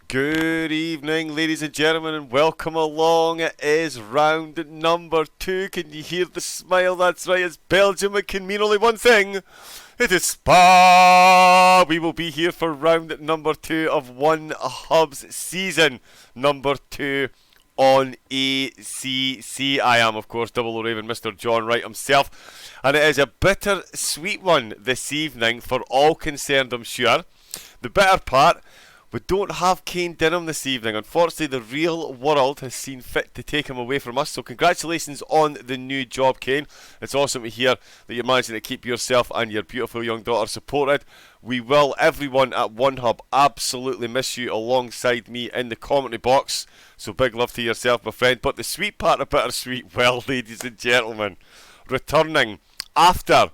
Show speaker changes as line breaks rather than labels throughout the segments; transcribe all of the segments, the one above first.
Good evening, ladies and gentlemen, and welcome along. It is round number 2. Can you hear the smile? That's right, it's Belgium. It can mean only one thing. It is Spa! We will be here for round number 2 of One Hub's season number 2 on ACC. I am, of course, Double O Raven, Mr. John Wright himself. And it is a bitter-sweet one this evening for all concerned, I'm sure. The bitter part, we don't have Kane Dinham this evening. Unfortunately, the real world has seen fit to take him away from us. So congratulations on the new job, Kane. It's awesome to hear that you're managing to keep yourself and your beautiful young daughter supported. We will, everyone at One Hub, absolutely miss you alongside me in the commentary box. So big love to yourself, my friend. But the sweet part of bittersweet, well, ladies and gentlemen, returning after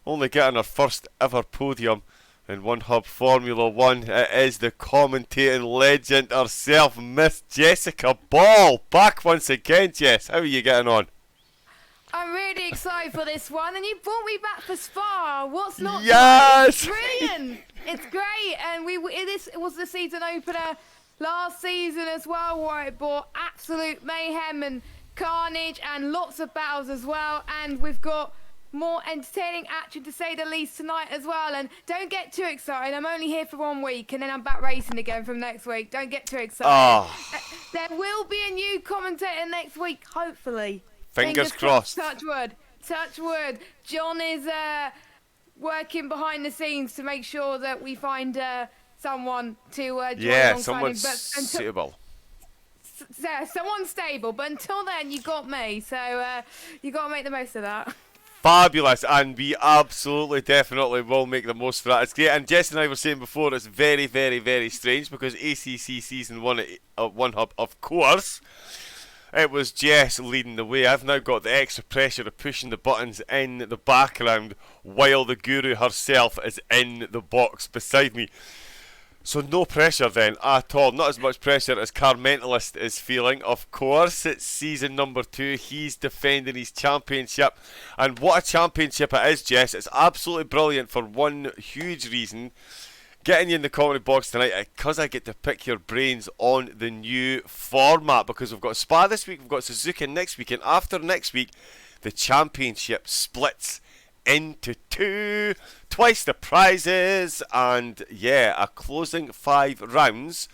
only getting our first ever podium in One Hub Formula 1, it is the commentating legend herself, Miss Jessica Ball. Back once again, Jess. How are you getting on?
I'm really excited for this one, and you brought me back for Spa. What's not?
Yes!
It's brilliant. It's great, and it was the season opener last season as well, where it brought absolute mayhem and carnage and lots of battles as well, and we've got more entertaining action to say the least tonight as well. And don't get too excited, I'm only here for 1 week and then I'm back racing again from next week. Don't get too excited. There will be a new commentator next week, hopefully.
Fingers crossed.
Touch wood. Touch wood. John is working behind the scenes to make sure that we find someone to join alongside
someone
him.
suitable.
Someone stable, but until then you got me, so you got to make the most of that.
Fabulous, and we absolutely, definitely will make the most of that. It's great, and Jess and I were saying before, it's very, very, very strange because ACC Season 1 at One Hub, of course, it was Jess leading the way. I've now got the extra pressure of pushing the buttons in the background while the guru herself is in the box beside me. So no pressure then at all. Not as much pressure as Car Mentalist is feeling. Of course, it's season number 2. He's defending his championship. And what a championship it is, Jess. It's absolutely brilliant for one huge reason. Getting you in the commentary box tonight because I get to pick your brains on the new format. Because we've got Spa this week, we've got Suzuka next week. And after next week, the championship splits into 2, twice the prizes, and a closing 5 rounds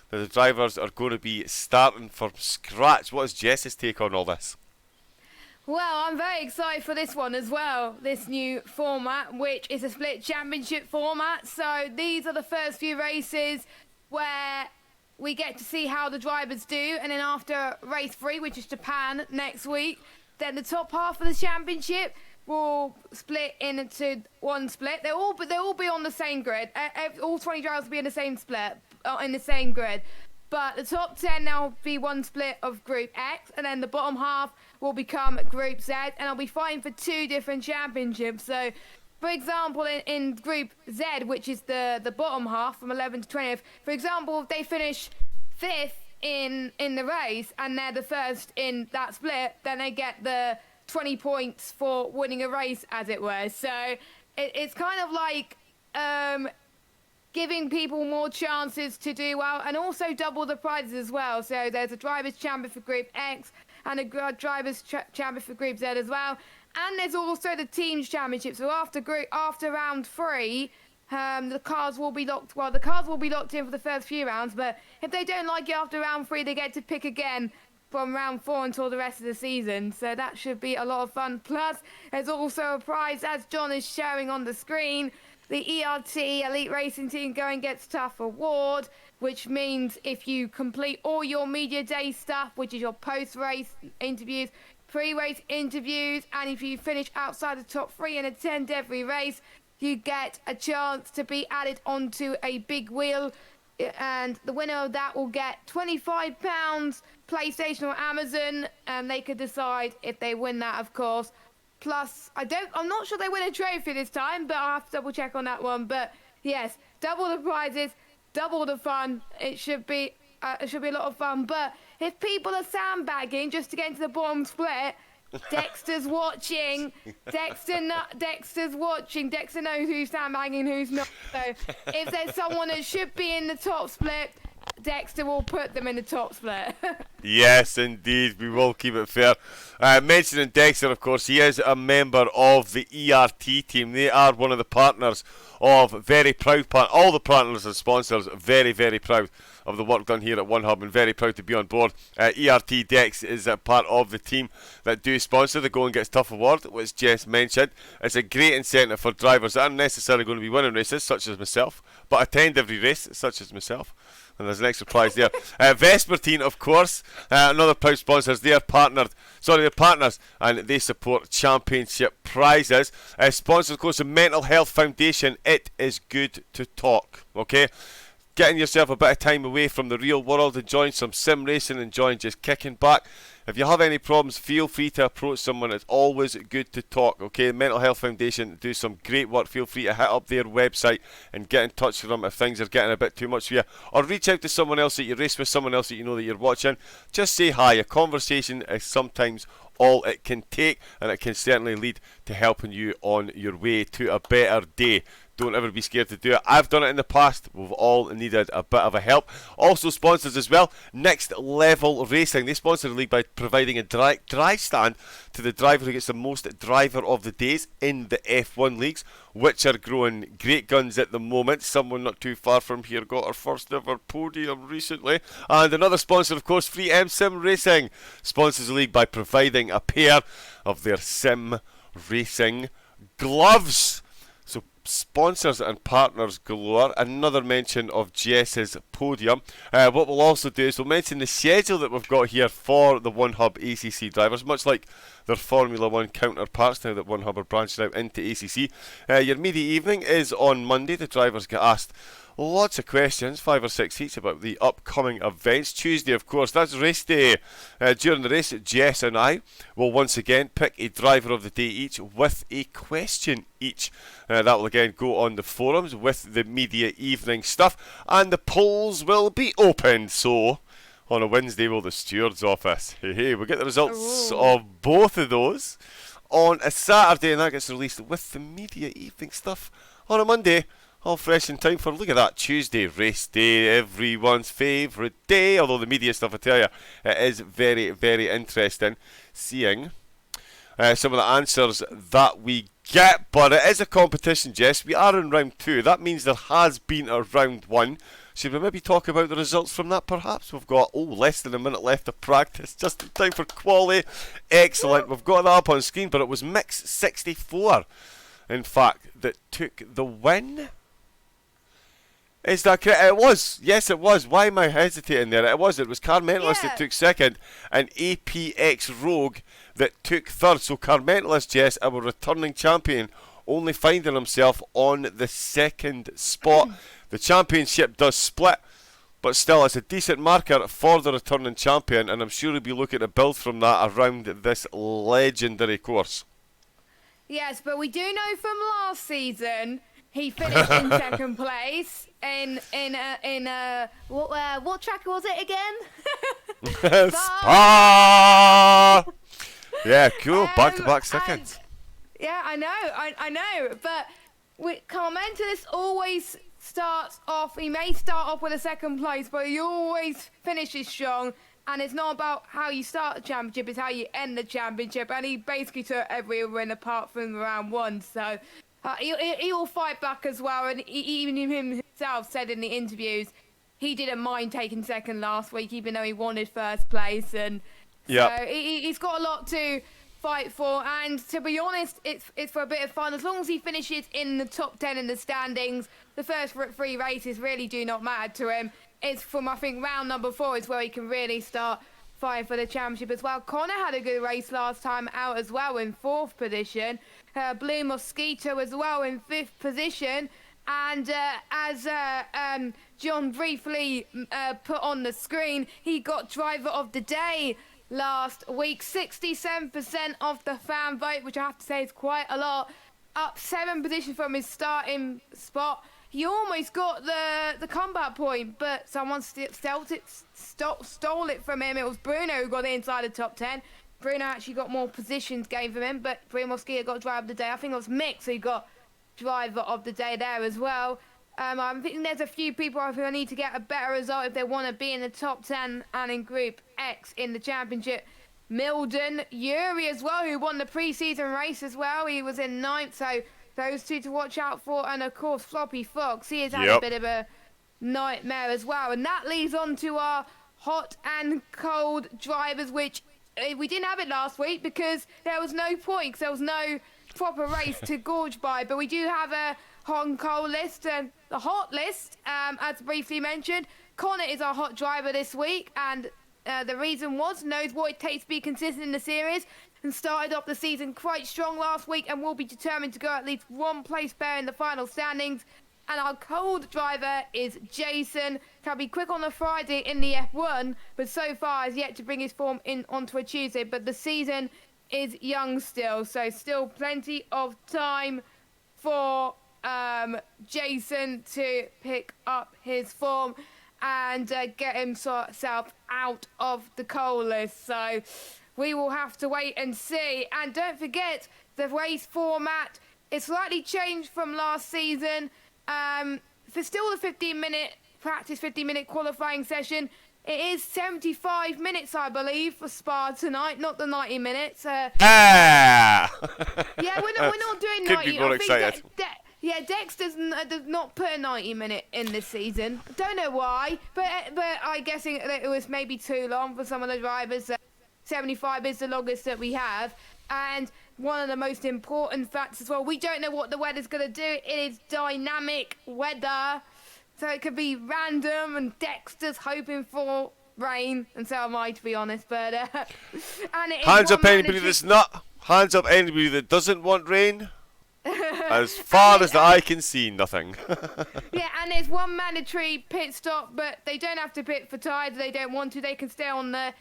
that the drivers are going to be starting from scratch. What is Jess's take on all this?
Well, I'm very excited for this one as well, this new format, which is a split championship format. So these are the first few races where we get to see how the drivers do, and then after race 3, which is Japan next week, then the top half of the championship will split into one split. They'll all be on the same grid. All 20 drivers will be in the same split, in the same grid. But the top 10 now will be one split of Group X, and then the bottom half will become Group Z, and I'll be fighting for 2 different championships. So, for example, in Group Z, which is the bottom half from 11 to 20th, for example, if they finish 5th in the race and they're the first in that split, then they get the 20 points for winning a race, as it were. So it's kind of like giving people more chances to do well, and also double the prizes as well. So there's a driver's champion for Group X and a driver's champion for Group Z as well. And there's also the team's championship. So after round 3, the cars will be locked. Well, the cars will be locked in for the first few rounds, but if they don't like it after round 3, they get to pick again from round 4 until the rest of the season. So that should be a lot of fun. Plus, there's also a prize, as John is showing on the screen, the ERT Elite Racing Team Going Gets Tough Award, which means if you complete all your media day stuff, which is your post-race interviews, pre-race interviews, and if you finish outside the top 3 and attend every race, you get a chance to be added onto a big wheel, and the winner of that will get £25 PlayStation or Amazon, and they could decide if they win that, of course. Plus, I'm not sure they win a trophy this time, but I'll have to double check on that one. But yes, double the prizes, double the fun. It should be a lot of fun. But if people are sandbagging just to get into the bottom split, Dexter's watching. Dexter's watching. Dexter knows who's sandbagging, who's not. So if there's someone that should be in the top split, Dexter will put them in the top split.
Yes, indeed, we will keep it fair. Mentioning Dexter, of course, he is a member of the ERT team. They are one of the partners of very proud all the partners and sponsors, very, very proud of the work done here at One Hub and very proud to be on board. ERT Dex is a part of the team that do sponsor the Go and Gets Tough award, which Jess mentioned. It's a great incentive for drivers that aren't necessarily going to be winning races, such as myself, but attend every race, such as myself. And there's an extra prize there. Vespertine, of course, another proud sponsors. They're partners, and they support championship prizes. Sponsors, of course, the Mental Health Foundation. It is good to talk, okay? Getting yourself a bit of time away from the real world, enjoying some sim racing, enjoying just kicking back. If you have any problems, feel free to approach someone. It's always good to talk, okay? Mental Health Foundation do some great work. Feel free to hit up their website and get in touch with them if things are getting a bit too much for you. Or reach out to someone else that you race with, someone else that you know that you're watching. Just say hi. A conversation is sometimes all it can take, and it can certainly lead to helping you on your way to a better day. Don't ever be scared to do it. I've done it in the past. We've all needed a bit of a help. Also sponsors as well, Next Level Racing. They sponsor the league by providing a drive stand to the driver who gets the most driver of the days in the F1 leagues, which are growing great guns at the moment. Someone not too far from here got our first ever podium recently. And another sponsor, of course, Free M Sim Racing, sponsors the league by providing a pair of their sim racing gloves. So sponsors and partners galore. Another mention of Jess's Podium. What we'll also do is we'll mention the schedule that we've got here for the One Hub ACC drivers, much like their Formula 1 counterparts now that One Hub are branching out into ACC. Your media evening is on Monday. The drivers get asked lots of questions, 5 or 6 each, about the upcoming events. Tuesday, of course, that's race day. During the race, Jess and I will once again pick a driver of the day each with a question each. That will again go on the forums with the media evening stuff, and the polls will be opened. So on a Wednesday will the steward's office. Hey, we'll get the results of both of those on a Saturday, and that gets released with the media evening stuff on a Monday. All fresh in time for, look at that, Tuesday, race day, everyone's favourite day. Although the media stuff, I tell you, it is very, very interesting seeing some of the answers that we get. But it is a competition, Jess. We are in round 2. That means there has been a round 1. Should we maybe talk about the results from that, perhaps? We've got, less than a minute left of practice, just in time for quali. Excellent. We've got that up on screen, but it was Mix 64, in fact, that took the win. Is that correct? It was. Yes, it was. Why am I hesitating there? It was Carmentalist that took second, and APX Rogue that took third. So Carmentalist, Jess, our returning champion, only finding himself on the second spot. The championship does split, but still it's a decent marker for the returning champion, and I'm sure he'll be looking to build from that around this legendary course.
Yes, but we do know from last season he finished in second place in what track was it again?
Spa. Yeah, cool. Back-to-back seconds.
Yeah, I know. But Carmentalist always starts off. He may start off with a second place, but he always finishes strong. And it's not about how you start the championship; it's how you end the championship. And he basically took every win apart from round 1. So. He'll fight back as well, and even himself said in the interviews he didn't mind taking second last week, even though he wanted first place, and so he's got a lot to fight for. And to be honest, it's for a bit of fun. As long as he finishes in the top 10 in the standings, the first 3 races really do not matter to him. It's from, I think, round number 4 is where he can really start fighting for the championship as well. Connor had a good race last time out as well in 4th position. Blue Mosquito as well in 5th position, and as John briefly put on the screen, he got driver of the day last week. 67% of the fan vote, which I have to say is quite a lot, up 7 positions from his starting spot. He almost got the combat point, but someone stole it from him. It was Bruno who got it inside the top 10. Bruno actually got more positions gained from him, but Bruno Mosquito got driver of the day. I think it was Mix who got driver of the day there as well. I think there's a few people who need to get a better result if they want to be in the top 10 and in Group X in the championship. Milden, Yuri as well, who won the pre-season race as well. He was in 9th, so those two to watch out for. And of course, Floppy Fox, he has had a bit of a nightmare as well. And that leads on to our hot and cold drivers, which we didn't have it last week because there was no points. There was no proper race to gorge by. But we do have a hot and cold list. The hot list, as briefly mentioned, Connor is our hot driver this week. And the reason knows what it takes to be consistent in the series and started off the season quite strong last week and will be determined to go at least one place better in the final standings. And our cold driver is Jason. Can be quick on a Friday in the F1, but so far has yet to bring his form in onto a Tuesday. But the season is young still, so still plenty of time for Jason to pick up his form and get himself out of the coal list. So we will have to wait and see. And don't forget, the race format is slightly changed from last season. For still the 15-minute practice, 15-minute qualifying session, it is 75 minutes, I believe, for Spa tonight, not the 90 minutes.
Yeah,
we're not doing 90.
Could be more excited.
Dex does not put a 90-minute in this season. Don't know why, but I'm guessing that it was maybe too long for some of the drivers. 75 is the longest that we have. And one of the most important facts as well, we don't know what the weather's going to do. It is dynamic weather. So it could be random, and Dexter's hoping for rain, and so am I, to be honest. But and it
hands up anybody that's not. Hands up anybody that doesn't want rain. As far as the eye can see, nothing.
Yeah, and there's one mandatory pit stop, but they don't have to pit for tyres. They don't want to. They can stay on their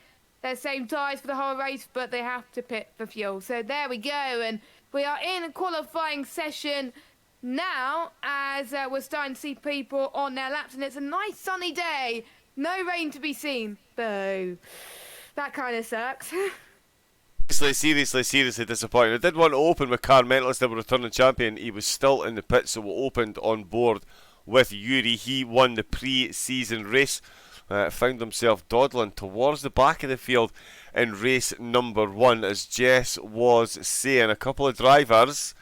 same tyres for the whole race, but they have to pit for fuel. So there we go, and we are in a qualifying session now as we're starting to see people on their laps, and it's a nice sunny day. No rain to be seen. Boo. That kind of sucks.
Seriously disappointing. I did want to open with Car Mentalist, the returning champion. He was still in the pit, so we opened on board with Yuri. He won the pre-season race. Found himself dawdling towards the back of the field in race number 1. As Jess was saying, a couple of drivers,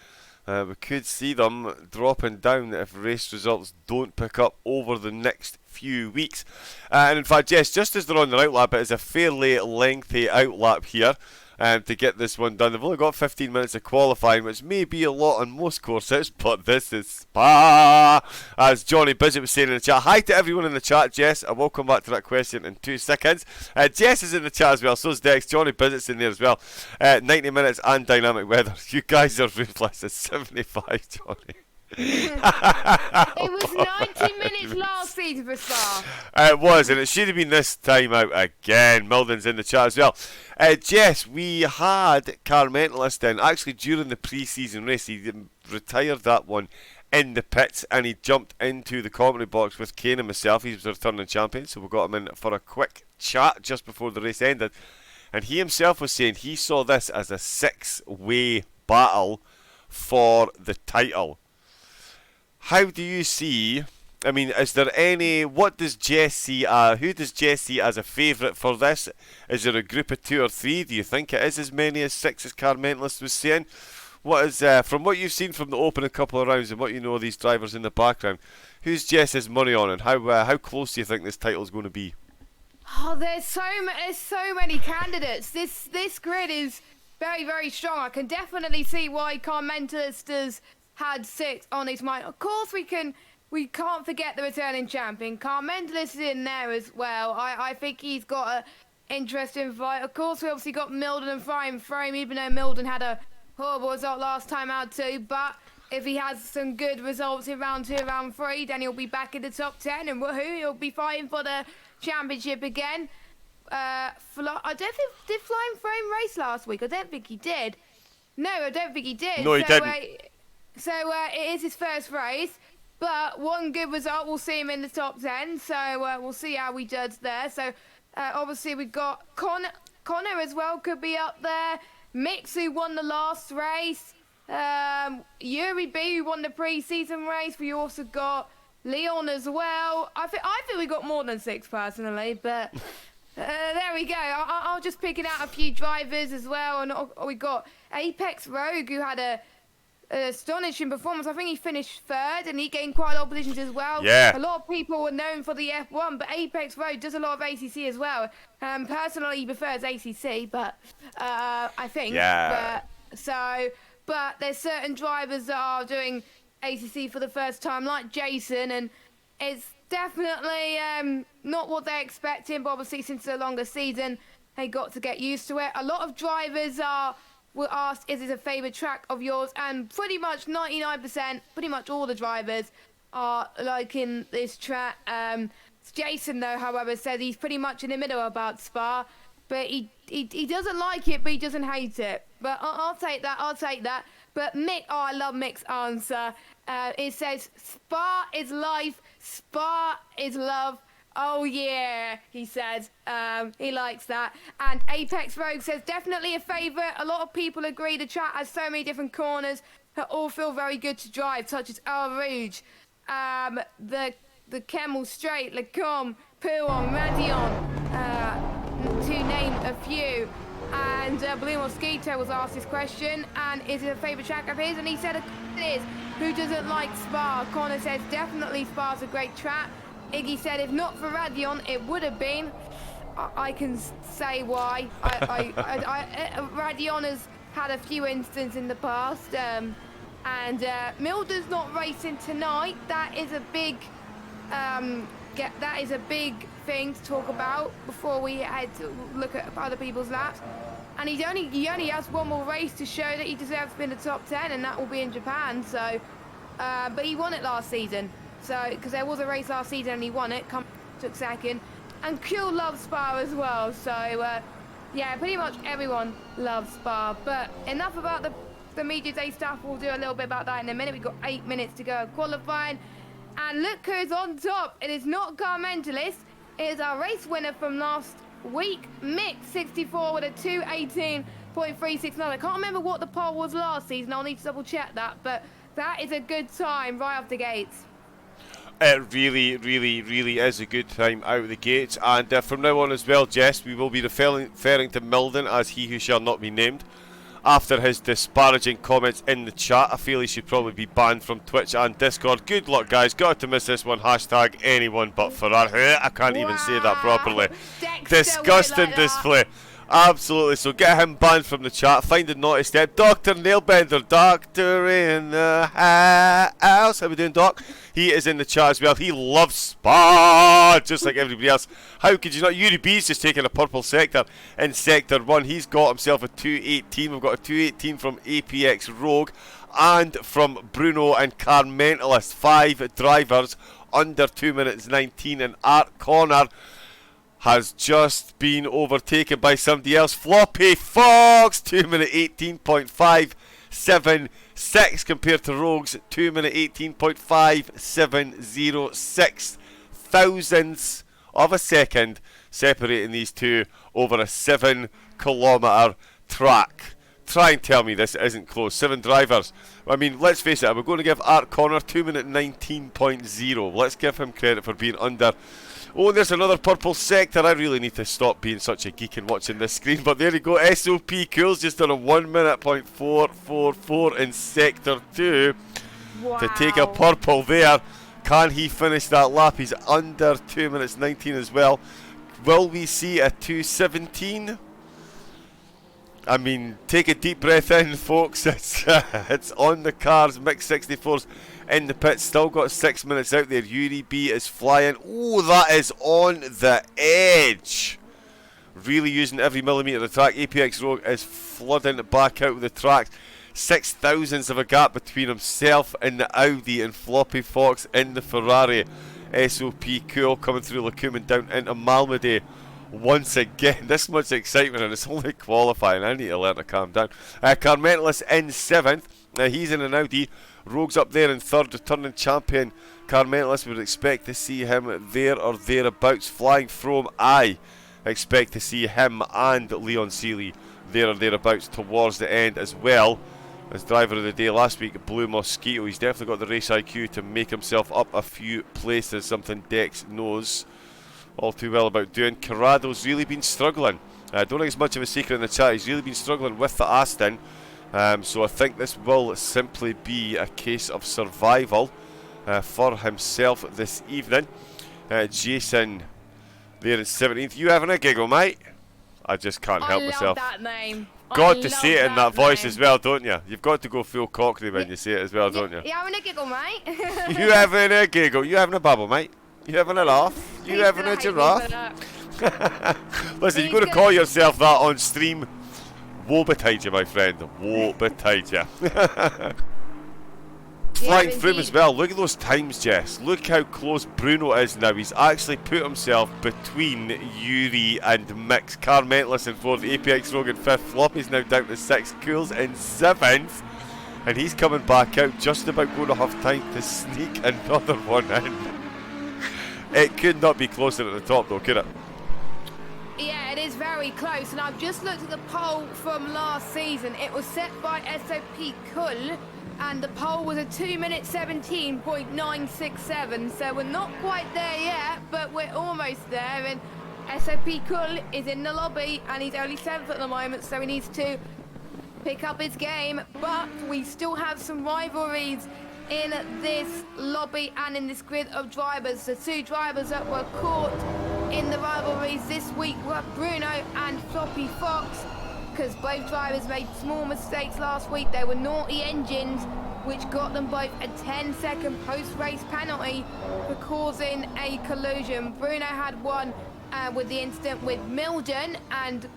we could see them dropping down if race results don't pick up over the next few weeks. And in fact, Jess, just as they're on their outlap, it is a fairly lengthy outlap here. To get this one done. They've only got 15 minutes of qualifying, which may be a lot on most courses, but this is Spa, as Johnny Bizzett was saying in the chat. Hi to everyone in the chat, Jess. I will come back to that question in 2 seconds. Jess is in the chat as well, so is Dex. Johnny Bizzett's in there as well. 90 minutes and dynamic weather. You guys are ruthless. It's 75, Johnny.
It was 90 minutes last season for Spa.
It was, and it should have been this time out again. Milden's in the chat as well. Jess, we had Car Mentalist in, actually during the pre-season race. He retired that one in the pits, and he jumped into the commentary box with Kane and myself. He was the returning champion, so we got him in for a quick chat just before the race ended. And he himself was saying he saw this as a 6-way battle for the title. How do you see, I mean, is there any, what does Jess see, who does Jess see as a favourite for this? Is there a group of 2 or 3? Do you think it is as many as 6 as Car Mentalist was saying? What is, from what you've seen from the opening couple of rounds and what you know of these drivers in the background, who's Jess's money on, and how close do you think this title is going to be?
Oh, there's so many candidates. This grid is very, very strong. I can definitely see why Car Mentalist has had 6 on his mind. Of course, we can't forget the returning champion. Car Mentalist is in there as well. I think he's got an interesting fight. Of course, we obviously got Milden and Frame, even though Milden had a horrible result last time out too. But if he has some good results in round 2, round 3, then he'll be back in the top 10, and woohoo, he'll be fighting for the championship again. I don't think, did Flying Frame race last week? I don't think he did. No, I don't think he did.
No, he didn't.
So it is his first race, but one good result will see him in the top 10. So we'll see how we judge there. So obviously we've got Connor as well, could be up there. Mix, who won the last race. Yuri B, who won the pre-season race. We also got Leon as well. I think we got more than 6 personally, but there we go. I'll just picking out a few drivers as well, and we got Apex Rogue, who had an astonishing performance. I think he finished 3rd, and he gained quite a lot of positions as well.
Yeah.
A lot of people were known for the F1, but Apex Rogue does a lot of ACC as well. Personally, he prefers ACC, but I think.
Yeah.
But there's certain drivers that are doing ACC for the first time, like Jason, and it's definitely not what they're expecting, but obviously since the longer season, they got to get used to it. A lot of drivers will ask, is it a favourite track of yours? And pretty much 99%, pretty much all the drivers are liking this track. Jason, though, however, said he's pretty much in the middle about Spa, but he doesn't like it, but he doesn't hate it. But I'll take that. But Mick, I love Mick's answer. It says, Spa is life, Spa is love. Oh yeah, he says. He likes that. And Apex Rogue says, definitely a favourite. A lot of people agree the track has so many different corners that all feel very good to drive, such as El Rouge, the Camel Straight, Lacombe, Pouon, Radion, to name a few. And Blue Mosquito was asked this question, and is it a favourite track of his? And he said it is. Who doesn't like Spa? Connor says definitely Spa's a great track. Iggy said if not for Radion, it would have been. I can say why. Radion has had a few instances in the past, and Milder's not racing tonight. That is a big thing to talk about before we head to look at other people's laps. And he only has one more race to show that he deserves to be in the top 10, and that will be in Japan. So, but he won it last season. So, because there was a race last season and he won it, took 2nd. And Kuhl loves Spa as well. So, yeah, pretty much everyone loves Spa. But enough about the media day stuff. We'll do a little bit about that in a minute. We've got 8 minutes to go of qualifying. And look who's on top. It is not Car Mentalist. It is our race winner from last week, Mick 64 with a 2:18.369. I can't remember what the pole was last season. I'll need to double check that, but that is a good time right off the gates.
It really, really, really is a good time out of the gates. And from now on as well, Jess, we will be referring to Milden as he who shall not be named. After his disparaging comments in the chat, I feel he should probably be banned from Twitch and Discord. Good luck, guys. Got to miss this one. Hashtag anyone but Ferrari. I can't even say that properly. Disgusting display. Absolutely. So get him banned from the chat. Find a naughty step. Dr. Nailbender. Doctor in the house. How we doing, Doc? He is in the chat as well. He loves Spa, just like everybody else. How could you not? Yuri B's just taking a purple sector in Sector 1. He's got himself a 2:18. We've got a 2:18 from APX Rogue and from Bruno and Car Mentalist. 5 drivers under 2 minutes 19. And Art Connor has just been overtaken by somebody else. Floppy Fox, 2 minute 18.576 compared to Rogue's 2 minute 18.5706. Thousandths of a second separating these two over a 7 kilometre track. Try and tell me this isn't close. 7 drivers. I mean, let's face it, we're going to give Art Connor 2 minute 19.0. Let's give him credit for being under. Oh, there's another purple sector. I really need to stop being such a geek and watching this screen. But there you go. SOP Cool's just done a 1 minute .444 in Sector 2 to take a purple there. Can he finish that lap? He's under 2 minutes 19 as well. Will we see a 2:17? I mean, take a deep breath in, folks. It's on the cars. Mix 64's in the pits. Still got 6 minutes out there. Yuri B is flying. Oh, that is on the edge. Really using every millimetre of the track. APX Rogue is flooding back out of the track. 6 thousandths of a gap between himself and the Audi and Floppy Fox in the Ferrari. SOP Cool coming through Lacombe and down into Malmedy. Once again, this much excitement and it's only qualifying. I need to learn to calm down. Carmentalist in 7th. He's in an Audi. Rogue's up there in 3rd, returning champion. Carmentalist would expect to see him there or thereabouts. Flying from, I expect to see him and Leon Seeley there or thereabouts towards the end as well. as driver of the day last week, Blue Mosquito. He's definitely got the race IQ to make himself up a few places, something Dex knows all too well about doing. Corrado's really been struggling. I don't think it's much of a secret in the chat. He's really been struggling with the Aston. So I think this will simply be a case of survival for himself this evening. Jason there in 17th. You having a giggle, mate? I just can't help myself.
I love that name.
Got to say it in that voice as well, don't you? You've got to go full Cockney when you say it as well, don't you?
You having a giggle, mate?
You having a giggle? You having a bubble, mate? You having a laugh? You having a giraffe? Listen, you've got to call yourself that on stream. Woe betide you, my friend. Woe betide you. Flying through him as well. Look at those times, Jess. Look how close Bruno is now. He's actually put himself between Yuri and Mix. Carmentless in 4th, Apex Rogue in 5th. Floppy's now down to 6th. Cool's in 7th. And he's coming back out, just about going to have time to sneak another one in. It could not be closer at the top though, could it?
Yeah, it is very close, and I've just looked at the poll from last season. It was set by SOP Kull, and the poll was a 2 minute 17.967, so we're not quite there yet, but we're almost there, and SOP Kull is in the lobby, and he's only 7th at the moment, so he needs to pick up his game, but we still have some rivalries in this lobby and in this grid of drivers. The 2 drivers that were caught in the rivalries this week were Bruno and Floppy Fox, because both drivers made small mistakes last week. They were naughty engines, which got them both a 10-second post-race penalty for causing a collision. Bruno had one with the incident with Milden, and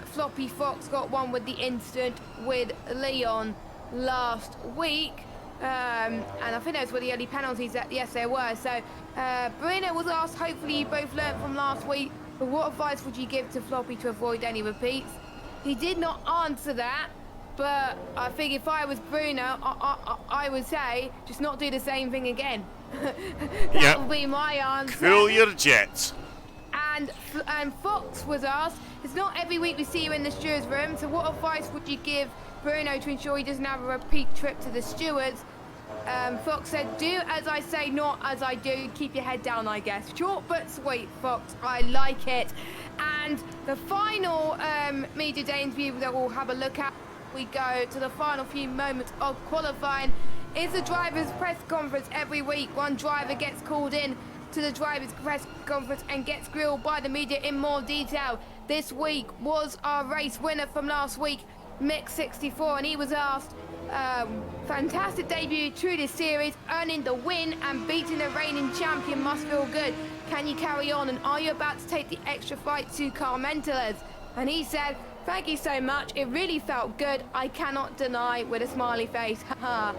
Floppy Fox got one with the incident with Leon last week, and I think those were the only penalties that, yes, there were. So Bruno was asked, hopefully you both learnt from last week, but what advice would you give to Floppy to avoid any repeats? He did not answer that, but I think if I was Bruno, I would say just not do the same thing again. That would be my answer.
Cool your jets.
And Fox was asked, it's not every week we see you in the steward's room, so what advice would you give Bruno to ensure he doesn't have a repeat trip to the stewards? Fox said, do as I say, not as I do. Keep your head down, I guess. Short but sweet, Fox. I like it. And the final media day interview that we'll have a look at, we go to the final few moments of qualifying, is the driver's press conference. Every week, one driver gets called in to the driver's press conference and gets grilled by the media in more detail. This week was our race winner from last week, Mick 64, and he was asked, fantastic debut through this series, earning the win and beating the reigning champion must feel good. Can you carry on, and are you about to take the extra fight to Carmentless? And he said, thank you so much, it really felt good, I cannot deny, with a smiley face. Haha.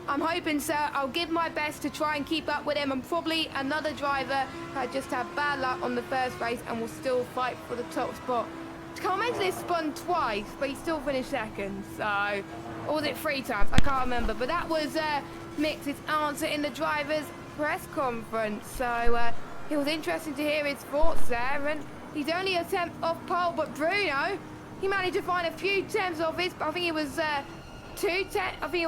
I'm hoping, sir, I'll give my best to try and keep up with him, and probably another driver that just had bad luck on the first race and will still fight for the top spot. Carmentless spun twice, but he still finished second, so... Or was it 3 times? I can't remember. But that was Mick's answer in the driver's press conference. So it was interesting to hear his thoughts there. And he's only a 10th off pole, but Bruno, he managed to find a few tenths off his... I think it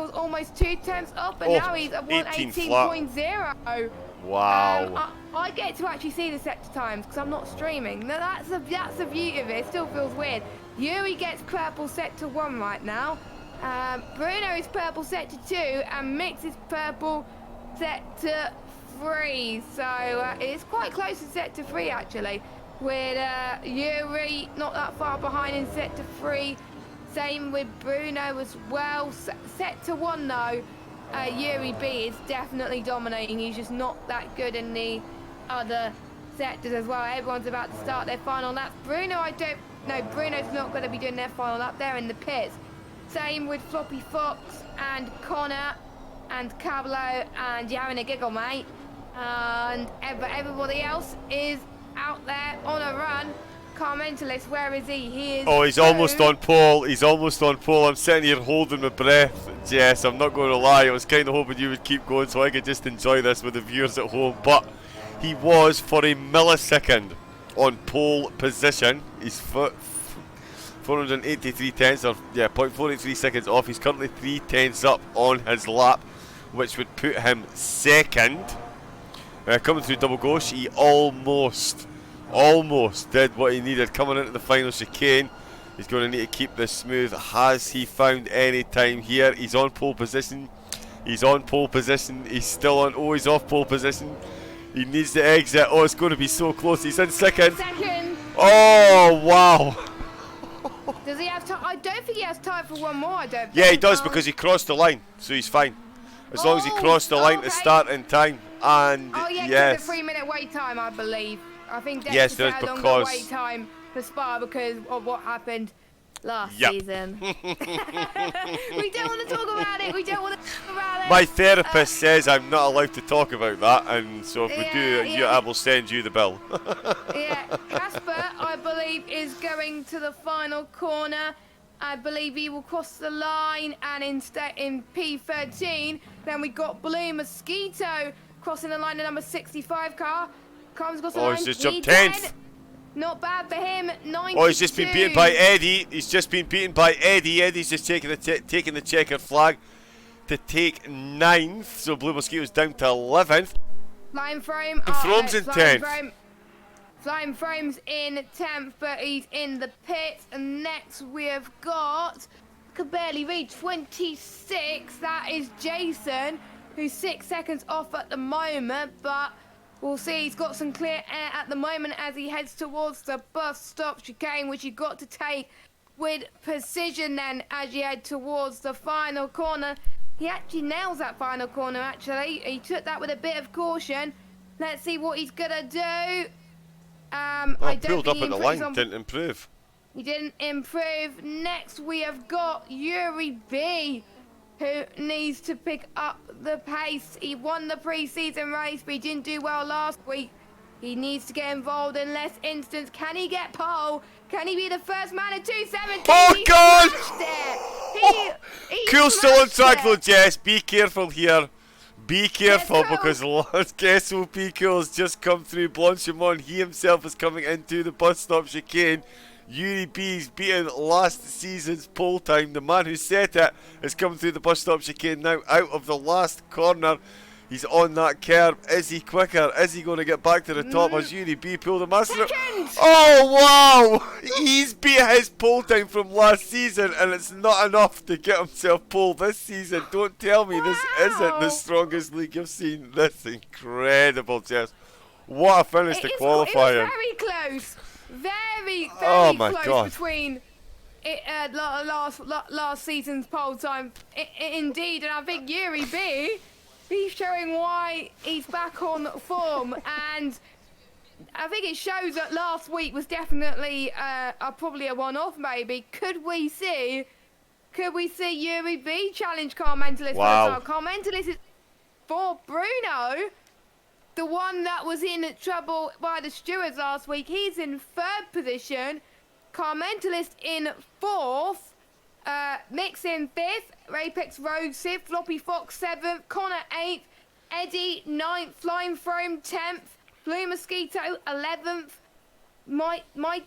was almost 2 tenths off, and now he's at 118.0.
Wow.
I get to actually see the sector times because I'm not streaming. Now that's the beauty of it. It still feels weird. Yuri gets purple sector 1 right now. Bruno is purple sector 2, and Mix is purple sector 3. So it's quite close to sector 3 actually, with Yuri not that far behind in sector 3. Same with Bruno as well. Sector 1 though, Yuri B is definitely dominating. He's just not that good in the other sectors as well. Everyone's about to start their final lap. Bruno, I don't know. Bruno's not going to be doing their final lap. They're in the pits. Same with Floppy Fox and Connor and Cablo and Yaron a Giggle, mate. And everybody else is out there on a run. Carmentless, where is he? He is.
Oh, he's almost on pole. He's almost on pole. I'm sitting here holding my breath, Jess. I'm not going to lie. I was kind of hoping you would keep going so I could just enjoy this with the viewers at home. But he was for a millisecond on pole position. His foot 483 tenths, or yeah, 0.483 seconds off. He's currently 3 tenths up on his lap, which would put him second. Coming through double gauche, he almost did what he needed. Coming into the final chicane, he's going to need to keep this smooth. Has he found any time here? He's on pole position. He's on pole position. He's still on. Oh, he's off pole position. He needs to exit. Oh, it's going to be so close. He's in second. Oh, wow.
Does he have time? I don't think he has time for one more. I don't.
Yeah, he does, because he crossed the line, so he's fine. As long as he crossed the line to start in time. And
oh yeah,
yes.
a 3-minute wait time, I believe. I think
yes,
there's
because
longer wait time for Spa because of what happened last season. We don't want to talk about it. We don't want to talk about it.
My therapist says I'm not allowed to talk about that, and so if we do, I will send you the bill.
Yeah, Casper, I believe, is going to the final corner. I believe he will cross the line, and instead in P13, then we got Blue Mosquito crossing the line, the number 65 car. Comes across the line.
He's just jumped 10th.
Not bad for him. 92.
Oh, he's just been beaten by Eddie. He's just been beaten by Eddie. Eddie's just taking the checkered flag to take 9th. So Blue Mosquito's down to 11th.
Flying Frame.
Throme's in 10th.
Flying Frame's in 10th, but he's in the pits. And next we have got, could barely reach 26. That is Jason, who's 6 seconds off at the moment, but we'll see. He's got some clear air at the moment as he heads towards the bus stop chicane, which you've got to take with precision then as you head towards the final corner. He actually nails that final corner, actually. He took that with a bit of caution. Let's see what he's going to do. I don't
pulled
think
up at the line, didn't improve.
He didn't improve. Next we have got Yuri B, who needs to pick up the pace. He won the pre-season race, but he didn't do well last week. He needs to get involved in less instance. Can he get pole? Can he be the first man at 270?
Oh, God!
He
Cool, still on track though, Jess. Be careful here. Be careful, because guess who P. Cool's just come through Blanchimont. He himself is coming into the bus stop chicane. Yuri B's beaten last season's pole time. The man who set it is coming through the bus stop chicane now, out of the last corner. He's on that curb. Is he quicker? Is he going to get back to the top? Has Yuri B pulled a master? Oh, wow! He's beat his pole time from last season, and it's not enough to get himself pole this season. Don't tell me this isn't the strongest league you've seen. This incredible, Jess. What a finish to qualifying.
It was very close. Very close
God.
between last season's pole time. Indeed, and I think Yuri B, he's showing why he's back on form, and I think it shows that last week was definitely probably a one-off. Maybe could we see Yuri B challenge Car Mentalist?
Wow.
Car Mentalist is for Bruno, the one that was in trouble by the stewards last week. He's in 3rd position. Car Mentalist in 4th. Mix in 5th. Apex Road 6th. Floppy Fox 7th. Connor 8th. Eddie 9th. Flying Frame 10th. Blue Mosquito 11th. Mike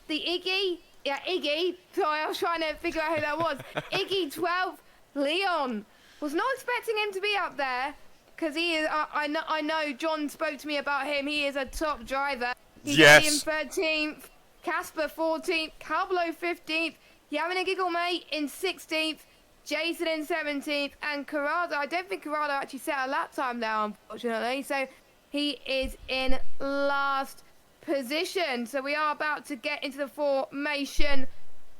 the Iggy. Yeah, Iggy. Sorry, I was trying to figure out who that was. Iggy 12th. Leon. Was not expecting him to be up there, because he is. I know. John spoke to me about him. He is a top driver. He's in 13th. Casper 14th. Cablo 15th. Having a giggle, mate, in 16th. Jason in 17th. And Corrado. I don't think Corrado actually set a lap time now, unfortunately. So he is in last position. So we are about to get into the formation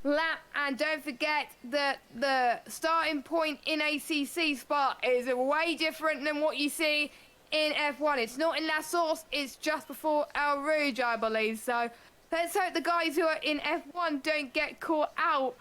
lap, and don't forget that the starting point in ACC spot is way different than what you see in F1. It's not in La Source, it's just before El Rouge, I believe. So let's hope the guys who are in F1 don't get caught out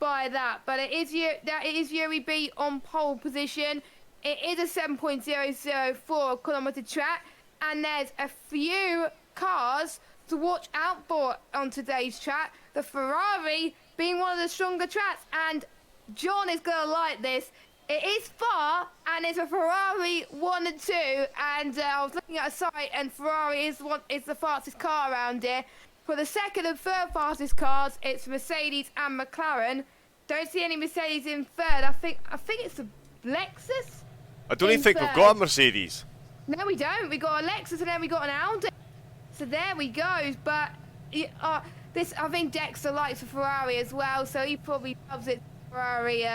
by that. But it is Yuri B on pole position. It is a 7.004 kilometer track, and there's a few cars to watch out for on today's track. The Ferrari being one of the stronger tracks, and John is going to like this. It is far, and it's a Ferrari 1 and 2, and I was looking at a site, and Ferrari is the fastest car around here. For the second and third fastest cars, it's Mercedes and McLaren. Don't see any Mercedes in third. I think it's a Lexus.
I don't even think we've got a Mercedes.
No, we don't. We got a Lexus and then we got an Audi. So there we go. But I think Dexter likes a Ferrari as well, so he probably loves it. Ferrari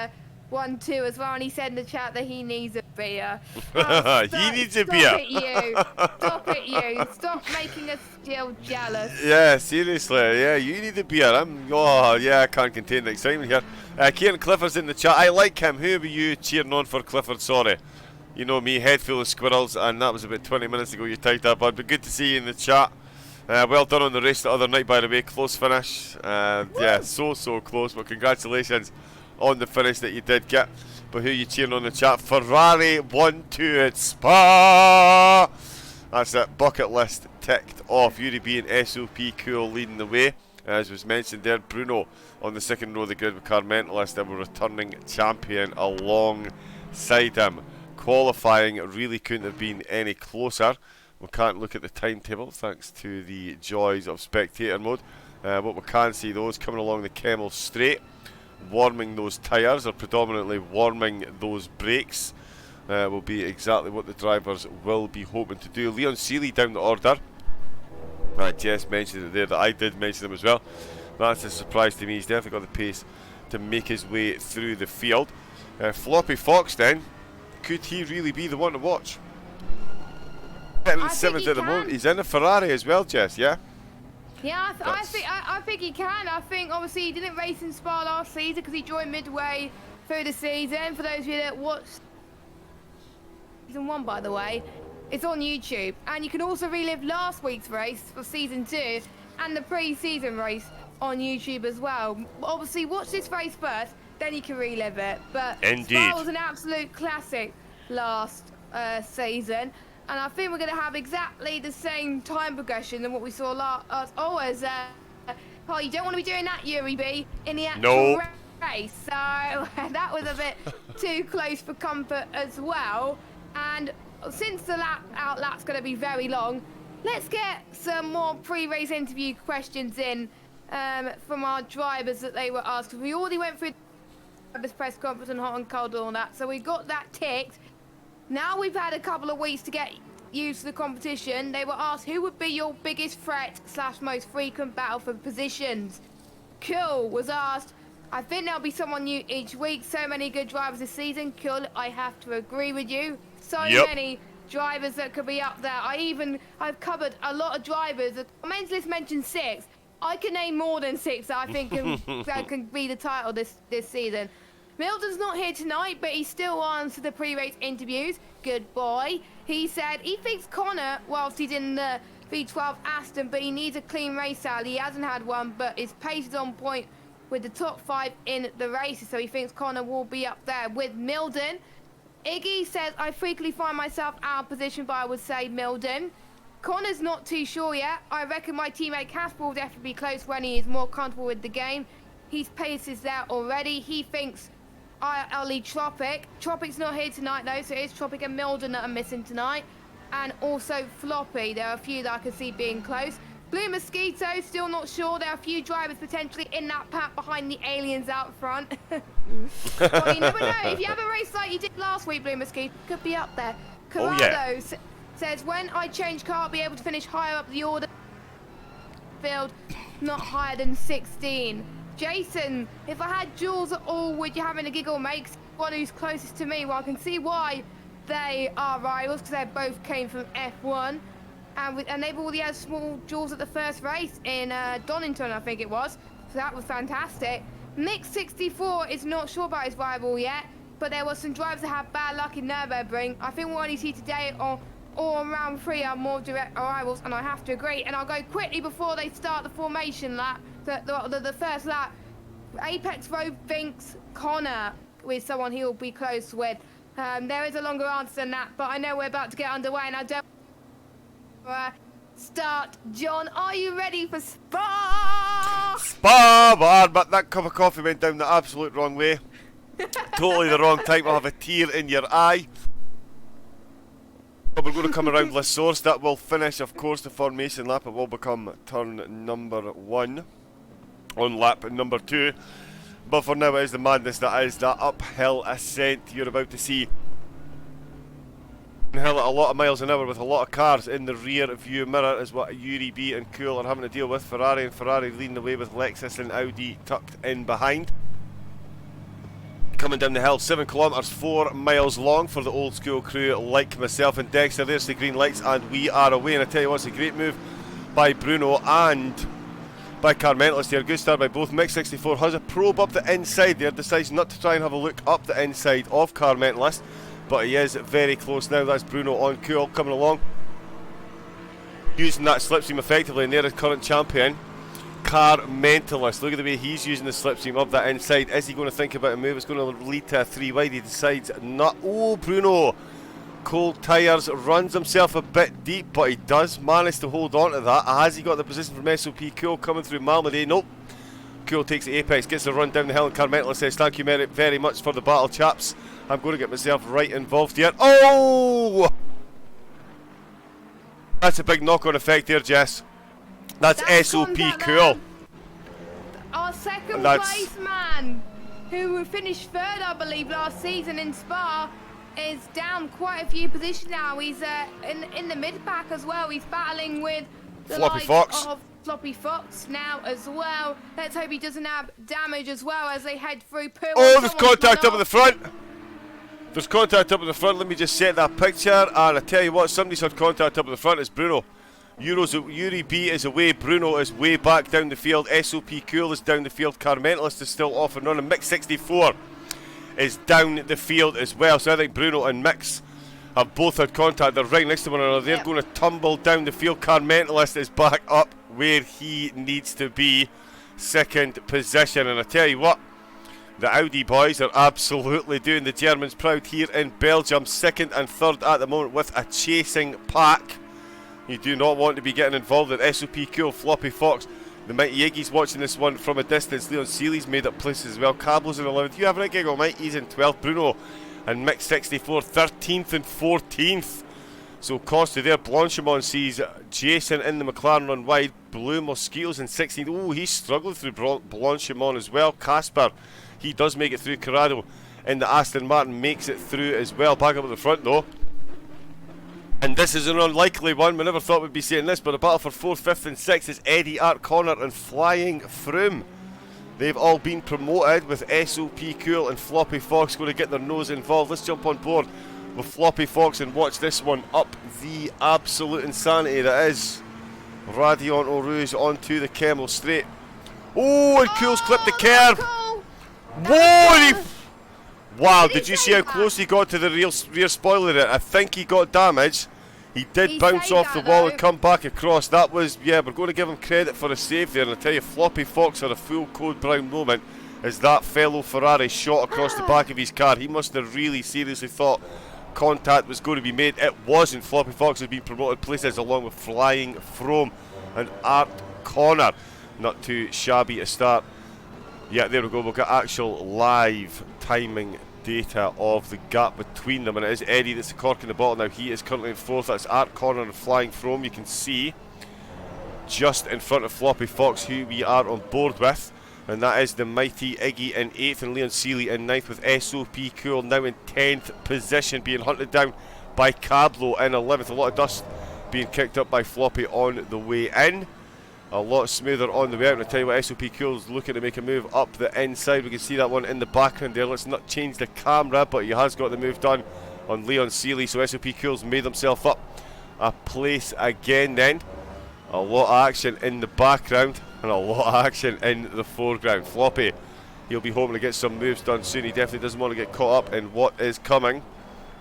1-2 as well, and he said in the chat that he needs a beer.
He needs a beer.
Stop it, you. Stop it, you. Stop making us still jealous.
Yeah, seriously. Yeah, you need a beer. I can't contain the excitement here. Kieran Clifford's in the chat. I like him. Who were you cheering on for Clifford? Sorry. You know me, head full of squirrels, and that was about 20 minutes ago you typed that, bud. But good to see you in the chat. Well done on the race the other night, by the way. Close finish. Yeah, so close. But congratulations on the finish that you did get. But who are you cheering on the chat? Ferrari 1-2 at Spa. That's it. Bucket list ticked off. Yuri B and SOP Cool leading the way. As was mentioned there, Bruno on the second row of the grid with Car Mentalist, and we're returning champion alongside him. Qualifying really couldn't have been any closer. We can't look at the timetable thanks to the joys of spectator mode. But we can see those coming along the Kemmel Straight, warming those tyres, or predominantly warming those brakes. Will be exactly what the drivers will be hoping to do. Leon Seeley down the order. Jess mentioned it there, that I did mention him as well. That's a surprise to me. He's definitely got the pace to make his way through the field. Floppy Fox then, could he really be the one to watch? Seventh at the moment. He's in a Ferrari as well, Jess, yeah?
Yeah, I think he can. I think obviously he didn't race in Spa last season because he joined midway through the season. For those of you that watched season 1, by the way, it's on YouTube, and you can also relive last week's race for season 2 and the pre-season race on YouTube as well. Obviously, watch this race first, then you can relive it. But
Indeed.
Spa was an absolute classic last season. And I think we're going to have exactly the same time progression than what we saw last. You don't want to be doing that, Yuri B, in the actual race. So that was a bit too close for comfort as well. And since the lap's going to be very long, let's get some more pre-race interview questions in from our drivers that they were asked. We already went through this press conference and hot and cold and all that, so we got that ticked. Now we've had a couple of weeks to get used to the competition. They were asked who would be your biggest threat / most frequent battle for positions. Cool was asked. I think there'll be someone new each week. So many good drivers this season. Cool, I have to agree with you. So many drivers that could be up there. I've covered a lot of drivers. The men's list mentioned 6. I can name more than 6 that I think that can be the title this season. Milton's not here tonight, but he still answered the pre-race interviews. Good boy. He said he thinks Connor, whilst he's in the V12 Aston, but he needs a clean race out. He hasn't had one, but his pace is on point with the top 5 in the races, so he thinks Connor will be up there with Milden. Iggy says, I frequently find myself out of position, but I would say Milden. Connor's not too sure yet. I reckon my teammate Casper will definitely be close when he is more comfortable with the game. His pace is there already. He thinks Ollie Tropic. Tropic's not here tonight though, so it's Tropic and Milden that are missing tonight. And also Floppy. There are a few that I can see being close. Blue Mosquito, still not sure. There are a few drivers potentially in that pack behind the aliens out front. Well, you never know. If you have a race like you did last week, Blue Mosquito, could be up there. Corrado says, when I change car, I'll be able to finish higher up the order field, not higher than 16. Jason, if I had Jules at all, would you having a giggle makes one who's closest to me? Well, I can see why they are rivals, because they both came from F1. And they've already had small Jules at the first race in Donington, I think it was. So that was fantastic. Nick64 is not sure about his rival yet, but there were some drivers that had bad luck in Nürburgring. I think what we see today or round 3 are more direct rivals, and I have to agree. And I'll go quickly before they start the formation lap, the first lap. Apex Road thinks Connor with someone he'll be close with. There is a longer answer than that, but I know we're about to get underway, and I don't start. John, are you ready for Spa?
Spa, but that cup of coffee went down the absolute wrong way. Totally the wrong time. I'll have a tear in your eye. But we're going to come around La Source. That will finish, of course, the formation lap. It will become turn number 1 on lap number 2. But for now, it is the madness that is that uphill ascent you're about to see. Hill at a lot of miles an hour with a lot of cars in the rear view mirror is what Yuri B and Cool are having to deal with. Ferrari leading the way with Lexus and Audi tucked in behind. Coming down the hill, 7 kilometres, 4 miles long for the old school crew like myself and Dexter. There's the green lights and we are away. And I tell you what, it's a great move by Bruno and by Car Mentalist here. Good start by both. Mix64 has a probe up the inside there, decides not to try and have a look up the inside of Car Mentalist, but he is very close now. That's Bruno on Cool coming along, using that slipstream effectively, and there is current champion Car Mentalist. Look at the way he's using the slipstream up that inside. Is he going to think about a move? It's going to lead to a 3 wide. He decides not. Oh, Bruno, cold tyres, runs himself a bit deep, but he does manage to hold on to that. Has he got the position from SOP Cool coming through Malmedy? Nope. Cool takes the apex, gets the run down the hill, and Car Mentalist says, thank you very much for the battle, chaps. I'm going to get myself right involved here. Oh! That's a big knock-on effect there, Jess. That's SOP Cool.
Our second place man, who finished third, I believe, last season in Spa, is down quite a few positions now. He's in the mid-pack as well. He's battling with the
Floppy Fox
of Floppy Fox now as well. Let's hope he doesn't have damage as well as they head through.
Oh, there's contact up at the front. There's contact up at the front. Let me just set that picture. And I tell you what, somebody's had contact up at the front. It's Bruno. Yuri B is away. Bruno is way back down the field. SOP Cool is down the field. Car Mentalist is still off and running. Mix64 is down the field as well. So I think Bruno and Mix have both had contact. They're right next to one another. They're going to tumble down the field. Car Mentalist is back up where he needs to be. Second position. And I tell you what, the Audi boys are absolutely doing the Germans proud here in Belgium. Second and third at the moment with a chasing pack. You do not want to be getting involved with SOP Cool, Floppy Fox. The Mighty Iggy's watching this one from a distance. Leon Seeley's made up places as well. Cablo's in 11th. You have a right giggle, Mike. He's in 12th. Bruno and Mix64 13th and 14th. So Costa there. Blanchimont sees Jason in the McLaren run wide. Blue Mosquitoes in 16th. Oh, he's struggling through Blanchimont as well. Casper, he does make it through. Corrado in the Aston Martin makes it through as well. Back up at the front though. And this is an unlikely one. We never thought we'd be saying this, but a battle for 4th, 5th and 6th is Eddie, Art Connor and Flying Froome. They've all been promoted with SOP Cool and Floppy Fox going to get their nose involved. Let's jump on board with Floppy Fox and watch this one up the absolute insanity that is Radion Eau Rouge onto the Camel Straight. Oh, and Cool's clipped the curb. Whoa! Wow, did you see how close he got to the rear spoiler there? I think he got damaged. He did bounce off the wall and come back across. That was, yeah, we're going to give him credit for a save there. And I tell you, Floppy Fox had a full Code Brown moment as that fellow Ferrari shot across the back of his car. He must have really seriously thought contact was going to be made. It wasn't. Floppy Fox has been promoted places along with Flying Froome and Art Connor. Not too shabby a start. Yeah, there we go. We've got actual live timing data of the gap between them, and it is Eddie that's the cork in the bottle now. He is currently in 4th. That's Art Connor and Flying Froome. You can see just in front of Floppy Fox who we are on board with, and that is the Mighty Iggy in 8th and Leon Seeley in 9th, with SOP Cool now in 10th position, being hunted down by Cablo in 11th. A lot of dust being kicked up by Floppy on the way in. A lot smoother on the way out. And I tell you what, SOP Cool's looking to make a move up the inside. We can see that one in the background there. Let's not change the camera, but he has got the move done on Leon Seeley. So SOP Cool's made himself up a place again then. A lot of action in the background and a lot of action in the foreground. Floppy, he'll be hoping to get some moves done soon. He definitely doesn't want to get caught up in what is coming.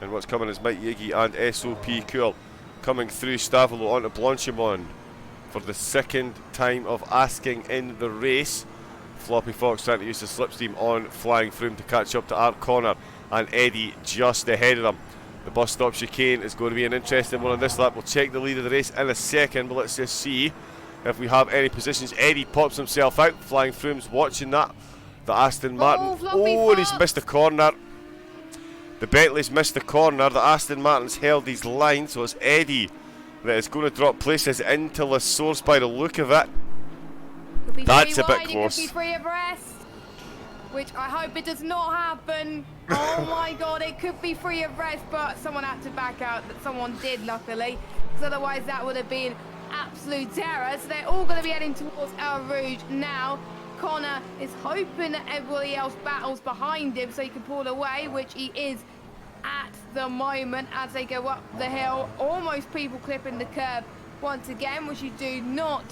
And what's coming is Mighty Iggy and SOP Cool coming through Stavolo onto Blanchimont for the second time of asking in the race. Floppy Fox trying to use the slipstream on Flying Froome to catch up to Art Connor, and Eddie just ahead of them. The bus stop chicane is going to be an interesting one on this lap. We'll check the lead of the race in a second, but let's just see if we have any positions. Eddie pops himself out. Flying Froome's watching that. The Aston Martin. Oh, and he's missed a corner. The Bentleys missed the corner. The Aston Martin's held his line, so it's Eddie that is going to drop places into the source by the look of it. That's a bit close.
Could be free abreast, which I hope it does not happen. Oh my God, it could be free abreast, but someone had to back out. That someone did, luckily, because otherwise that would have been absolute terror. So they're all going to be heading towards El Rouge now. Connor is hoping that everybody else battles behind him so he can pull away, which he is at the moment as they go up the hill. Almost people clipping the curb once again, which you do not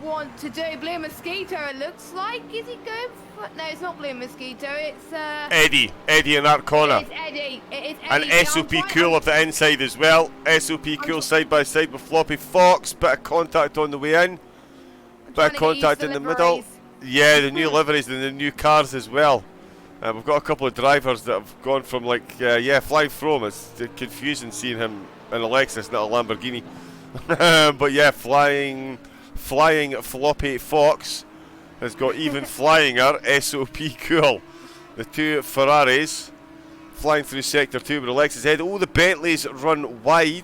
want to do. Blue Mosquito, it looks like. Is he going for... No, it's not Blue Mosquito. It's
Eddie in that corner.
It's Eddie. It is Eddie.
And SOP Cool up the inside as well. SOP Cool side by side with Floppy Fox. Bit of contact on the way in. Bit of contact in the middle. Yeah, the new liveries and the new cars as well. We've got a couple of drivers that have gone from like, flying from. It's confusing seeing him in a Lexus, not a Lamborghini. But yeah, flying Floppy Fox has got even flyinger SOP Cool. The two Ferraris flying through Sector 2 with the Lexus head. Oh, the Bentleys run wide.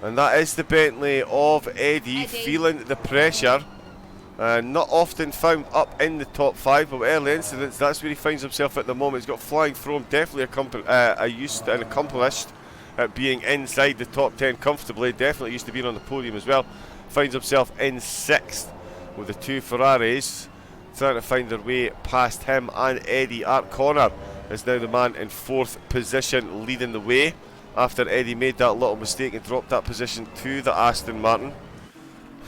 And that is the Bentley of Eddie. Feeling the pressure. Not often found up in the top 5, but early incidents, that's where he finds himself at the moment. He's got flying from, definitely used and accomplished at being inside the top 10 comfortably. Definitely used to being on the podium as well. Finds himself in 6th with the two Ferraris trying to find their way past him, and Eddie Art Connor is now the man in 4th position, leading the way after Eddie made that little mistake and dropped that position to the Aston Martin.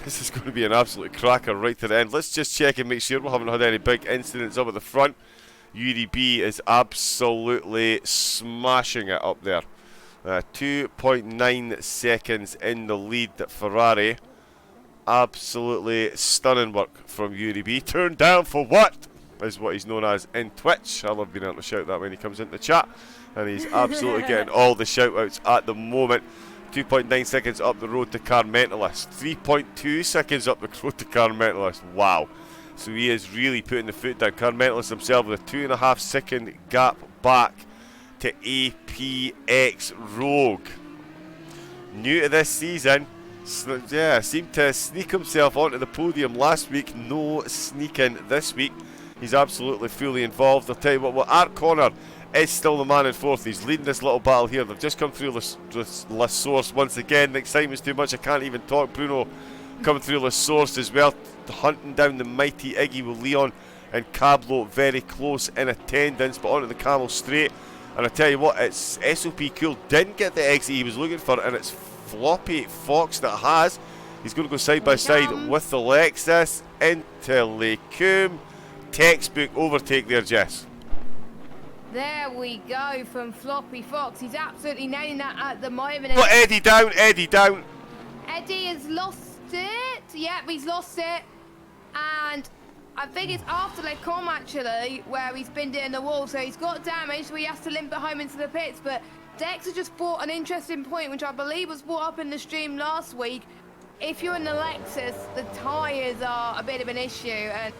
This is going to be an absolute cracker right to the end. Let's just check and make sure we haven't had any big incidents up at the front. UDB is absolutely smashing it up there. 2.9 seconds in the lead. Ferrari. Absolutely stunning work from UDB. Turned down for what? Is what he's known as in Twitch. I love being able to shout that when he comes into the chat. And he's absolutely getting all the shout outs at the moment. 2.9 seconds up the road to Car Mentalist. 3.2 seconds up the road to Car Mentalist. Wow. So he is really putting the foot down. Car Mentalist himself with a 2.5 second gap back to APX Rogue. New to this season. Yeah, seemed to sneak himself onto the podium last week. No sneaking this week. He's absolutely fully involved. I'll tell you what, Art Connor is still the man in 4th. He's leading this little battle here. They've just come through La Source once again. The excitement's too much. I can't even talk. Bruno coming through La Source as well, hunting down the mighty Iggy with Leon and Cablo very close in attendance, but onto the Camel Straight. And I tell you what, it's SOP Cool didn't get the exit he was looking for, and it's Floppy Fox that has. He's going to go side by side with the Lexus into Lecum. Textbook overtake there, Jess.
There we go from Floppy Fox. He's absolutely nailing that at the moment.
Got Eddie down, Eddie down.
Eddie has lost it. Yep, he's lost it. And I think it's after Lecom actually, where he's been doing the wall. So he's got damage, so he has to limp it home into the pits. But Dexter just brought an interesting point, which I believe was brought up in the stream last week. If you're in the Lexus, the tyres are a bit of an issue. And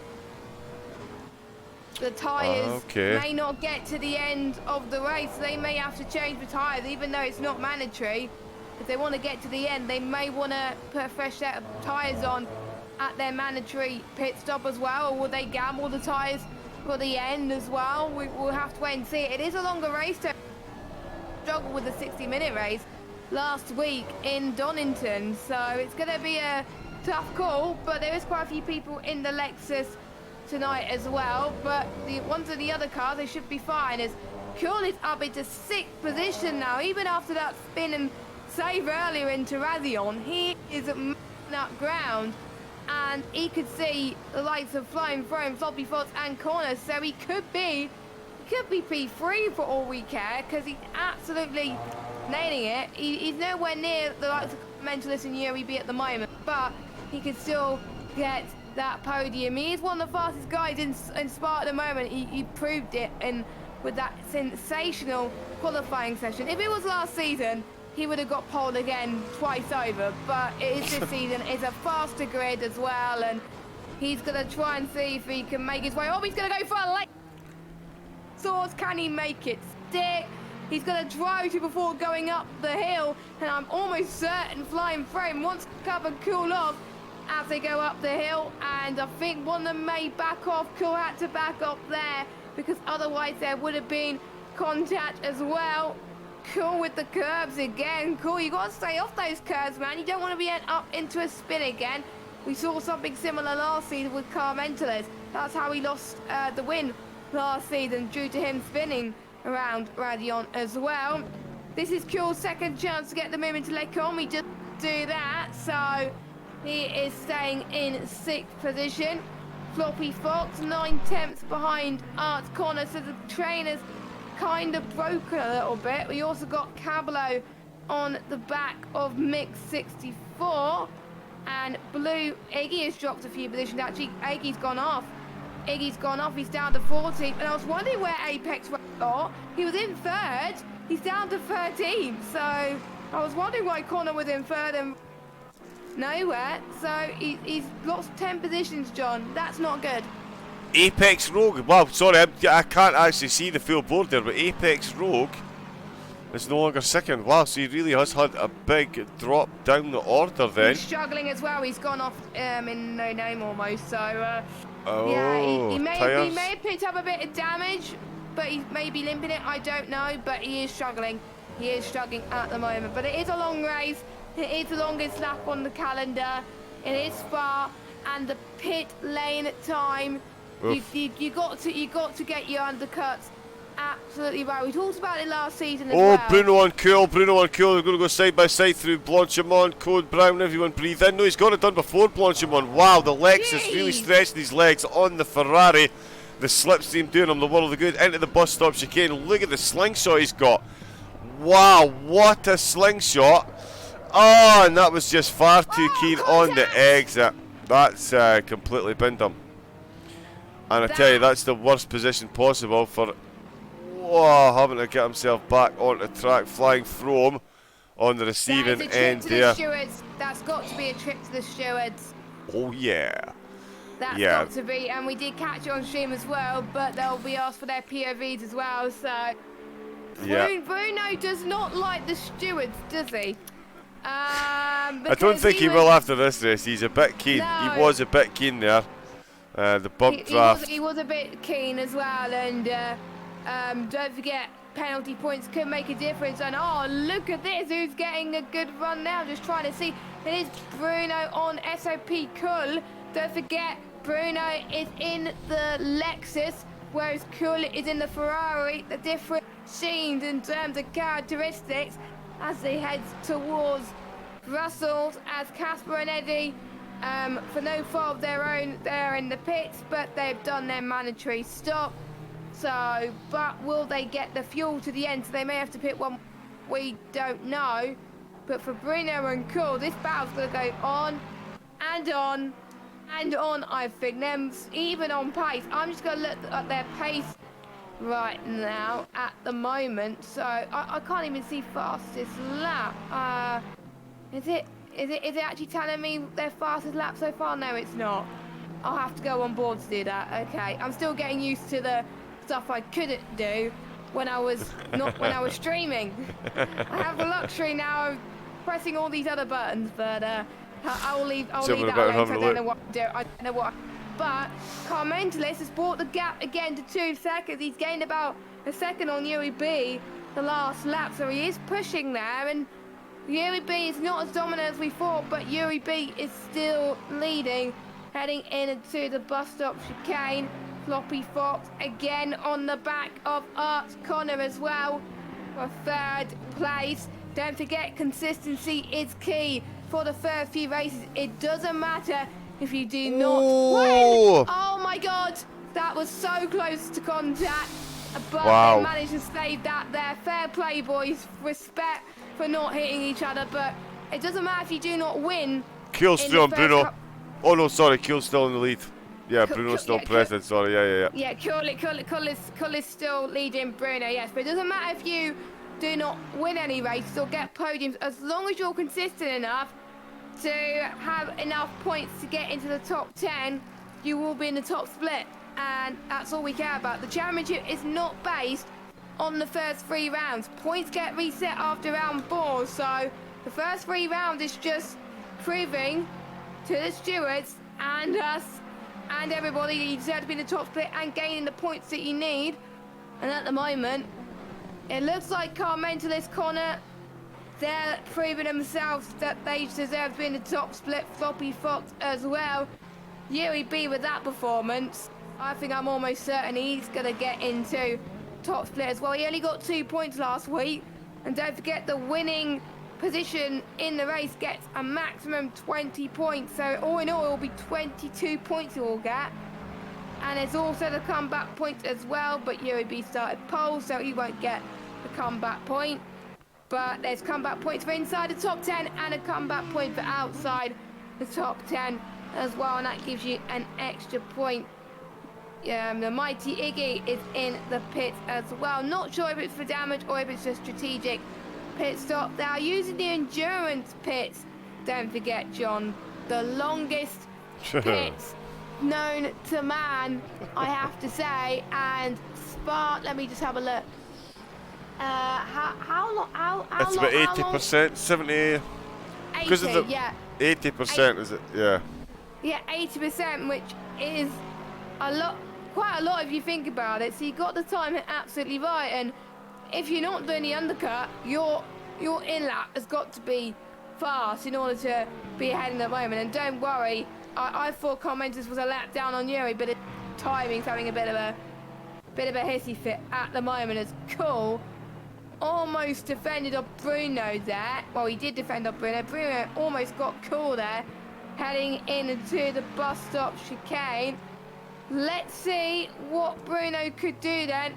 the tyres may not get to the end of the race. They may have to change the tyres, even though it's not mandatory. If they want to get to the end, they may want to put a fresh set of tyres on at their mandatory pit stop as well. Or will they gamble the tyres for the end as well? We'll have to wait and see. It is a longer race to struggle with the 60-minute race last week in Donington. So it's going to be a tough call, but there is quite a few people in the Lexus tonight as well, but the ones of the other cars, they should be fine, as Cool is up into 6th position now. Even after that spin and save earlier into Razion, he is up ground, and he could see the likes of Flying Throne, Floppy Fox and Connor, so he could be P3 for all we care, because he's absolutely nailing it. He's nowhere near the likes of Mentalist and UAB at the moment, but he could still get that podium. He is one of the fastest guys in Spa at the moment. He proved it with that sensational qualifying session. If it was last season, he would have got pole again twice over, but it is this season. It's a faster grid as well, and he's going to try and see if he can make his way. Oh, he's going to go for a late source. Can he make it stick? He's going to drive to before going up the hill, and I'm almost certain Flying Frame wants to cover Cool off as they go up the hill, and I think one of them may back off. Cool had to back up there because otherwise there would have been contact as well. Cool with the curbs again. Cool, you got to stay off those curbs, man. You don't want to be up into a spin again. We saw something similar last season with Carmentelis. That's how he lost the win last season, due to him spinning around Radion as well. This is Cool's second chance to get the move into Lecom. He just do that, so he is staying in 6th position. Floppy Fox 9/10 behind Art Connor, so the trainers kind of broken a little bit. We also got Cablo on the back of Mix 64, and Blue Iggy has dropped a few positions. Actually, Iggy's gone off. He's down to 14th, and I was wondering where Apex went. He was in 3rd. He's down to 13th, so I was wondering why Connor was in 3rd and nowhere. So he's lost 10 positions, John. That's not good.
Apex Rogue. Wow, sorry, I can't actually see the full board there, but Apex Rogue is no longer second. Wow, so he really has had a big drop down the order then.
He's struggling as well. He's gone off in no name almost. So
yeah,
he may have picked up a bit of damage, but he may be limping it. I don't know, but he is struggling. He is struggling at the moment. But it is a long race. It is the longest lap on the calendar. It is far, and the pit lane time. You got to get your undercuts absolutely right. We talked about it last season as well.
Bruno and Cool. They're going to go side by side through Blanchimont, Code Brown. Everyone breathe in. No, he's got it done before Blanchimont. Wow, the Lexus really stretching his legs on the Ferrari. The slipstream doing him the world of good. Into the bus stop chicane. Look at the slingshot he's got. Wow, what a slingshot. Oh, and that was just far too keen on the exit. That's completely binned him. And I tell you, that's the worst position possible for having to get himself back onto track, flying from on the receiving end there.
That's got to be a trip to the stewards.
Oh yeah.
That's got to be, and we did catch it on stream as well, but they'll be asked for their POVs as well, so Bruno does not like the stewards, does he?
I don't think he will after this race. He's a bit keen. No. He was a bit keen there. The bump draft.
He was a bit keen as well, and don't forget, penalty points could make a difference. And oh, look at this, who's getting a good run now? Just trying to see. It is Bruno on SOP Cool. Don't forget, Bruno is in the Lexus, whereas Cool is in the Ferrari. The different scenes in terms of characteristics as they head towards Brussels, as Casper and Eddie, for no fault of their own, they're in the pits, but they've done their mandatory stop. So, but will they get the fuel to the end? So they may have to pit one. We don't know. But for Bruno and Cool, this battle's going to go on and on and on, I think. Them even on pace. I'm just going to look at their pace right now at the moment. So I can't even see fastest lap. Is it actually telling me their fastest lap so far? No, it's not. I'll have to go on board to do that. Okay, I'm still getting used to the stuff I couldn't do when I was streaming. I have the luxury now of pressing all these other buttons, but I'll leave that alone. I don't know what to do. I don't know what. But Carmentelis has brought the gap again to 2 seconds. He's gained about a second on Yuri B the last lap, so he is pushing there. And Yuri B is not as dominant as we thought, but Yuri B is still leading, heading into the bus stop chicane. Floppy Fox again on the back of Art Connor as well for 3rd place. Don't forget, consistency is key for the first few races. It doesn't matter if you do not win. Oh my God, that was so close to contact, but they managed to save that there. Fair play, boys. Respect for not hitting each other, but it doesn't matter if you do not win.
Cool still on Bruno. Oh no, sorry, Cool's still in the lead. Yeah, Bruno's still present, sorry, yeah.
Yeah, Cool is still leading Bruno, yes. But it doesn't matter if you do not win any races or get podiums, as long as you're consistent enough to have enough points to get into the top 10, you will be in the top split. And that's all we care about. The championship is not based on the first 3 rounds. Points get reset after round 4, so the first 3 rounds is just proving to the stewards and us and everybody that you deserve to be in the top split and gaining the points that you need. And at the moment, it looks like our mentalist Connor, they're proving themselves that they deserve to be in the top split. Floppy Fox as well. Yuri B with that performance, I think I'm almost certain he's going to get into top split as well. He only got 2 points last week. And don't forget, the winning position in the race gets a maximum 20 points. So all in all, it will be 22 points you will get. And there's also the comeback point as well. But Yuri B started pole, so he won't get the comeback point. But there's comeback points for inside the top 10 and a comeback point for outside the top 10 as well. And that gives you an extra point. The mighty Iggy is in the pits as well. Not sure if it's for damage or if it's a strategic pit stop. They are using the endurance pits. Don't forget, John, the longest pits known to man, I have to say. And Spa, let me just have a look. How long?
It's about 80%, 70. Because of the 80%, is it? Yeah.
Yeah, 80%, which is a lot. Quite a lot if you think about it. So you got the time absolutely right, and if you're not doing the undercut, your in lap has got to be fast in order to be ahead in the moment. And don't worry, I thought Commenters was a lap down on Yuri, but timing's having a bit of a hissy fit at the moment. It's cool. Almost defended off Bruno there. Well, he did defend off Bruno. Bruno almost got cool there, heading into the bus stop chicane. Let's see what Bruno could do then.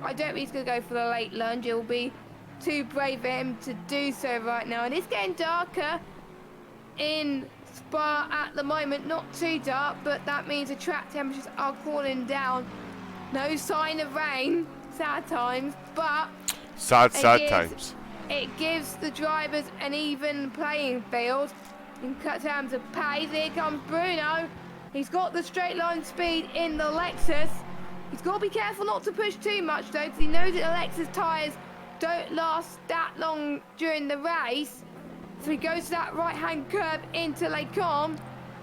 I don't think he's going to go for the late lunge. It will be too brave for him to do so right now. And it's getting darker in Spa at the moment. Not too dark, but that means the track temperatures are cooling down. No sign of rain. Sad times, but... Sad times. It gives the drivers an even playing field in terms of pace. Here comes Bruno. He's got the straight line speed in the Lexus. He's got to be careful not to push too much though, because he knows that the Lexus tyres don't last that long during the race. So he goes to that right-hand curve into Les Combes,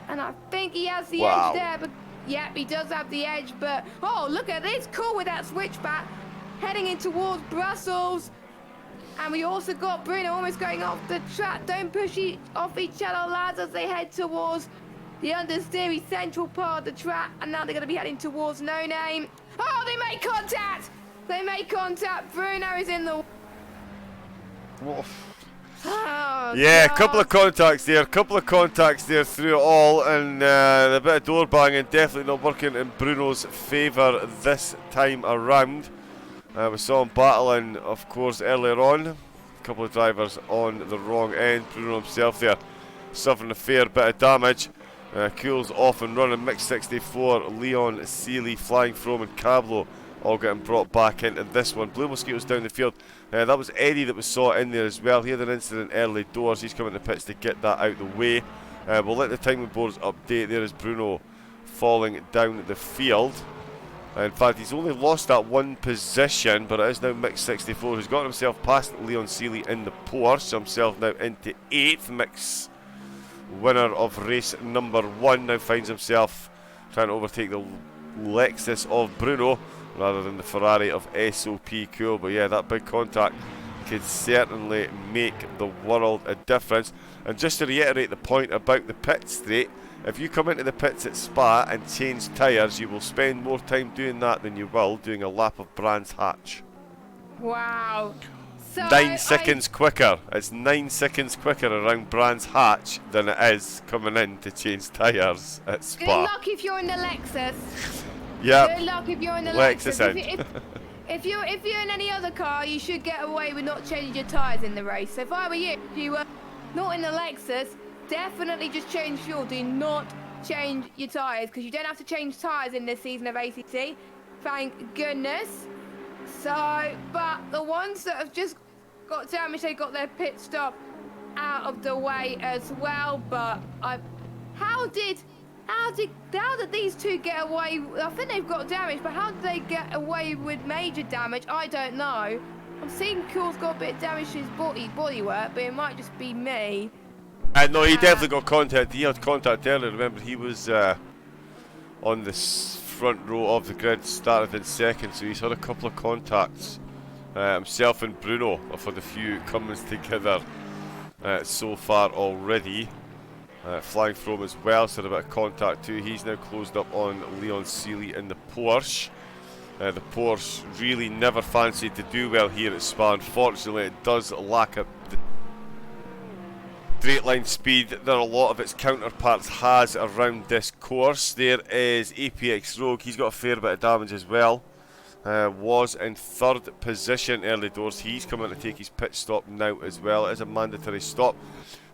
and I think he has the edge there. But yep, he does have the edge. But oh, look at this, cool with that switchback, heading in towards Brussels. And we also got Bruno almost going off the track. Don't push off each other, lads, as they head towards the understeery central part of the track, and now they're going to be heading towards No Name. Oh, they make contact! They make contact. Bruno is in the... Oh,
yeah,
God.
a couple of contacts there through it all, and a bit of door banging definitely not working in Bruno's favour this time around. We saw him battling, of course, earlier on. A couple of drivers on the wrong end. Bruno himself there suffering a fair bit of damage. Cool's off and running. Mix 64, Leon, Seeley, Flying From and Cablo all getting brought back into this one. Blue Mosquitoes down the field. That was Eddie that we saw in there as well. He had an incident early doors. He's coming to pits to get that out of the way. We'll let the timing boards update. There is Bruno falling down the field. In fact, he's only lost that one position, but it is now Mix 64 who's got himself past Leon Seeley in the Porsche. Himself now into 8th. Mix winner of race number 1 now finds himself trying to overtake the Lexus of Bruno rather than the Ferrari of SOP Cool. But yeah, that big contact could certainly make the world a difference. And just to reiterate the point about the pit straight, if you come into the pits at Spa and change tyres, you will spend more time doing that than you will doing a lap of Brands Hatch.
Wow. So
9 seconds quicker. It's 9 seconds quicker around Brands Hatch than it is coming in to change tyres at Spa.
Good luck if you're in the Lexus.
Yep.
Good luck if you're in the
Lexus.
If you're in any other car, you should get away with not changing your tyres in the race. So if I were you, if you were not in the Lexus, definitely just change fuel. Do not change your tyres, because you don't have to change tyres in this season of ACC. Thank goodness. So, but the ones that have just got damaged, they got their pit stop out of the way as well. But how did How did these two get away? I think they've got damage, but how did they get away with major damage? I don't know. I'm seeing Cool's got a bit of damage to his bodywork, but it might just be me.
No, he definitely got contact. He had contact earlier. Remember, he was on the front row of the grid, started in second, so he's had a couple of contacts. Himself and Bruno have had a few comings together so far already. Flying from as well, so had a bit of contact too. He's now closed up on Leon Seeley in the Porsche. The Porsche really never fancied to do well here at Spa. Unfortunately, it does lack the straight line speed that a lot of its counterparts has around this course. There is APX Rogue. He's got a fair bit of damage as well. Was in third position early doors. He's coming to take his pit stop now as well. It is a mandatory stop.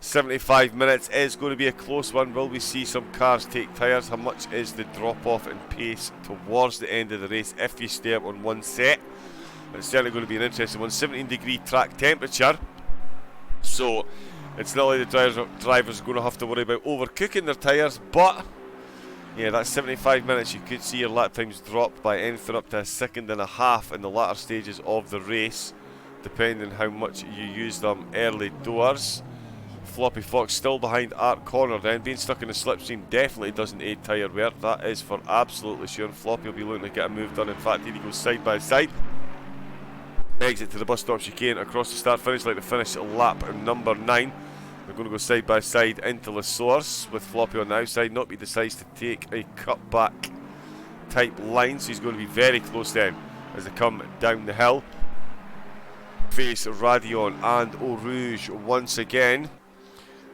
75 minutes is going to be a close one. Will we see some cars take tyres? How much is the drop off in pace towards the end of the race if you stay up on one set? It's certainly going to be an interesting one. 17-degree track temperature, so it's not like the drivers are going to have to worry about overcooking their tyres, but yeah, that's 75 minutes. You could see your lap times drop by anything up to a second and a half in the latter stages of the race, depending how much you use them early doors. Floppy Fox still behind Art Corner then. Being stuck in the slipstream definitely doesn't aid tyre wear. That is for absolutely sure. Floppy will be looking to get a move done. In fact, here he goes side by side. Exit to the bus stop chicane across the start finish line to finish lap number 9. They're going to go side by side into the source with Floppy on the outside. Not he decides to take a cutback type line, so he's going to be very close then as they come down the hill. Face Radion and Eau Rouge once again.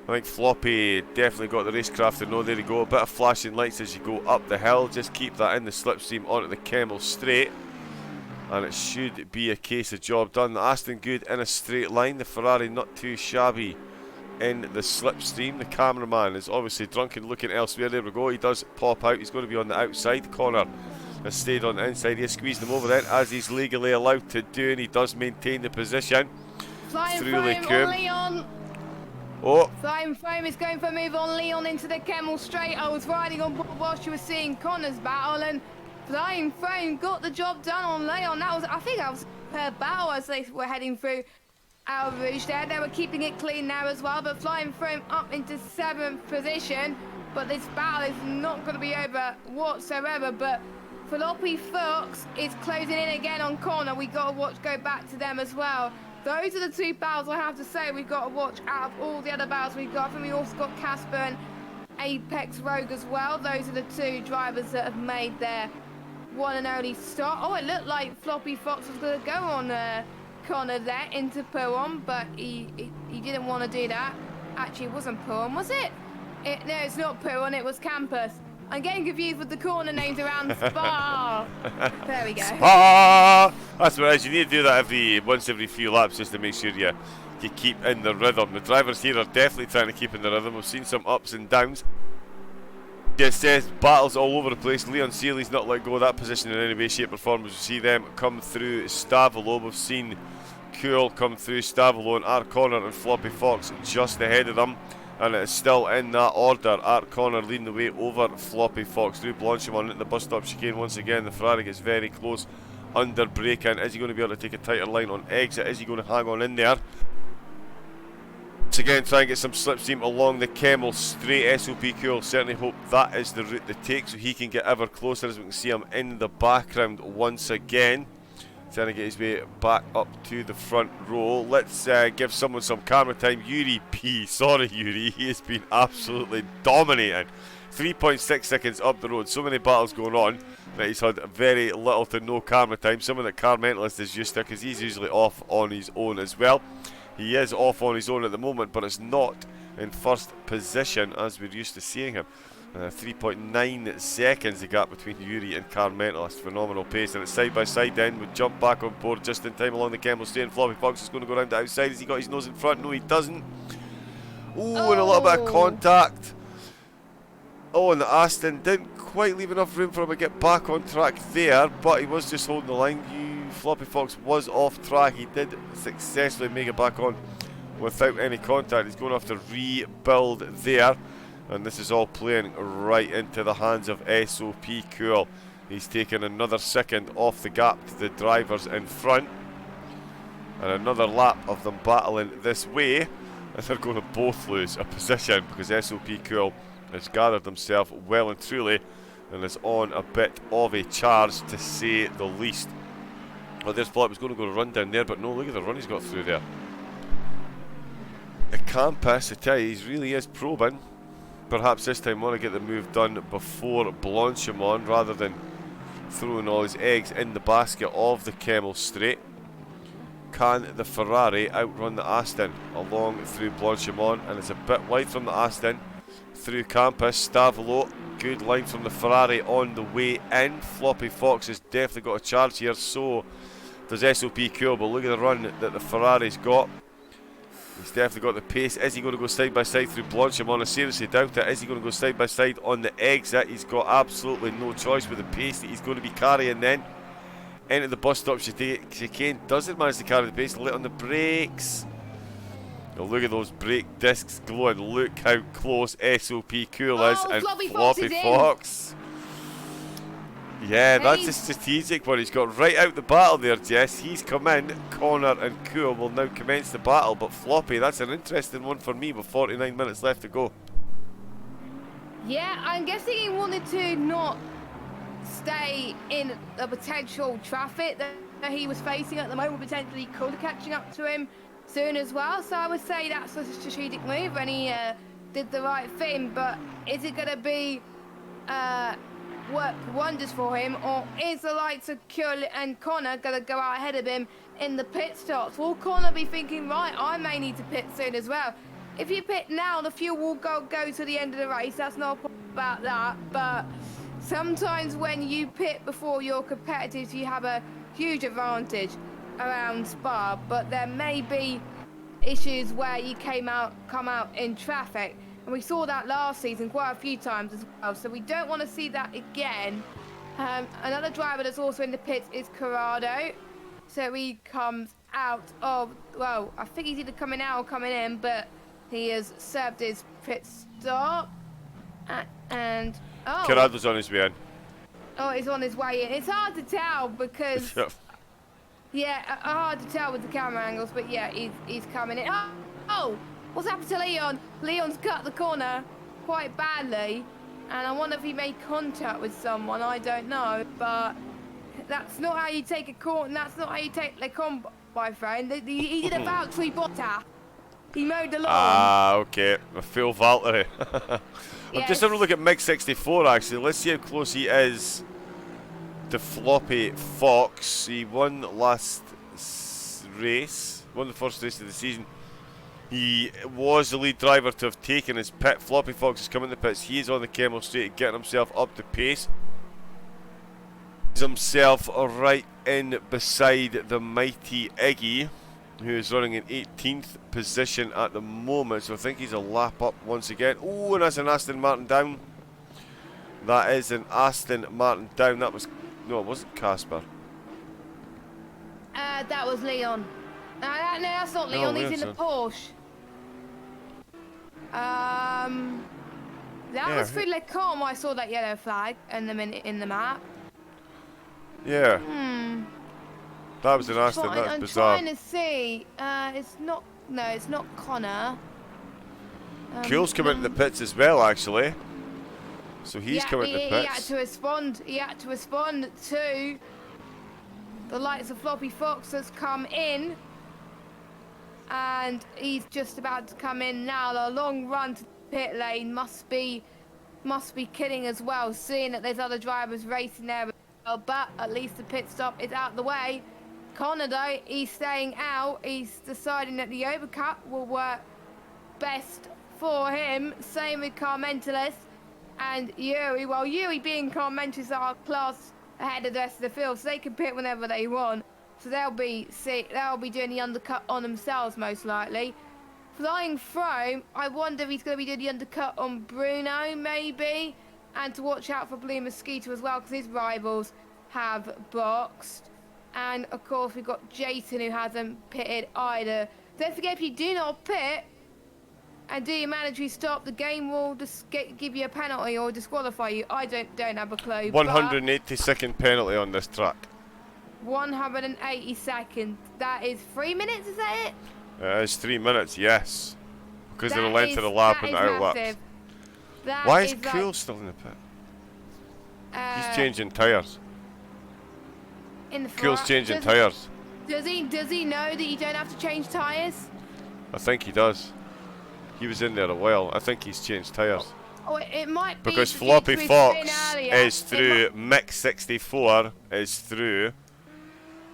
I think Floppy definitely got the racecraft to know. There you go, a bit of flashing lights as you go up the hill. Just keep that in the slipstream onto the Kemmel straight, and it should be a case of job done. The Aston good in a straight line, the Ferrari not too shabby in the slipstream. The cameraman is obviously drunk and looking elsewhere. There we go, he does pop out. He's going to be on the outside. Connor has stayed on the inside. He's squeezed him over then, as he's legally allowed to do, and he does maintain the position.
Flying
through
frame on Leon.
Oh,
Flying frame is going for a move on Leon into the Kemmel straight. I was riding on board whilst you were seeing Connor's battle, and Flying frame got the job done on Leon. I think that was per battle as they were heading through Eau Rouge there. They were keeping it clean now as well, but Flying frame up into 7th position. But this battle is not going to be over whatsoever. But Floppy Fox is closing in again on Connor. We got to go back to them as well. Those are the two battles I have to say we've got to watch out of all the other battles we've got. I think we also got Casper and Apex Rogue as well. Those are the two drivers that have made their one and only start. Oh, it looked like Floppy Fox was going to go on Connor there into Podium, but he didn't want to do that. Actually, it wasn't Podium, was it? No, it's not Podium, it was Campus. I'm getting confused with the corner names around Spa. There we go.
Spa! That's what it is. You need to do that once every few laps just to make sure you keep in the rhythm. The drivers here are definitely trying to keep in the rhythm. We've seen some ups and downs. It says battles all over the place. Leon Seeley's not let go of that position in any way, shape or form. We see them come through Stavolo. We've seen Cool come through Stavolo, and Art Corner and Floppy Fox just ahead of them. And it is still in that order. Art Corner leading the way over Floppy Fox through Blanchimont at the bus stop chicane once again. The Ferrari gets very close under break-in. Is he going to be able to take a tighter line on exit? Is he going to hang on in there? Once again, try and get some slipstream along the Kemmel straight. SOP Cool certainly hope that is the route they take so he can get ever closer, as we can see him in the background once again. Trying to get his way back up to the front row. Let's give someone some camera time. Yuri P. Sorry, Yuri. He has been absolutely dominating. 3.6 seconds up the road. So many battles going on that he's had very little to no camera time. Someone that Car Mentalist is used to, because he's usually off on his own as well. He is off on his own at the moment, but it's not in first position as we're used to seeing him. 3.9 seconds the gap between Yuri and Car Mentalist. Phenomenal pace, and it's side by side then. We jump back on board just in time along the Kemmel straight, and Floppy Fox is going to go around the outside. Has he got his nose in front? No, he doesn't. Ooh, and a little bit of contact. Oh, and the Aston didn't quite leave enough room for him to get back on track there, but he was just holding the line. Floppy Fox was off track. He did successfully make it back on without any contact. He's going to have to rebuild there. And this is all playing right into the hands of SOP Cool. He's taken another second off the gap to the drivers in front. And another lap of them battling this way. And they're going to both lose a position because SOP Cool has gathered himself well and truly and is on a bit of a charge, to say the least. Well, there's Flop. He's going to go run down there, but no, look at the run he's got through there. It can pass, I tell you, he really is probing. Perhaps this time want to get the move done before Blanchimont rather than throwing all his eggs in the basket of the Kemmel Straight. Can the Ferrari outrun the Aston along through Blanchimont? And it's a bit wide from the Aston through Campus. Stavolo, good line from the Ferrari on the way in. Floppy Fox has definitely got a charge here, so does SOP Cool, but look at the run that the Ferrari's got. He's definitely got the pace. Is he going to go side by side through Blanchimont? I seriously doubt it. Is he going to go side by side on the exit? He's got absolutely no choice with the pace that he's going to be carrying then. Into the bus stop chicane. Doesn't manage to carry the pace. Lit on the brakes. Oh, look at those brake discs glowing. Look how close SOP Cool is. And Floppy Fox. Yeah, that's a strategic one. He's got right out the battle there, Jess. He's come in. Connor and Cool will now commence the battle. But Floppy, that's an interesting one for me with 49 minutes left to go.
Yeah, I'm guessing he wanted to not stay in the potential traffic that he was facing at the moment. Potentially could catching up to him soon as well. So I would say that's a strategic move, and he did the right thing. But is it going to be work wonders for him, or is the likes of Cool and Connor going to go out ahead of him in the pit stops? Will Connor be thinking, right, I may need to pit soon as well? If you pit now, the fuel will go to the end of the race. That's not a problem about that. But sometimes when you pit before your competitors, you have a huge advantage around Spa. But there may be issues where you come out in traffic. And we saw that last season quite a few times as well. So we don't want to see that again. Another driver that's also in the pits is Corrado. So he comes out of, well, I think he's either coming out or coming in, but he has served his pit stop. And, oh.
Corrado's on his way in.
Oh, he's on his way in. It's hard to tell because, yeah, hard to tell with the camera angles, but yeah, he's coming in. Oh! What's happened to Leon? Leon's cut the corner quite badly, and I wonder if he made contact with someone. I don't know, but that's not how you take a corner. That's not how you take Lecon, my friend. He did a Valtteri Bottas. He mowed the lawn.
Ah, okay. A full Valtteri. I'm just having a look at Mig 64 actually. Let's see how close he is to Floppy Fox. He won last race. Won the first race of the season. He was the lead driver to have taken his pit. Floppy Fox has come in the pits. He is on the Kemmel Straight, getting himself up to pace. He's himself right in beside the mighty Iggy, who is running in 18th position at the moment. So I think he's a lap up once again. Oh, and that's an Aston Martin down. That is an Aston Martin down. That was, no, it wasn't Casper.
That was Leon. No, that's not Leon. He's in the Porsche. That was through Lecom. I saw that yellow flag in the map.
Yeah. That was an Aston. That's bizarre.
I'm trying to see. It's not. No, it's not Connor.
Cool's come into the pits as well, actually. So he's come into the pits.
He had to respond. He had to respond to the likes of Floppy Fox has come in. And he's just about to come in now. The long run to the pit lane must be killing as well, seeing that there's other drivers racing there as well. But at least the pit stop is out the way. Connor, though, he's staying out. He's deciding that the overcut will work best for him. Same with Car Mentalist and Yuri. Well, Yuri being Car Mentalist are class ahead of the rest of the field, so they can pit whenever they want. So they'll be doing the undercut on themselves most likely. Flying Throne, I wonder if he's going to be doing the undercut on Bruno maybe, and to watch out for Blue Mosquito as well because his rivals have boxed. And of course we've got Jason who hasn't pitted either. Don't forget, if you do not pit, And do you mandatory stop? The game will give you a penalty or disqualify you. I don't have a clue.
180-second penalty on this track.
180 seconds. That is 3 minutes, is that it?
It is 3 minutes, yes. Because of the
That
length of the lap and the out laps. Why is Cool still in the pit? He's changing tyres.
In the front.
Cool's changing tyres.
Does he know that you don't have to change tyres?
I think he does. He was in there a while. I think he's changed tyres.
Oh, it might be
because Floppy Fox is through, Mix 64 is through.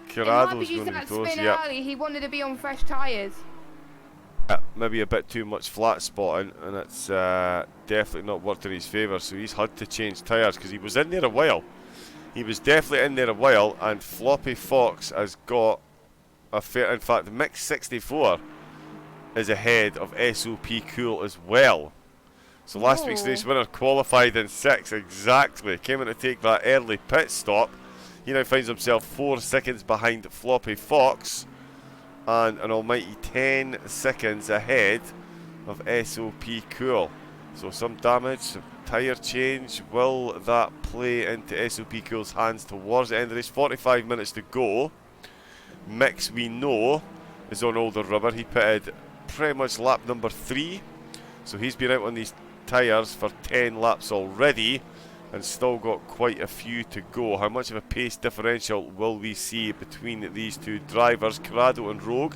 Corrado's going to those.
Yeah. He wanted to be on fresh tyres.
Maybe a bit too much flat spotting, and it's definitely not worked in his favour. So he's had to change tyres because he was in there a while. He was definitely in there a while, and Floppy Fox has got a fair. In fact, the Mix 64 is ahead of SOP Cool as well. So last week's race winner qualified in 6th exactly. Came in to take that early pit stop. He now finds himself 4 seconds behind Floppy Fox and an almighty 10 seconds ahead of SOP Cool. So some damage, some tyre change. Will that play into SOP Cool's hands towards the end of the race? 45 minutes to go. Mix, we know, is on older rubber. He pitted pretty much lap number 3. So he's been out on these tyres for 10 laps already and still got quite a few to go. How much of a pace differential will we see between these two drivers? Corrado and Rogue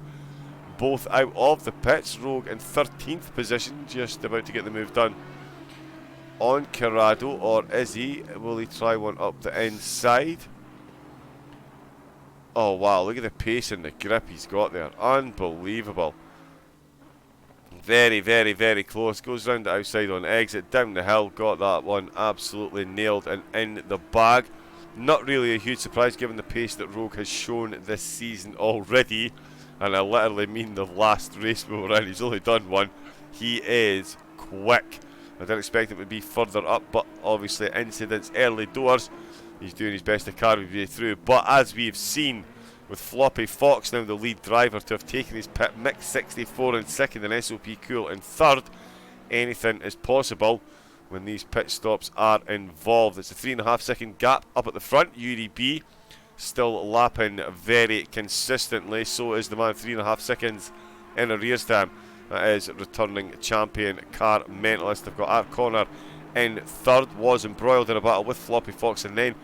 both out of the pits. Rogue in 13th position, just about to get the move done on Corrado, or is he? Will he try one up the inside? Oh wow, look at the pace and the grip he's got there. Unbelievable. Very, very, very close. Goes round the outside on exit, down the hill. Got that one absolutely nailed and in the bag. Not really a huge surprise given the pace that Rogue has shown this season already. And I literally mean the last race we were in. He's only done one. He is quick. I didn't expect him to be further up, but obviously incidents early doors. He's doing his best to carry his way through. But as we've seen, with Floppy Fox now the lead driver to have taken his pit, Mix 64 in 2nd and SOP Cool in 3rd. Anything is possible when these pit stops are involved. It's a 3.5 second gap up at the front. UDB still lapping very consistently. So is the man 3.5 seconds in arrears to him. That is returning champion Car Mentalist. They've got Art Connor in 3rd. Was embroiled in a battle with Floppy Fox and then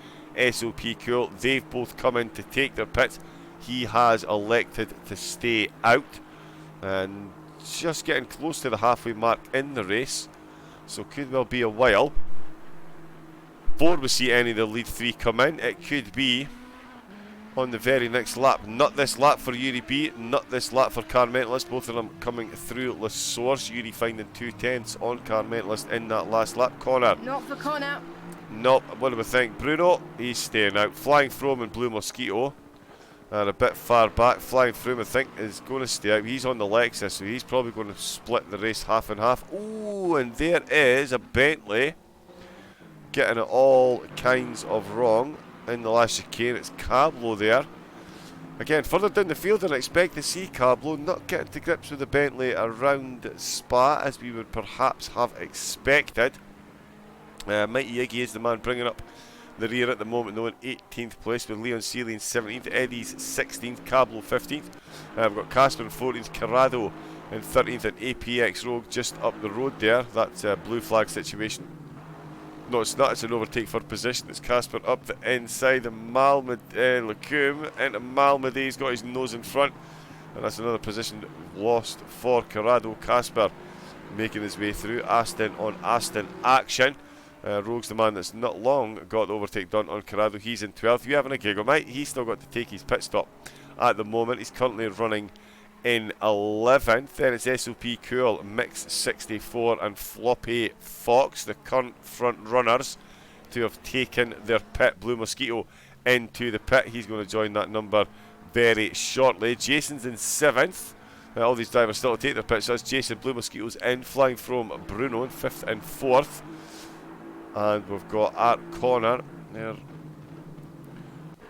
SOP Cool. They've both come in to take their pits. He has elected to stay out and just getting close to the halfway mark in the race, so could well be a while before we see any of the lead 3 come in. It could be on the very next lap. Not this lap for Yuri B, not this lap for Car Mentalist. Both of them coming through the source. Yuri finding 2/10 on Car Mentalist in that last lap. Connor.
Not for Connor.
Nope. What do we think? Bruno, he's staying out. Flying From and Blue Mosquito and a bit far back. Flying Through, I think, is going to stay out. He's on the Lexus, so he's probably going to split the race half and half. Ooh, and there is a Bentley getting it all kinds of wrong in the last chicane. It's Cablo there. Again, further down the field than I expect to see Cablo, not getting to grips with the Bentley around Spa as we would perhaps have expected. Mighty Iggy is the man bringing up the rear at the moment, though, in 18th place, with Leon Seeley in 17th, Eddie's 16th, Cablo 15th. We've got Casper in 14th, Corrado in 13th, and APX Rogue just up the road there. That's a blue flag situation. No, it's not. It's an overtake for position. It's Casper up the inside, and Lacombe into Malmedy. He's got his nose in front, and that's another position lost for Corrado. Casper making his way through. Aston on Aston action. Rogue's the man that's not long got the overtake done on Corrado. He's in 12th. You having a giggle, mate? He's still got to take his pit stop at the moment. He's currently running in 11th. Then it's SOP Cool, Mix 64 and Floppy Fox, the current front runners to have taken their pit. Blue Mosquito into the pit. He's going to join that number very shortly. Jason's in 7th. All these drivers still to take their pits. So that's Jason. Blue Mosquito's in. Flying From Bruno in 5th and 4th. And we've got Art Connor there.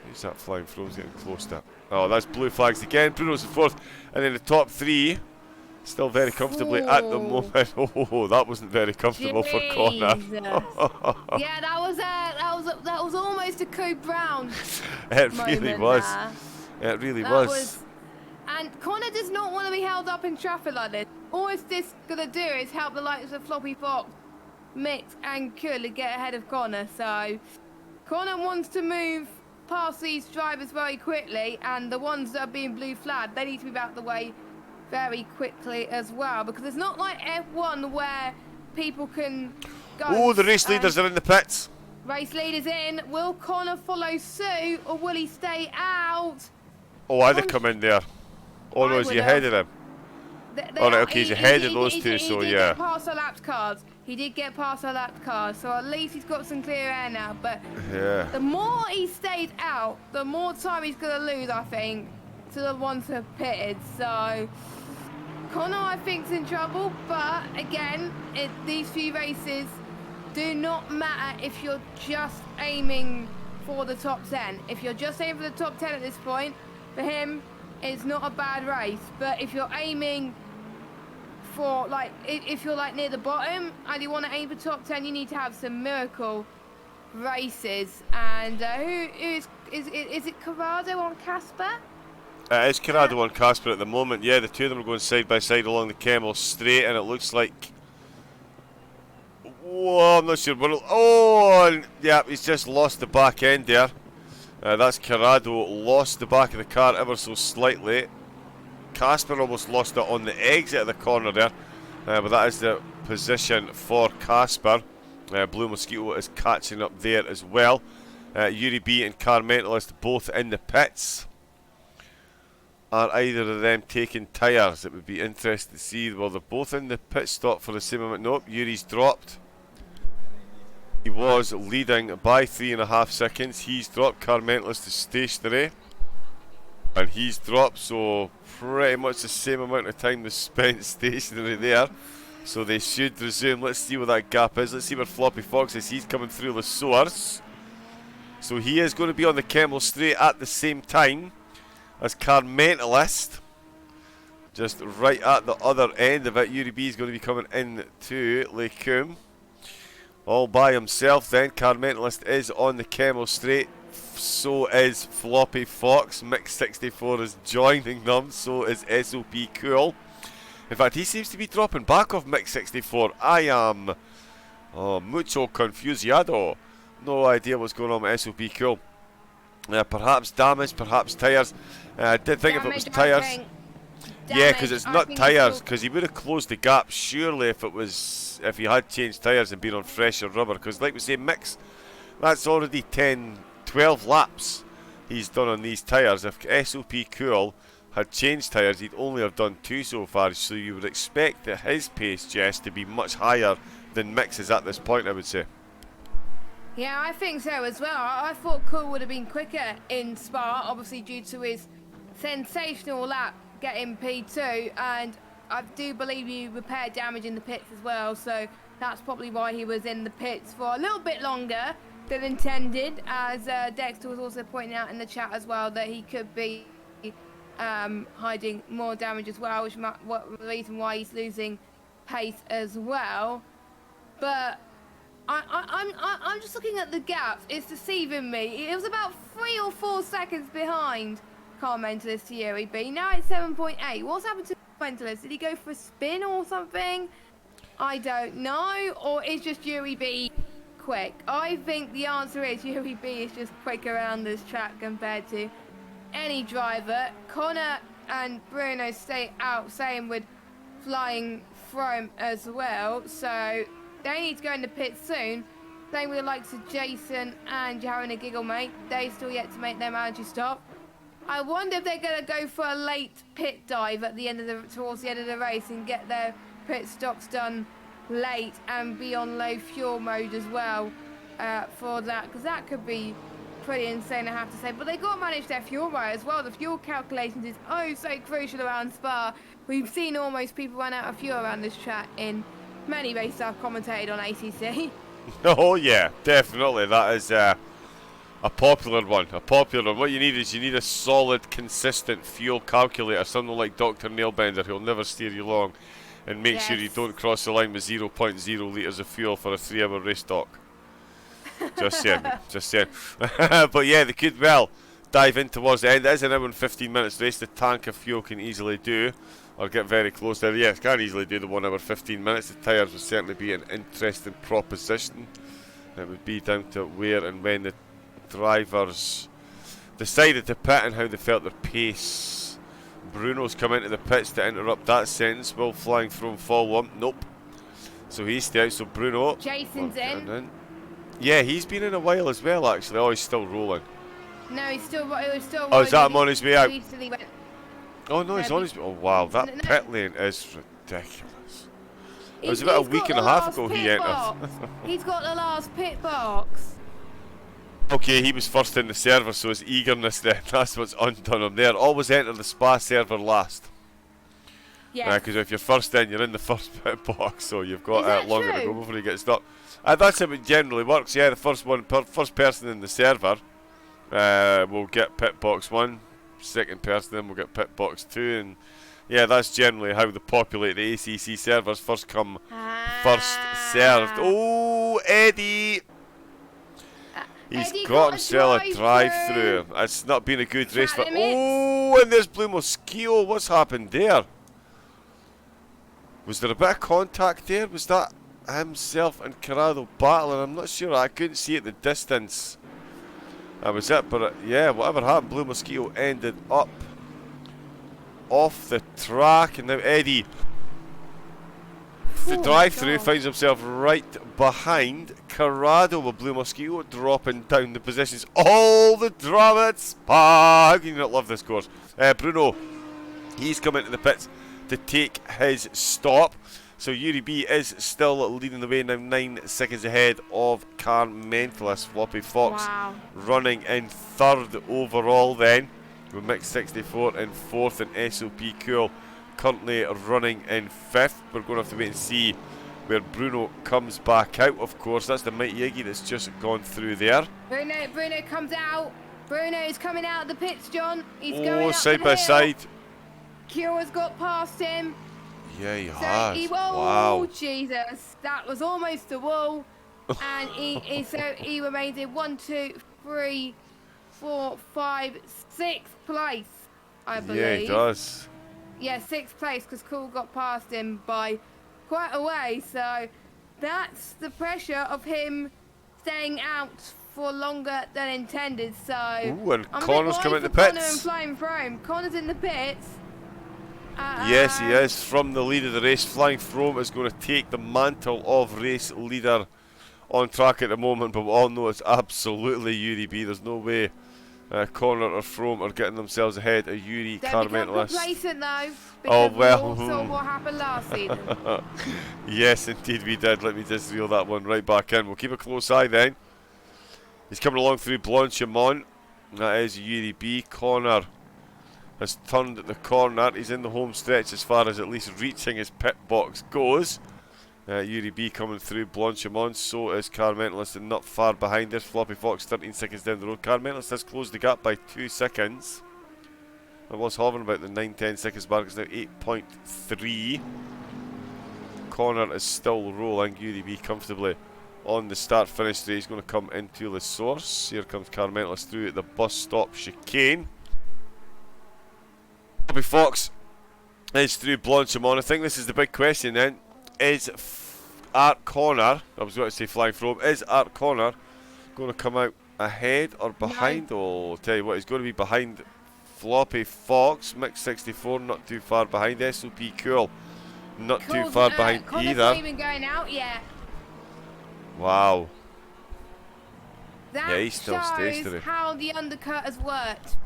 Who's that Flying From? He's getting close to it. Oh, that's blue flags again. Bruno's in 4th. And then the top 3 Still very comfortably at the moment. Oh, that wasn't very comfortable for Connor.
Yeah, that was almost a Code Brown
It
moment
really was.
there.
It really was.
And Connor does not want to be held up in traffic like this. All it's this gonna do is help the likes of Floppy Fox, Mix, and Curly get ahead of Connor. So Connor wants to move past these drivers very quickly, and the ones that are being blue flagged, they need to be out the way very quickly as well, because it's not like F1 where people can go.
Oh, the race leaders are in the pits.
Race leaders in. Will Connor follow suit, or will he stay out?
Oh, I'd have come in there. Oh no, is he ahead of them? Oh, right, okay, he's ahead of those two, so yeah.
He did get past our lapped cars. He did get past our lapped cars, so at least he's got some clear air now. But
yeah,
the more he stays out, the more time he's going to lose, I think, to the ones who have pitted. So Connor, I think, is in trouble. But again, these few races do not matter if you're just aiming for the top 10. If you're just aiming for the top 10 at this point, for him, it's not a bad race. But if you're aiming for, like, if you're like near the bottom and you want to aim for top 10, you need to have some miracle races. And is it Corrado on Casper?
it's Corrado and Casper at the moment. Yeah, the two of them are going side by side along the Kemmel Straight, and it looks like. Whoa, I'm not sure. Oh, yeah, he's just lost the back end there. That's Corrado, lost the back of the car ever so slightly. Casper almost lost it on the exit of the corner there, but that is the position for Casper. Blue Mosquito is catching up there as well. Yuri B and Car Mentalist both in the pits. Are either of them taking tyres? It would be interesting to see. Well, they're both in the pit stop for the same amount. Nope, Yuri's dropped. He was leading by 3.5 seconds. He's dropped. Car Mentalist is stationary. And he's dropped, so pretty much the same amount of time they spent stationary there. So they should resume. Let's see what that gap is. Let's see where Floppy Fox is. He's coming through the source. So he is going to be on the Kemmel Straight at the same time as Car Mentalist. Just right at the other end of it. Yuri B is going to be coming into Lecum. All by himself then. Car Mentalist is on the Kemmel Straight. So is Floppy Fox. Mix 64 is joining them. So is SOP Cool. In fact, he seems to be dropping back off Mix 64. I am mucho confusiado. No idea what's going on with SOP Cool. Perhaps damage, perhaps tyres. I did think if it was tyres. Yeah, because it's not tyres, because he would have closed the gap surely if he had changed tyres and been on fresher rubber. Because like we say, Mix, that's already 10, 12 laps he's done on these tyres. If SOP Cool had changed tyres, he'd only have done 2 so far. So you would expect that his pace, Jess, to be much higher than Mix's at this point, I would say.
Yeah, I think so as well. I thought Cool would have been quicker in Spa, obviously due to his sensational lap getting P2, and I do believe he repaired damage in the pits as well, so that's probably why he was in the pits for a little bit longer than intended, as Dexter was also pointing out in the chat as well that he could be hiding more damage as well, which might the reason why he's losing pace as well. But I'm just looking at the gaps. It's deceiving me. It was about 3 or 4 seconds behind Car Mentalist to Yuri B. Now it's 7.8. What's happened to Mentalist? Did he go for a spin or something? I don't know. Or is just Yuri B quick? I think the answer is Yuri B is just quick around this track compared to any driver. Connor and Bruno stay out, same with Flying Throne as well. So they need to go in the pit soon. Same with the likes of Jason and Jaron and Giggle Mate. They still yet to make their manager stop. I wonder if they're going to go for a late pit dive at the end of towards the end of the race and get their pit stops done late and be on low fuel mode as well for that, because that could be pretty insane, I have to say. But they got to manage their fuel right as well. The fuel calculations is so crucial around Spa. We've seen almost people run out of fuel around this track in many races I've commentated on ACC.
Oh yeah, definitely. That is A popular one. A popular one. What you need is you need a solid, consistent fuel calculator. Someone like Dr. Nailbender who'll never steer you wrong and make sure you don't cross the line with 0.0 litres of fuel for a 3-hour race stock. Just saying. Just saying. But yeah, they could well dive in towards the end. It is an hour and 15 minutes race. The tank of fuel can easily do, or get very close there. Yes, can easily do the 1 hour 15 minutes. The tyres would certainly be an interesting proposition. It would be down to where and when the drivers decided to pit and how they felt their pace. Bruno's come into the pits to interrupt that sentence. Will flying from fall one? Nope. So he's still out. So Bruno.
Jason's in.
Yeah, he's been in a while as well, actually. Oh, he's still rolling.
No, he's still rolling.
Oh, is that him on his way out?
Went,
oh, no, he's on his way. Oh, wow, that pit lane is ridiculous. It was about a week and a half ago he entered.
He's got the last pit box.
Okay, he was first in the server, so his eagerness then, that's what's undone him there. Always enter the spa server last. Yeah. Because if you're first in, you're in the first pit box, so you've got longer to go before you get stuck. That's how it generally works. Yeah, the first person in the server will get pit box 1, second person then will get pit box 2, and yeah, that's generally how they populate the ACC servers. First come, first served. Oh, Eddie! He's got himself a drive-through. It's not been a good race for... Oh, and there's Blue Mosquito. What's happened there? Was there a bit of contact there? Was that himself and Corrado battling? I'm not sure. I couldn't see at the distance. That was it. But yeah, whatever happened, Blue Mosquito ended up off the track. And now Eddie, the drive-through, finds himself right behind Corrado with Blue Mosquito dropping down the positions. All the drama at Spa. How can you not love this course? Bruno, he's come into the pits to take his stop. So Yuri B is still leading the way now, 9 seconds ahead of Carmentless. Floppy Fox running in third overall then, with Mix 64 in fourth, and SOP Cool currently running in fifth. We're going to have to wait and see where Bruno comes back out, of course. That's the Mighty Iggy that's just gone through there.
Bruno comes out. Bruno is coming out of the pits, John. He's going up
side by side.
Kira's got past him.
Yeah, he has.
Wow. Jesus, that was almost a wall. And he remains in 1, 2, 3, 4, 5, 6th place, I believe.
Yeah, he does.
Yeah, 6th place, because Cool got past him by quite a way. So that's the pressure of him staying out for longer than intended. So
ooh, and Connor's coming in the pits.
Connor and Flying Throne. Connor's in the pits.
Yes, he is. From the lead of the race, Flying Throne is going to take the mantle of race leader on track at the moment, but we all know it's absolutely Yuri B. There's no way Connor or Frome are getting themselves ahead of Yuri Carmentless.
Complacent though.
Oh well.
We all saw what happened last season.
Yes, indeed we did. Let me just reel that one right back in. We'll keep a close eye then. He's coming along through Blanchimont. That is Yuri B. Connor has turned the corner. He's in the home stretch as far as at least reaching his pit box goes. Yuri B coming through Blanchimont. So is Carmentless, and not far behind us. Floppy Fox 13 seconds down the road. Carmentless has closed the gap by 2 seconds. I was hovering about the 9-10 seconds mark. It's now 8.3. Connor is still rolling. Yuri B comfortably on the start-finish straight. He's going to come into the source. Here comes Carmentless through at the bus stop chicane. Floppy Fox is through Blanchimont. I think this is the big question then. Is Art Connor, I was going to say Flying Throne, is Art Connor going to come out ahead or behind? No. Oh, I'll tell you what, he's going to be behind Floppy Fox. Mix 64 not too far behind. SOP Cool not too far behind
Connor's
either.
Not even going out yet.
Wow.
That
yeah, he still stays
shows
today.
How the undercut has worked.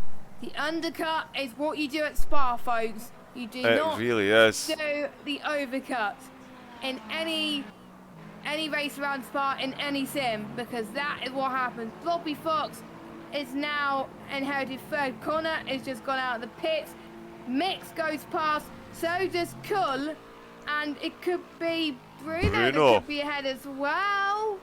The undercut is what you do at Spa, folks. You do not
really is.
do the overcut in any race around Spa, in any sim, because that is what happens. Floppy Fox is now inherited third. Connor has just gone out of the pits. Mix goes past, so does Kull, and it could be Bruno that could be ahead as well.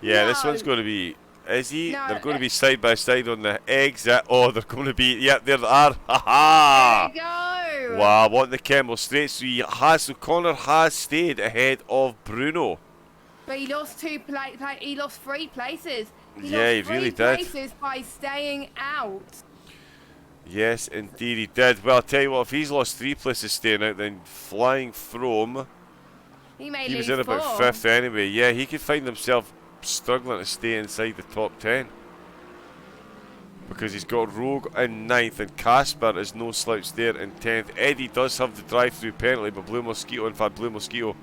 Yeah, no. This one's going to be Is he?
No,
They're going to be side by side on the exit. Oh, they're going to be. Yep, there they are. Ha
there
ha!
you go.
Wow, what the Kemmel straight. So Connor has stayed ahead of Bruno.
But he lost he lost 3 places.
Yeah, he
lost 3
really did.
places by staying out.
Yes, indeed he did. Well, I'll tell you what, if he's lost 3 places staying out, then flying from...
He may
He
lose
was in about
4.
5th anyway. Yeah, he could find himself struggling to stay inside the top 10. Because he's got Rogue in 9th and Casper is no slouch there in 10th. Eddie does have the drive-through penalty, but Blue Mosquito, in fact, Blue Mosquito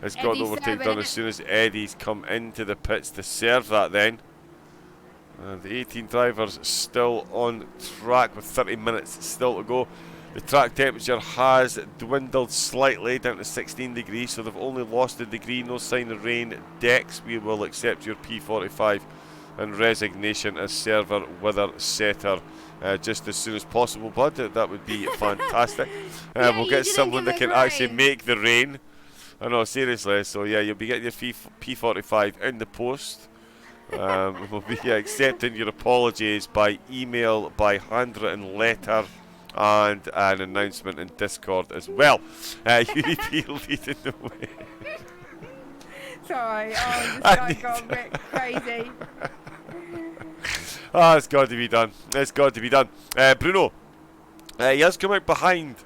has got the overtake done as soon as Eddie's come into the pits to serve that then. And the 18 drivers still on track with 30 minutes still to go. The track temperature has dwindled slightly down to 16 degrees, so they've only lost a degree. No sign of rain. Dex, we will accept your P45 and resignation as server weather setter just as soon as possible, bud. That would be fantastic.
Yeah,
we'll get someone that can actually
rain.
make the rain. I know, seriously. So yeah, you'll be getting your P45 in the post. We'll be accepting your apologies by email, by handwritten letter, and an announcement in Discord as well. UDP leading the way.
Sorry, this guy got a bit crazy.
Ah, it's got to be done. It's got to be done. Bruno, he has come out behind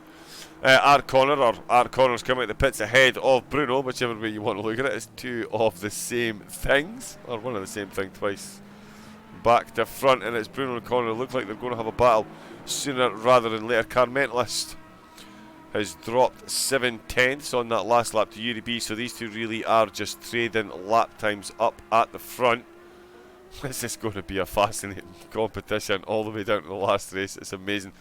our corner, or our corner's come out the pits ahead of Bruno, whichever way you want to look at it. It's 2 of the same things, or one of the same thing twice. Back to front, and it's Bruno and Connor. Look like they're going to have a battle sooner rather than later. Carmentalist has dropped 7/10ths on that last lap to UDB, so these two really are just trading lap times up at the front. This is going to be a fascinating competition all the way down to the last race. It's amazing.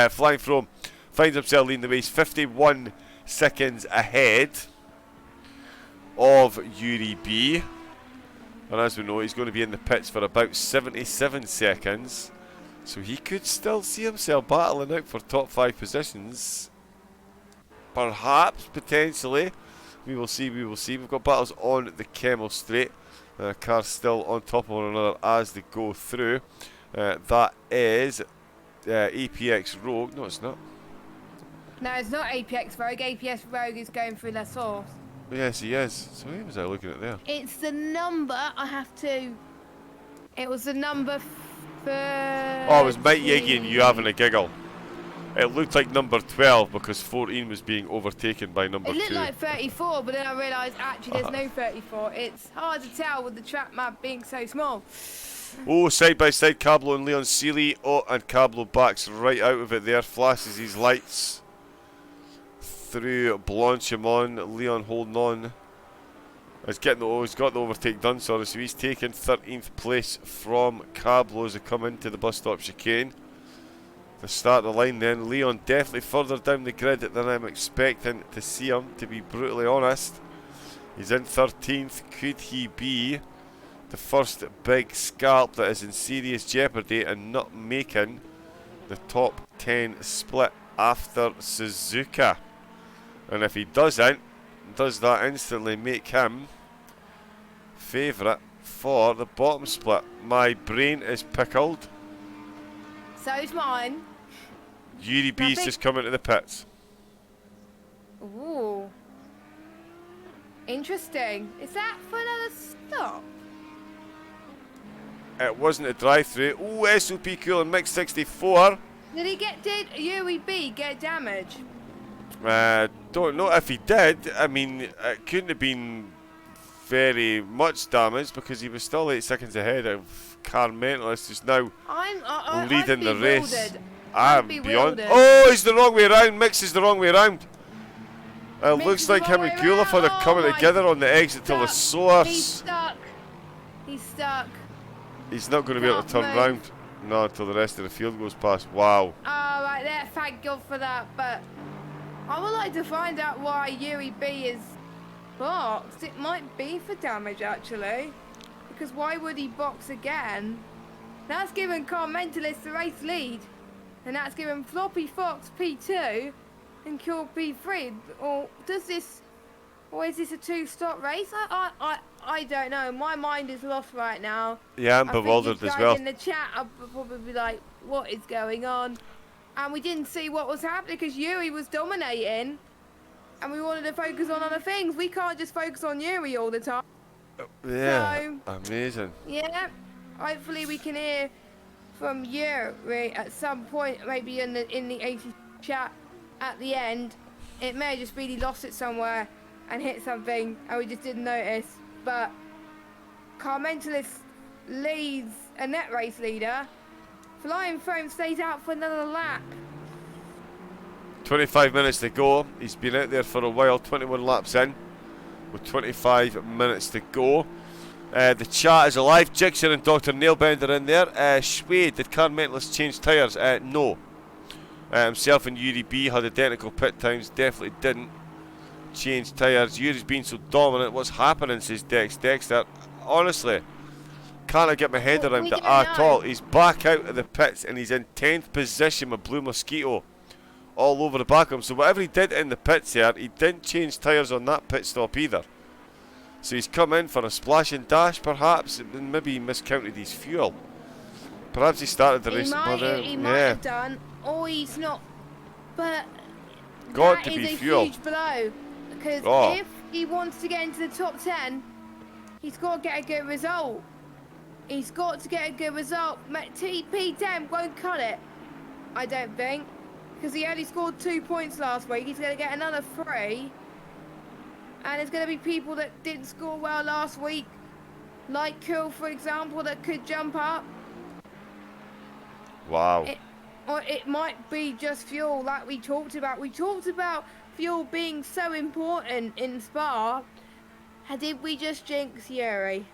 Flying From finds himself leading the race 51 seconds ahead of Yuri B. And as we know, he's going to be in the pits for about 77 seconds. So he could still see himself battling out for top 5 positions. Perhaps, potentially. We will see, we will see. We've got battles on the Kemmel Straight. Cars still on top of one another as they go through. That is APX Rogue. No, it's not.
No, it's not APX Rogue. APX Rogue is going through their source.
Yes, he is. So who was I looking at there?
It's the number I have to... It was the number for...
Oh, it was Mike Yiggy and you having a giggle. It looked like number 12 because 14 was being overtaken by number 2.
It looked like 34, but then I realised actually there's no 34. It's hard to tell with the track map being so small.
Oh, side by side, Cablo and Leon Seeley. Oh, and Cablo backs right out of it there, flashes his lights through Blanchimon. Leon holding on. He's got the overtake done, sorry, so he's taken 13th place from Cablo as they come into the bus stop chicane. To start the line then, Leon definitely further down the grid than I'm expecting to see him, to be brutally honest. He's in 13th. Could he be the first big scalp that is in serious jeopardy and not making the top 10 split after Suzuka? And if he doesn't, does that instantly make him favourite for the bottom split? My brain is pickled.
So's mine.
Yuri B's just come into the pits.
Ooh. Interesting. Is that for another stop?
It wasn't a drive-through. Ooh, SOP cool and mix 64.
Did Yuri B get damage?
Don't know if he did. I mean, it couldn't have been very much damage because he was still 8 seconds ahead of Carmentalist, who's now leading the race. I'm beyond. Oh, he's the wrong way around. Mix is the wrong way around. It looks like him and Kulafon are coming together on the exit to the source.
He's stuck. He's stuck.
He's not going to be able to turn round. No, until the rest of the field goes past. Wow.
Oh, right there. Thank God for that. But I would like to find out why Yuri B is boxed. It might be for damage, actually. Because why would he box again? That's given Carmentalist the race lead. And that's given Floppy Fox P2 and Cure P3. Or does this... Or is this a 2-stop race? I don't know. My mind is lost right now.
Yeah, I'm
I think
bewildered
if
as
guys
well.
in the chat are probably be like, what is going on? And we didn't see what was happening because Yuri was dominating. And we wanted to focus on other things. We can't just focus on Yuri all the time.
Yeah,
So,
amazing.
yeah. Hopefully we can hear from Yuri at some point, maybe in the ACC chat at the end. It may have just really lost it somewhere and hit something and we just didn't notice. But Car Mentalist leads a net race leader. Flying Foam stays out for another lap.
25 minutes to go. He's been out there for a while, 21 laps in, with 25 minutes to go. The chat is alive. Jixer and Dr. Nailbender in there. Schwade, did Car Mentalist change tyres? No. Himself and Yuri B had identical pit times. Definitely didn't change tyres. Yuri's been so dominant. What's happening, says Dexter. Honestly, can't I get my head around it at all. He's back out of the pits and he's in 10th position with Blue Mosquito all over the back of him. So whatever he did in the pits here, he didn't change tyres on that pit stop either. So he's come in for a splash and dash perhaps, and maybe he miscounted his fuel. Perhaps he started the race.
He might have done, or he's not. But
got
that
to
is
be
a
fuel.
huge blow. Because if he wants to get into the top 10, he's got to get a good result. He's got to get a good result. TP10 won't cut it, I don't think. Because he only scored 2 points last week. He's going to get another 3. And there's going to be people that didn't score well last week. Like Kill, for example, that could jump up.
Wow.
Or it might be just fuel like we talked about. We talked about fuel being so important in Spa. How did we just jinx Yuri?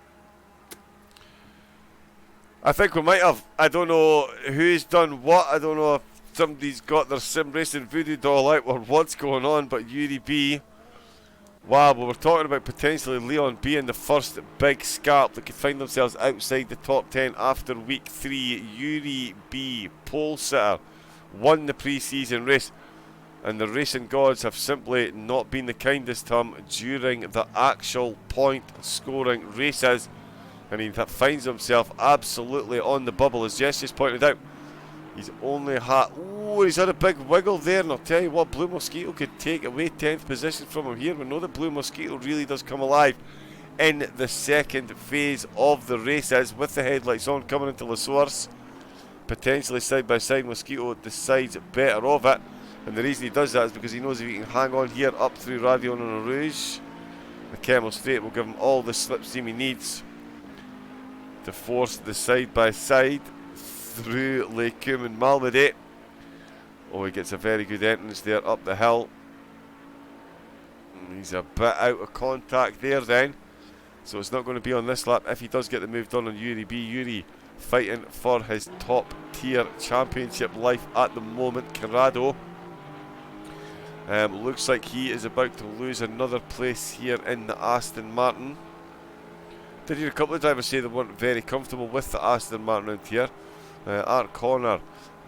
I think we might have. I don't know who's done what. I don't know if somebody's got their sim racing voodoo doll out or what's going on, but Yuri B. Wow, we were talking about potentially Leon being the first big scalp that could find themselves outside the top 10 after week 3. Yuri B, pole sitter, won the pre-season race, and the racing gods have simply not been the kindest to him during the actual point scoring races, and he finds himself absolutely on the bubble. As Jess just pointed out, he's only had, he's had a big wiggle there, and I'll tell you what, Blue Mosquito could take away 10th position from him here. We know that Blue Mosquito really does come alive in the second phase of the races with the headlights on coming into La Source. Potentially side by side, Mosquito decides better of it, and the reason he does that is because he knows if he can hang on here up through Radion and Rouge, the Camel Straight will give him all the slipstream he needs to force the side by side through Lake Coombe and Malmedy. Oh, he gets a very good entrance there up the hill. He's a bit out of contact there then, so it's not going to be on this lap if he does get the move done on Yuri B. Yuri fighting for his top tier championship life at the moment. Corrado looks like he is about to lose another place here in the Aston Martin. Did hear a couple of drivers say they weren't very comfortable with the Aston Martin out here. Art Connor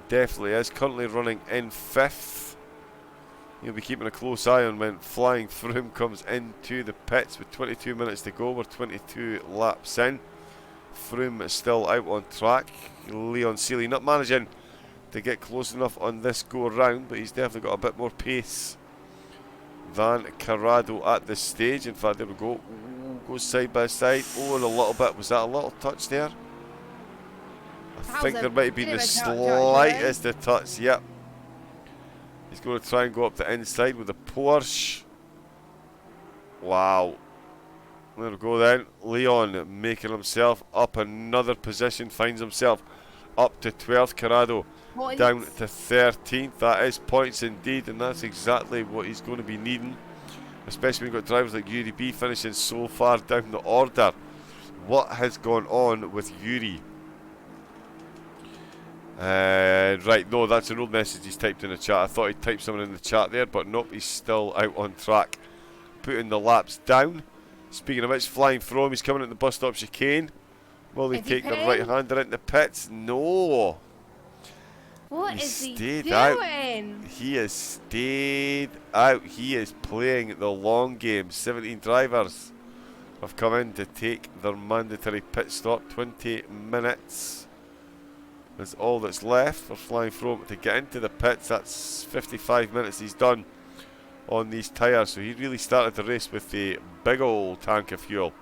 definitely is currently running in 5th. He'll be keeping a close eye on when Flying Froome comes into the pits with 22 minutes to go. We're 22 laps in. Froome is still out on track. Leon Seeley not managing to get close enough on this go round, but he's definitely got a bit more pace than Corrado at this stage. In fact, there we go. Ooh, goes side by side. Oh, and a little bit. Was that a little touch there? I think there might have been the slightest of touch. Yep. He's going to try and go up the inside with the Porsche. Wow. There we go then. Leon making himself up another position. Finds himself up to 12th. Corrado down to 13th. That is points indeed, and that's exactly what he's going to be needing. Especially when you've got drivers like Yuri B finishing so far down the order. What has gone on with Yuri? Right, no, that's an old message he's typed in the chat. I thought he'd typed something in the chat there, but nope, he's still out on track. Putting the laps down. Speaking of which, Flying Froome, he's coming at the bus stop chicane. Will he take the right-hander into pits? No.
What is he doing?
He has stayed out. He is playing the long game. 17 drivers have come in to take their mandatory pit stop. 20 minutes is all that's left for Flying Frome to get into the pits. That's 55 minutes he's done on these tyres. So he really started the race with a big old tank of fuel.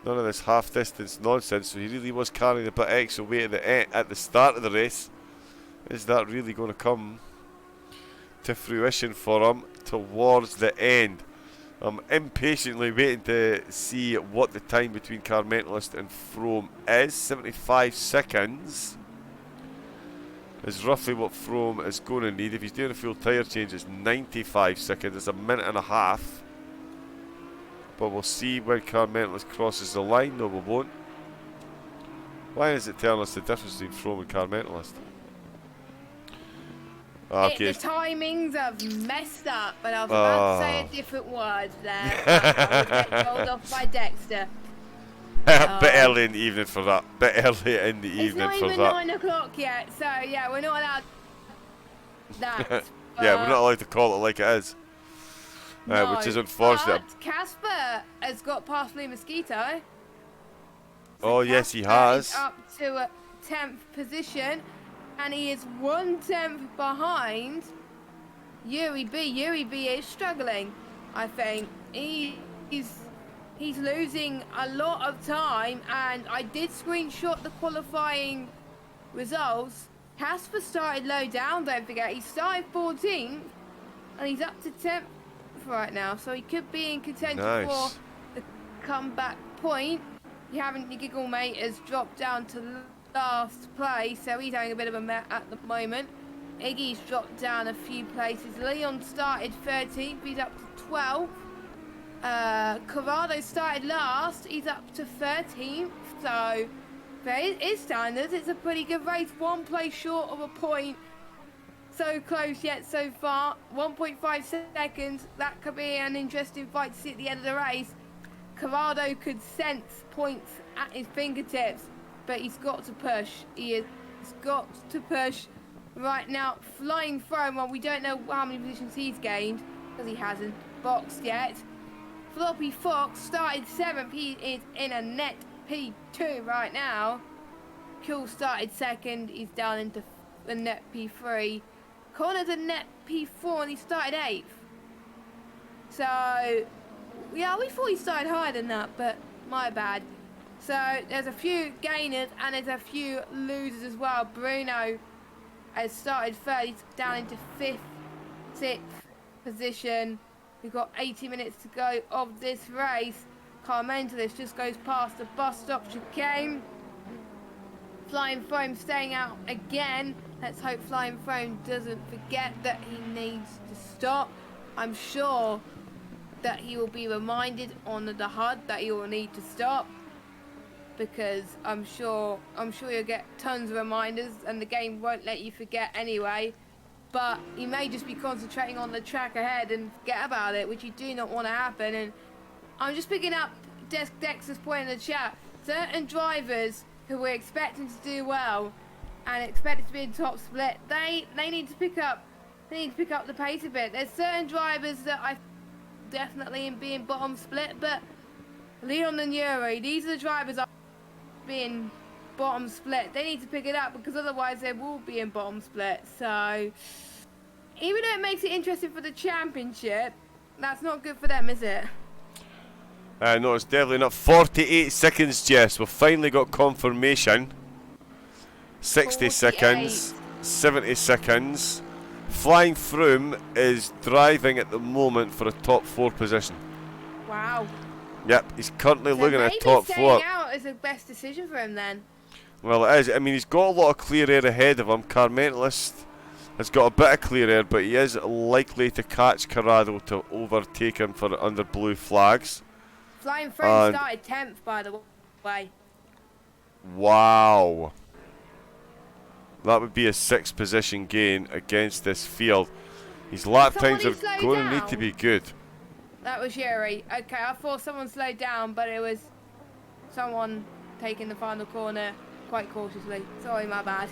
None of this half-distance nonsense. So he really was carrying a bit extra weight at the start of the race. Is that really going to come to fruition for him towards the end? I'm impatiently waiting to see what the time between Car Mentalist and Frome is. 75 seconds is roughly what Frome is going to need. If he's doing a full tyre change, it's 95 seconds. It's a minute and a half. But we'll see when Car Mentalist crosses the line. No, we won't. Why is it telling us the difference between Frome and Car Mentalist? Okay.
The timings have messed up, but I was about to say a different word there. I was getting told off by Dexter.
Bit early in the evening for that. Bit early in the evening for that.
It's not even 9 o'clock yet, so yeah, we're not allowed that.
Yeah, we're not allowed to call it like it is.
No,
which is unfortunate.
But Casper has got past Blue Mosquito.
So yes, he has.
Is up to a 10th position. And he is 1/10 behind Yuri B. Yuri B is struggling, I think. He's losing a lot of time, and I did screenshot the qualifying results. Casper started low down, don't forget. He started 14th, and he's up to 10th right now, so he could be in contention for the comeback point. Your Giggle Mate has dropped down to last place, so he's having a bit of a met at the moment. Iggy's dropped down a few places. Leon started 13th, he's up to 12th. Corrado started last, he's up to 13th. So, for his standards, it's a pretty good race. 1 place short of a point. So close yet so far. 1.5 seconds. That could be an interesting fight to see at the end of the race. Corrado could sense points at his fingertips. But he's got to push. He has got to push right now. Flying Frome, well, we don't know how many positions he's gained because he hasn't boxed yet. Floppy Fox started 7th. He is in a net P2 right now. Cool started 2nd. He's down into the net P3. Connor's a net P4 and he started 8th. So, yeah, we thought he started higher than that, but my bad. So there's a few gainers and there's a few losers as well. Bruno has started 3rd, he's down into 5th, 6th position. We've got 80 minutes to go of this race. Car Mentalist just goes past the bus stop chicane. Flying Frome staying out again. Let's hope Flying Frome doesn't forget that he needs to stop. I'm sure that he will be reminded on the HUD that he will need to stop, because I'm sure you'll get tons of reminders and the game won't let you forget anyway. But you may just be concentrating on the track ahead and forget about it, which you do not want to happen. And I'm just picking up Dexter's point in the chat. Certain drivers who we're expecting to do well and expected to be in top split, they need to pick up the pace a bit. There's certain drivers that I definitely in being bottom split, but Leon and Yuri, these are the drivers that being bottom split. They need to pick it up because otherwise they will be in bottom split. So even though it makes it interesting for the championship, that's not good for them, is it?
No, it's definitely not. 48 seconds, Jess. We've finally got confirmation. 60
48.
seconds, 70 seconds. Flying Frome is driving at the moment for a top 4 position.
Wow.
Yep, he's currently
So
looking at
maybe
top 4.
staying out is the best decision for him then.
Well, it is. I mean, he's got a lot of clear air ahead of him. Car Mentalist has got a bit of clear air, but he is likely to catch Corrado to overtake him for under blue flags.
Flying Frome started 10th, by the way.
Wow. That would be a 6th position gain against this field. His lap times are going to need to be good.
That was Yuri. Okay, I thought someone slowed down, but it was someone taking the final corner quite cautiously. Sorry, my bad.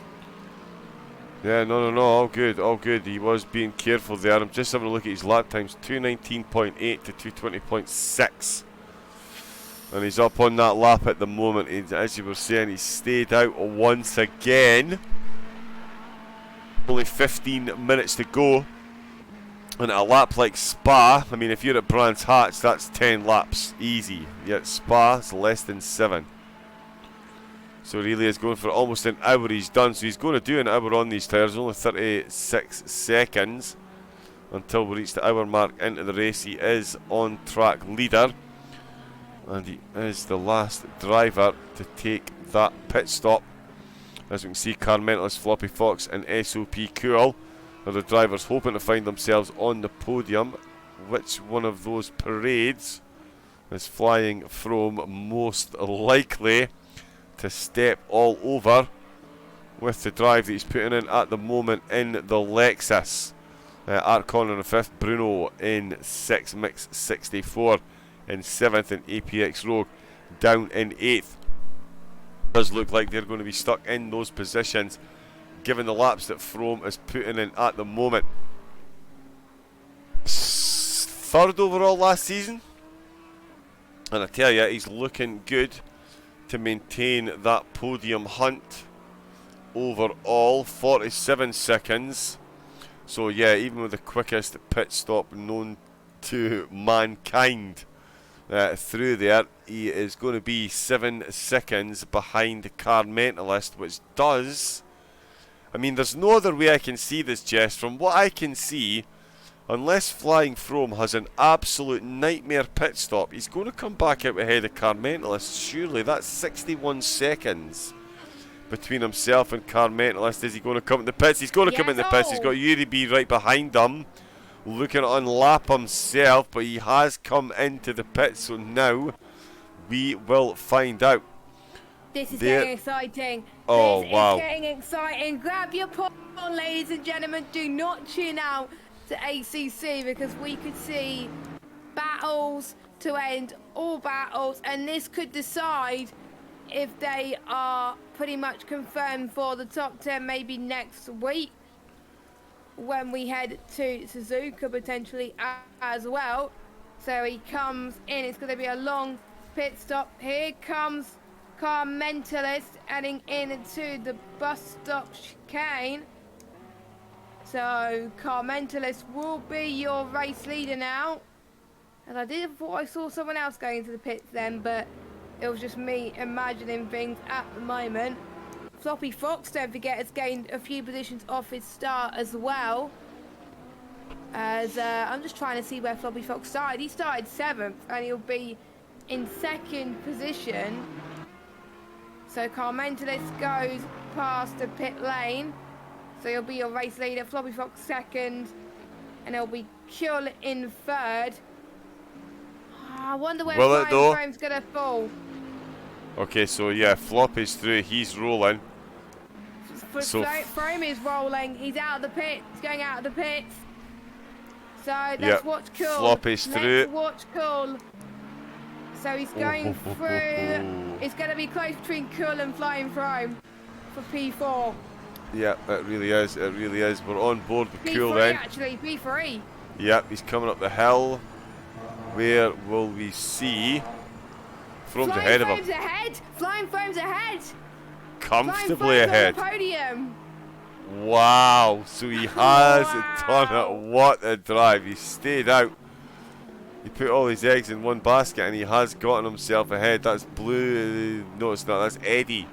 Yeah, no, all good, all good. He was being careful there. I'm just having a look at his lap times, 219.8 to 220.6. And he's up on that lap at the moment. As you were saying, he's stayed out once again. Only 15 minutes to go. And at a lap like Spa, I mean, if you're at Brands Hatch, that's 10 laps. Easy. Yet Spa, it's less than 7. So really is going for almost an hour he's done. So he's going to do an hour on these tyres. Only 36 seconds until we reach the hour mark into the race. He is on track leader. And he is the last driver to take that pit stop. As we can see, car mentalist Floppy Fox and SOP Cool are the drivers hoping to find themselves on the podium. Which one of those parades is flying from most likely to step all over with the drive that he's putting in at the moment in the Lexus? Art Connor in 5th, Bruno in 6th, Mix 64 in 7th, and APX Rogue down in 8th. Does look like they're going to be stuck in those positions given the laps that Frome is putting in at the moment. 3rd overall last season, and I tell you, he's looking good to maintain that podium hunt overall. 47 seconds. So yeah, even with the quickest pit stop known to mankind through there, he is going to be 7 seconds behind the car mentalist, which does, I mean, there's no other way I can see this, Jess. From what I can see, unless Flying Frome has an absolute nightmare pit stop, he's going to come back out ahead of car mentalist. Surely that's 61 seconds between himself and car mentalist. Is he going to come in the pits? He's going to come in the pits. He's got Yuri B right behind him, looking to unlap himself, but he has come into the pit, so now we will find out.
This is getting exciting.
Oh,
this
wow.
Is getting exciting. Grab your popcorn, ladies and gentlemen. Do not tune out to ACC, because we could see battles to end all battles, and this could decide if they are pretty much confirmed for the top 10 maybe next week, when we head to Suzuka potentially as well. So he comes in, it's going to be a long pit stop. Here comes Car Mentalist heading into the bus stop chicane. So Car Mentalist will be your race leader now. And I thought I saw someone else going into the pits then, but it was just me imagining things at the moment. Floppy Fox, don't forget, has gained a few positions off his start as well. As I'm just trying to see where Floppy Fox started. He started 7th, and he'll be in 2nd position. So Car Mentalist goes past the pit lane. So he'll be your race leader. Floppy Fox 2nd, and he'll be Kuhl in 3rd. I wonder where Flying Frome's going to fall.
Okay, so yeah, Flop is through. He's rolling.
So Frome is rolling. He's out of the pit. He's going out of the pits. So let's watch Kuhl.
Flop is through.
Let's watch Kuhl. So he's going through. It's going to be close between Kuhl and Flying Frome for P4.
Yeah, it really is. It really is. We're on board with Kuhl
P3
then.
actually, P3.
Yep, he's coming up the hill. Where will we see? Frome's ahead of him.
Flying Frome's ahead.
Comfortably ahead.
On the podium.
Wow, so he has done it. What a drive. He stayed out. He put all his eggs in one basket, and he has gotten himself ahead. That's Blue. No, it's not. That's Eddie.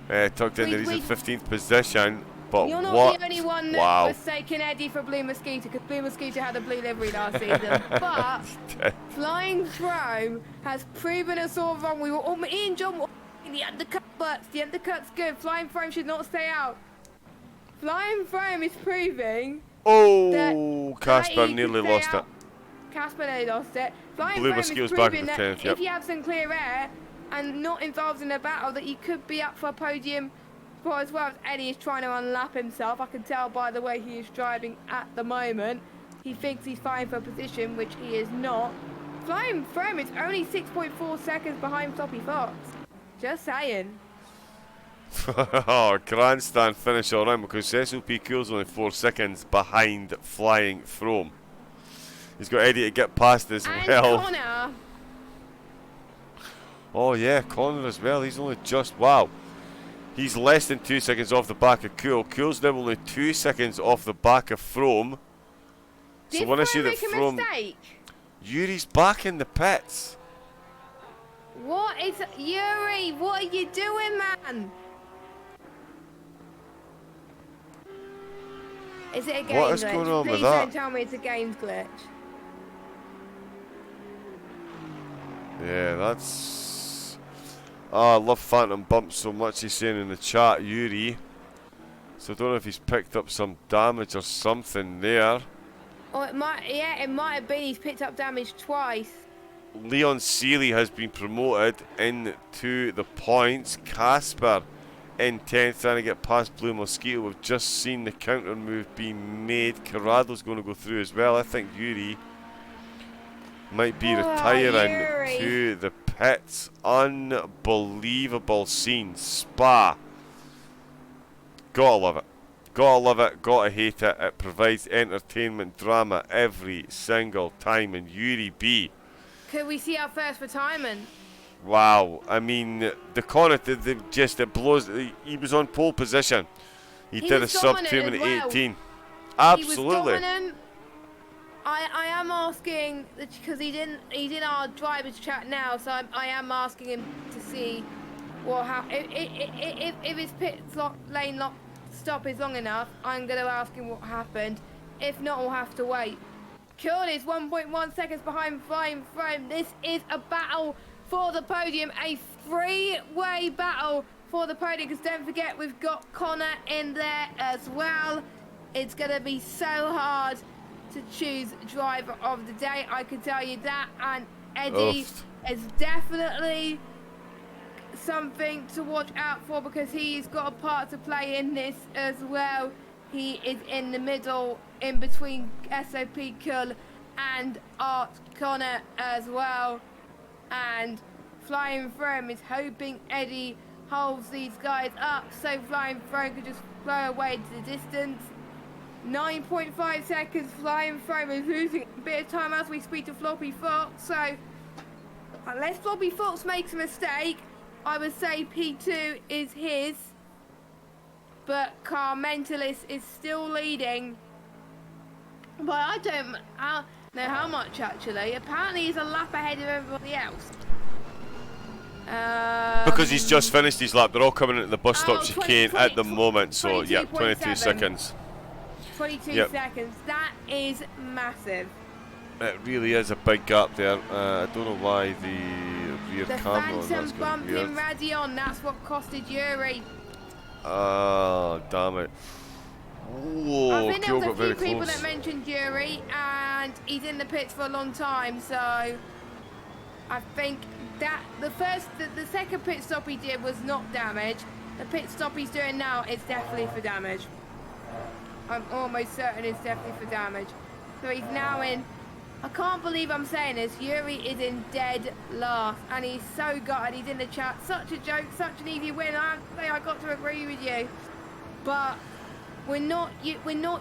Tucked in there. He's in 15th position. But
you're not the only one that was taking Eddie for Blue Mosquito, because Blue Mosquito had a blue livery last season. But Flying Frome has proven us all wrong. We were all, Ian John, in the undercut, but the undercut's good. Flying Frome should not stay out. Flying Frome is proving.
Oh, Casper nearly lost it.
Casper nearly lost it. Flying
Blue
Frome is
Mosquito's
proving
back
that
in the 10th, yep.
if you have some clear air and not involved in a battle, that you could be up for a podium. But as well as Eddie is trying to unlap himself, I can tell by the way he is driving at the moment. He thinks he's fighting for a position, which he is not. Flying Frome is only 6.4 seconds behind Floppy Fox. Just saying.
Oh, grandstand finish all round, because SOP Cool's only 4 seconds behind Flying Frome. He's got Eddie to get past as well.
Connor.
Oh yeah, Connor as well. He's only just, wow. He's less than 2 seconds off the back of Cool. Cool's now only 2 seconds off the back of Frome. So
Did
when I see
Frome
that
make a
Frome,
mistake?
Yuri's back in the pits.
What is Yuri? What are you doing, man? Is it a game
What is
glitch?
going on
Please
with that?
don't tell me it's a games glitch.
Yeah, that's... I love Phantom Bump so much, he's saying in the chat, Yuri. So I don't know if he's picked up some damage or something there.
Oh, it might have been he's picked up damage twice.
Leon Seeley has been promoted into the points. Casper in 10th, trying to get past Blue Mosquito. We've just seen the counter move being made. Corrado's going to go through as well. I think Yuri might be retiring
Yuri.
to the pits. Unbelievable scene. Spa. Gotta love it. Gotta love it. Gotta hate it. It provides entertainment drama every single time. And Yuri B.
Could we see our first retirement?
Wow. I mean, the corner, it blows. He was on pole position. He did a sub 2 minute 18. Absolutely.
He was dominant. I am asking because he's in our drivers chat now, so I am asking him to see what if his lane stop is long enough. I'm going to ask him what happened. If not, we'll have to wait. Cool is 1.1 seconds behind Flying Frame. This is a battle for the podium, a three-way battle for the podium. Because don't forget, we've got Connor in there as well. It's going to be so hard to choose driver of the day, I can tell you that. And Eddie is definitely something to watch out for because he's got a part to play in this as well. He is in the middle, in between SOP Kull and Art Connor as well. And Flying Throne is hoping Eddie holds these guys up so Flying Throne could just flow away to the distance. 9.5 seconds, Flying Throne is losing a bit of time as we speak to Floppy Fox. So, unless Floppy Fox makes a mistake, I would say P2 is his. But Car Mentalist is still leading. But I don't know how much actually. Apparently he's a lap ahead of everybody else.
Because he's just finished his lap. They're all coming into the bus stop chicane at the moment. So, yeah, 22 seconds.
22 seconds. That is massive.
It really is a big gap there. I don't know why the rear camera on that's
Phantom bump
weird.
in Radion. That's what costed Yuri.
Oh, damn it. Whoa,
I think there was
got
a
very
few people
close.
that mentioned Yuri, and he's in the pits for a long time. So I think that the second pit stop he did was not damage. The pit stop he's doing now is definitely for damage. I'm almost certain it's definitely for damage. So he's now in. I can't believe I'm saying this. Yuri is in dead last, and he's so gutted. He's in the chat. Such a joke, such an easy win. I got to agree with you, but we're not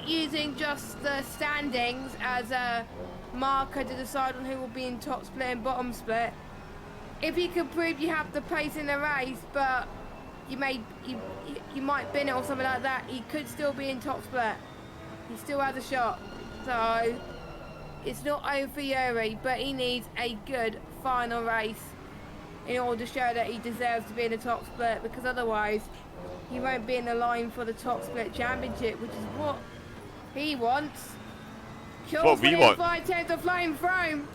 using just the standings as a marker to decide on who will be in top split and bottom split. If you can prove you have the pace in the race, but you might bin it or something like that, he could still be in top split. He still has a shot. So it's not over for Yuri, but he needs a good final race in order to show that he deserves to be in the top split, because otherwise he won't be in the line for the top split championship, which is what he wants.
What we want.
5/10 of Flying Throne.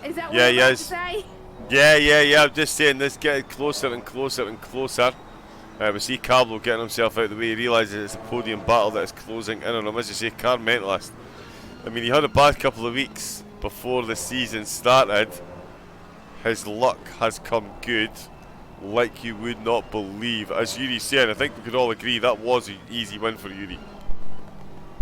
Is that what
Yeah,
you're about to say?
Yeah. I'm just saying this getting closer and closer and closer. We see Cablo getting himself out of the way. He realises it's a podium battle that is closing in on him. As you say, Car Mentalist. I mean, he had a bad couple of weeks before the season started. His luck has come good, like you would not believe. As Yuri's saying, I think we could all agree that was an easy win for Yuri.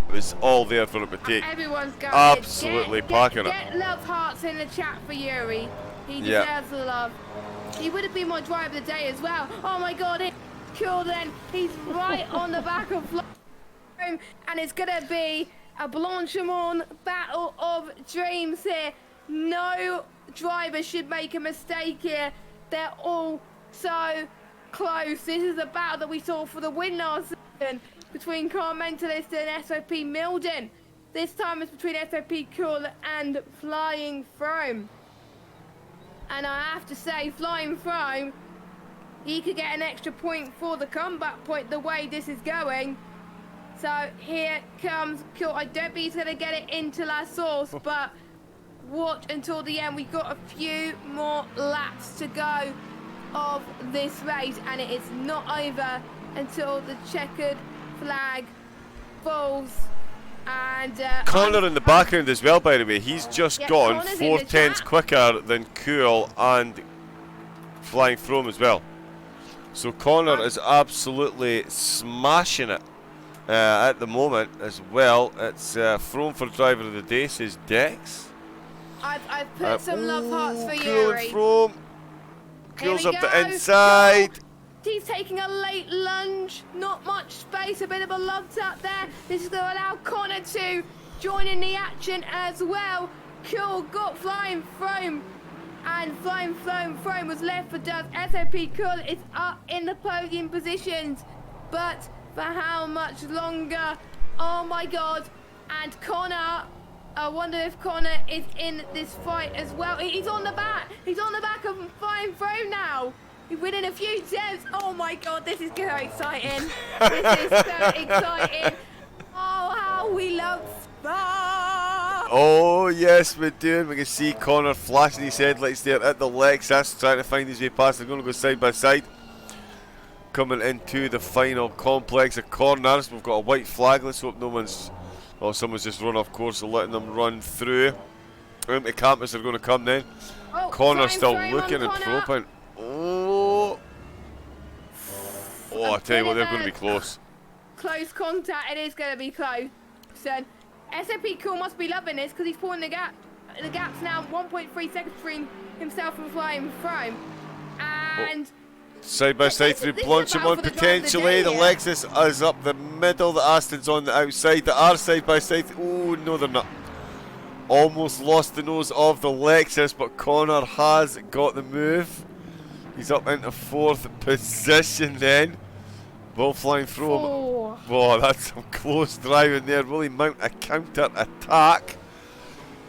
It was all there for him to take.
Everyone's going
absolutely packing it.
Get love hearts in the chat for Yuri. He deserves the love. He would have been my driver of the day as well. Oh my god, he killed then. He's right on the back of Flying, and it's gonna be a Blanchimont battle of dreams here. No driver should make a mistake here. They're all so close. This is the battle that we saw for the win last season between Car Mentalist and SOP Milden. This time it's between SOP Cool and Flying Throne. And I have to say, Flying Throne, he could get an extra point for the comeback point the way this is going. So here comes Cool. I don't think he's going to get it into La Source, but watch until the end. We've got a few more laps to go of this race, and it is not over until the checkered flag falls. And
Connor in the background as well, by the way. He's just gone
Connor's
4/10 quicker than Cool and Flying Throne as well. So Connor is absolutely smashing it at the moment as well. It's Throne for driver of the day, says Dex.
I've put some love hearts for
Cool
Yuri.
and Throne.
Here
Cool's
we
up
go.
the inside.
Cool. He's taking a late lunge, not much space, a bit of a love tap there. This is going to allow Connor to join in the action as well. Cool got Flying Throne, and Flying Throne was left for Dove. SOP Cool is up in the podium positions, but for how much longer? Oh my god. And Connor, I wonder if Connor is in this fight as well. He's on the back. He's on the back of Flying Throne now. He's winning a few temps. Oh my god, this is so exciting. This is so exciting. Oh, how we love Spa.
Oh yes, we do. We can see Connor flashing his headlights there at the Lexus, trying to find his way past. They're going to go side by side. Coming into the final complex of corners. We've got a white flag. Let's hope no one's... Oh, someone's just run off course, so letting them run through. Empty campus are going to come then.
Oh,
Connor's still
Flying
looking
Throne
and
on Connor.
probing. Oh, I tell you what, they're going to be close.
Close contact. It is going to be close. So, SOP Cool must be loving this because he's pulling the gap. The gap's now 1.3 seconds between himself and Flying Throne. And
Side by side through
this is a
Blanchimon
battle for the drive of the
potentially.
day
The
here.
Lexus is up the middle. The Aston's on the outside. The R side by side. Oh, no, they're not. Almost lost the nose of the Lexus, but Connor has got the move. He's up into 4th position then. Will Flying Throne. Oh, that's some close driving there. Will he mount a counter attack?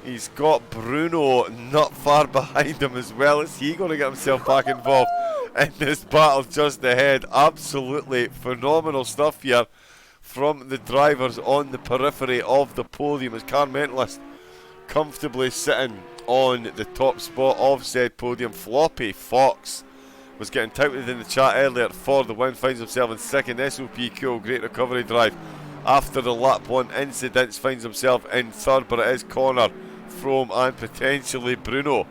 He's got Bruno not far behind him as well. Is he going to get himself back involved in this battle just ahead? Absolutely phenomenal stuff here from the drivers on the periphery of the podium as Car Mentalist comfortably sitting on the top spot of said podium. Floppy Fox was getting touted in the chat earlier for the win, finds himself in second. SOP Cool, great recovery drive after the lap 1 incidents, finds himself in third, but it is Connor, From and potentially Bruno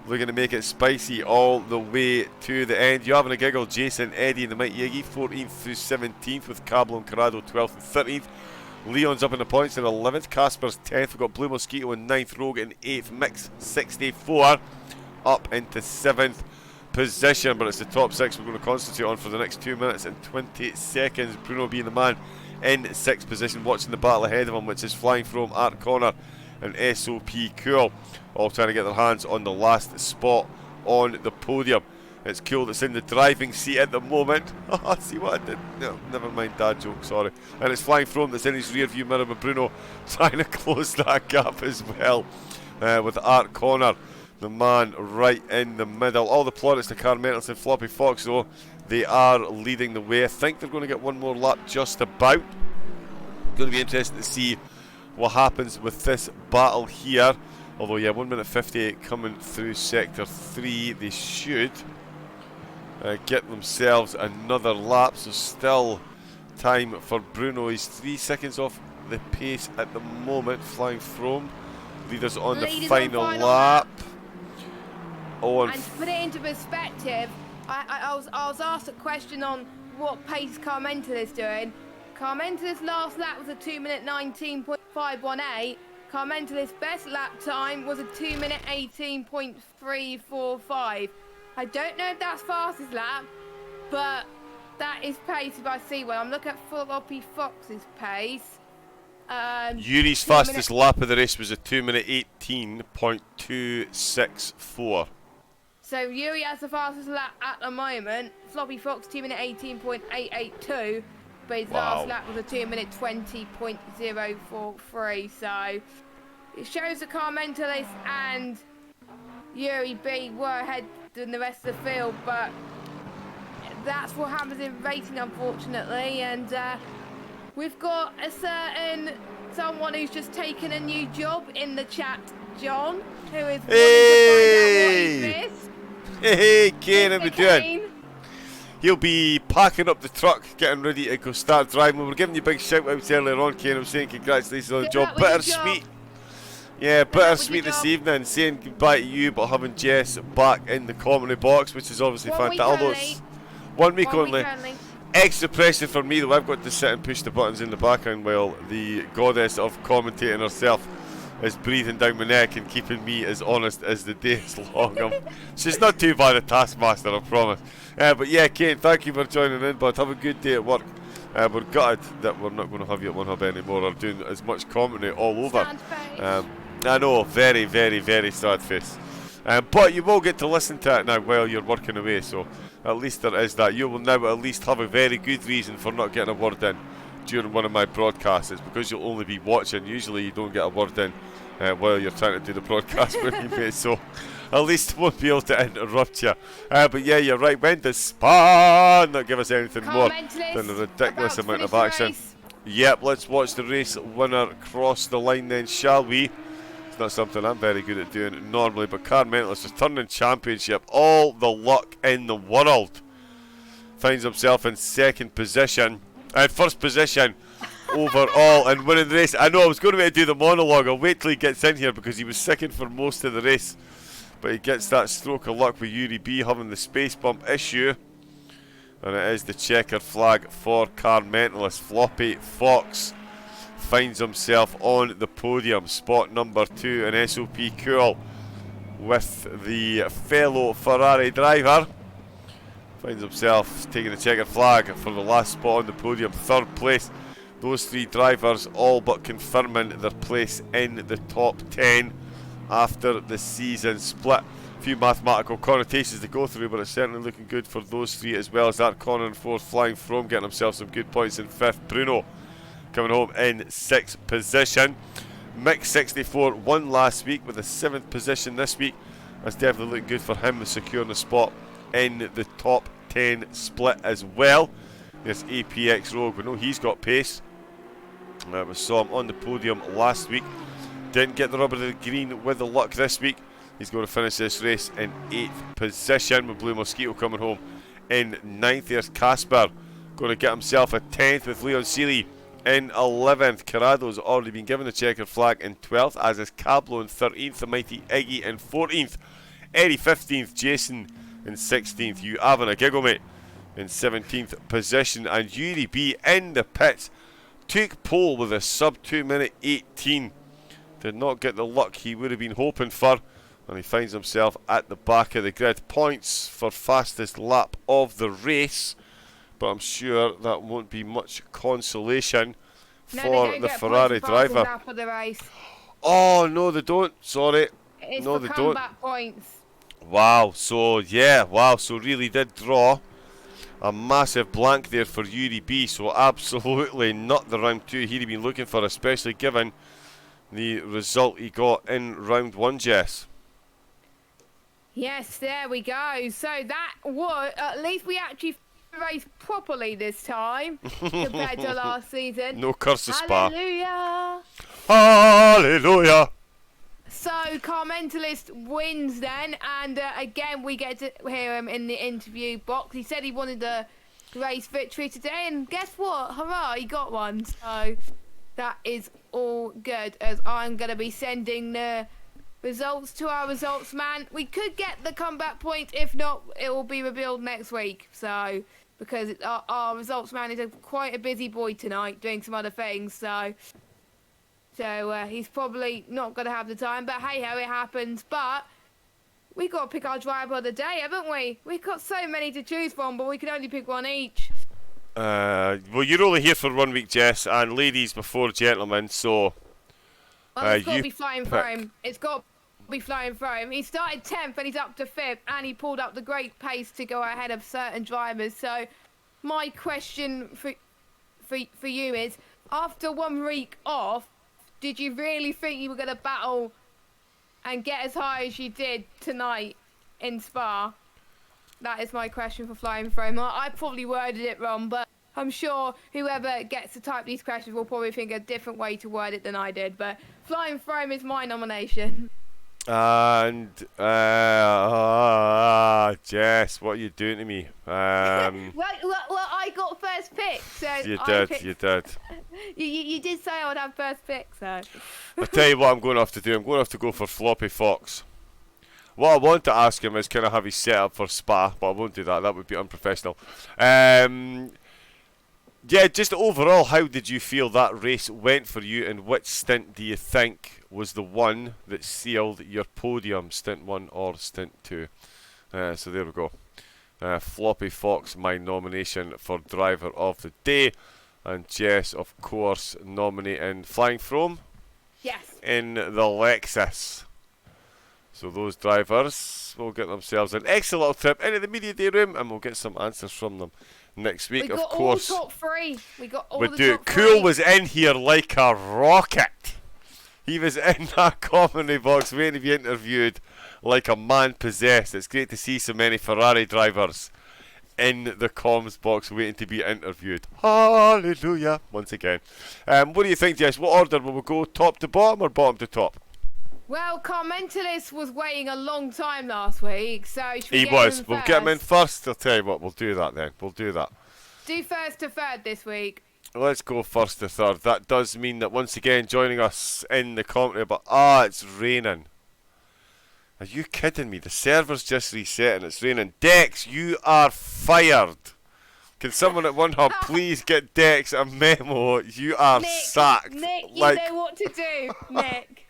looking to make it spicy all the way to the end. You're having a giggle. Jason, Eddie and the Mighty Iggy 14th through 17th with Cablo and Corrado 12th and 13th. Leon's up in the points in 11th. Casper's 10th. We've got Blue Mosquito in 9th. Rogue in 8th. Mix 64 up into 7th position, but it's the top 6 we're going to concentrate on for the next 2 minutes and 20 seconds. Bruno being the man in 6th position, watching the battle ahead of him, which is Flying From, Art Connor and SOP Cool, all trying to get their hands on the last spot on the podium. It's Cool that's in the driving seat at the moment. See what I did? No, never mind, dad joke, sorry. And it's Flying From that's in his rear view mirror with Bruno trying to close that gap as well, with Art Connor, the man right in the middle. All the plaudits to Car Mentalist and Floppy Fox, though, they are leading the way. I think they're going to get one more lap just about. Going to be interesting to see what happens with this battle here. Although, yeah, 1 minute 58 coming through Sector 3. They should get themselves another lap. So still time for Bruno. He's 3 seconds off the pace at the moment. Flying From leaders on the final lap. Oh,
and to put it into perspective, I was asked a question on what pace Car Mentalist is doing. Car Mentalist's last lap was a 2 minute 19.518. Car Mentalist's best lap time was a 2 minute 18.345. I don't know if that's fastest lap, but that is pace if I see one. I'm looking at Floppy Fox's pace.
Yuri's fastest lap of the race was a 2 minute 18.264.
So Yuri has the fastest lap at the moment. Floppy Fox 2 minute 18.882, but his last lap was a 2 minute 20.043. So it shows the car mentalist and Yuri B were ahead than the rest of the field, but that's what happens in racing, unfortunately. And we've got a certain someone who's just taken a new job in the chat, John, who is wanting to find out what is this.
Hey, Kane, how
Mr.
we doing?
Kane.
He'll be packing up the truck, getting ready to go start driving. We were giving you big shout outs earlier on, Kane. I'm saying congratulations on the
Good
job.
luck with your
Bittersweet.
job.
Yeah,
Good luck with
bittersweet
your
this
job.
evening, saying goodbye to you, but having Jess back in the commentary box, which is obviously
1 week
fantastic.
only.
1 week
1
only.
week only.
Extra pressure for me, though. I've got to sit and push the buttons in the background while the goddess of commentating herself is breathing down my neck and keeping me as honest as the day is long. She's not too bad a taskmaster, I promise. But yeah, Kate, thank you for joining in, but have a good day at work. We're gutted that we're not going to have you at One Hub anymore or doing as much commentary all over.
Sad face.
I know, very, very, very sad face. But you will get to listen to it now while you're working away, so at least there is that. You will now at least have a very good reason for not getting a word in during one of my broadcasts. It's because you'll only be watching. Usually you don't get a word in while you're trying to do the broadcast with me, mate, so at least I won't be able to interrupt you. But yeah, you're right. When does Spa not give us anything more than a ridiculous amount of action? Yep, let's watch the race winner cross the line then, shall we? It's not something I'm very good at doing normally, but Car Mentalist returning championship. All the luck in the world. Finds himself in second position. First position overall and winning the race. I know I was going to do the monologue. I'll wait till he gets in here because he was second for most of the race. But he gets that stroke of luck with Yuri B having the space bump issue. And it is the checkered flag for Car Mentalist. Floppy Fox finds himself on the podium. Spot number 2 in SOP Cool with the fellow Ferrari driver. Finds himself taking the checkered flag for the last spot on the podium. Third place. Those 3 drivers all but confirming their place in the top 10 after the season split. A few mathematical connotations to go through, but it's certainly looking good for those 3 as well as that Connor in 4th, Flying From getting himself some good points in 5th. Bruno coming home in 6th position. Mick 64 won last week with a 7th position this week. That's definitely looking good for him, securing a spot in the top 10 split as well. There's APX Rogue. We know he's got pace. We saw him on the podium last week. Didn't get the rubber of the green with the luck this week. He's going to finish this race in 8th position with Blue Mosquito coming home in 9th. There's Casper going to get himself a 10th with Leon Seeley in 11th. Corrado's already been given the checkered flag in 12th, as is Cablo in 13th, the mighty Iggy in 14th, Eddie 15th, Jason in 16th, you having a giggle, mate, in 17th position, and Yuri B in the pits took pole with a sub 2 minute 18. Did not get the luck he would have been hoping for, and he finds himself at the back of the grid. Points for fastest lap of the race, but I'm sure that won't be much consolation for the Ferrari driver.
Lap of the race.
Oh no, they don't. Sorry,
It's
no,
for
they don't.
comeback points.
Wow. So yeah, wow. So really did draw a massive blank there for Yuri B. So absolutely not the round 2 he'd been looking for, especially given the result he got in round 1, Jess.
Yes, there we go. So that was, at least we actually raced properly this time compared to last season.
No Corsa Spa.
Hallelujah.
Hallelujah.
So Car Mentalist wins then, and again we get to hear him in the interview box. He said he wanted a race victory today, and guess what? Hurrah, he got one. So that is all good, as I'm going to be sending the results to our results man. We could get the comeback point. If not, it will be revealed next week. So because our results man is quite a busy boy tonight, doing some other things. So he's probably not going to have the time. But hey ho, it happens. But we got to pick our driver of the day, haven't we? We've got so many to choose from, but we can only pick one each.
Well, you're only here for 1 week, Jess, and ladies before gentlemen, so
Well, it's got to be flying for him. It's got be flying through him. He started 10th and he's up to 5th, and he pulled up the great pace to go ahead of certain drivers. So my question for you is, after 1 week off, did you really think you were going to battle and get as high as you did tonight in Spa? That is my question for Flying Frame. I probably worded it wrong, but I'm sure whoever gets to type these questions will probably think a different way to word it than I did. But Flying Frame is my nomination.
And Jess, what are you doing to me?
Well, I got first pick, so
You did.
You did say I would have first pick, so.
I tell you what I'm going to have to do. I'm going to have to go for Floppy Fox. What I want to ask him is, can I have his setup for Spa? But I won't do that. That would be unprofessional. Yeah, just overall, how did you feel that race went for you, and which stint do you think was the one that sealed your podium, stint 1 or stint 2? So there we go. Floppy Fox, my nomination for driver of the day, and Jess, of course, nominating Flying Frome.
Yes.
In the Lexus. So those drivers will get themselves an excellent little trip into the media day room, and we'll get some answers from them next week, of course.
All top 3. We got all
We
the
do.
top
Cool
3.
was in here like a rocket. He was in that comedy box waiting to be interviewed like a man possessed. It's great to see so many Ferrari drivers in the comms box waiting to be interviewed. Hallelujah. Once again. What do you think, Jess? What order will we go? Top to bottom or bottom to top?
Well, Carmentalist was waiting a long time last week, so should we
He
get
was.
him
We'll
first?
get him in first. I'll tell you what, we'll do that then. We'll do that.
Do first to third this week.
Let's go first to third. That does mean that once again joining us in the commentary, but it's raining. Are you kidding me? The server's just reset and it's raining. Dex, you are fired. Can someone at One Hub please get Dex a memo? You are sacked.
Nick, you know what to do, Nick.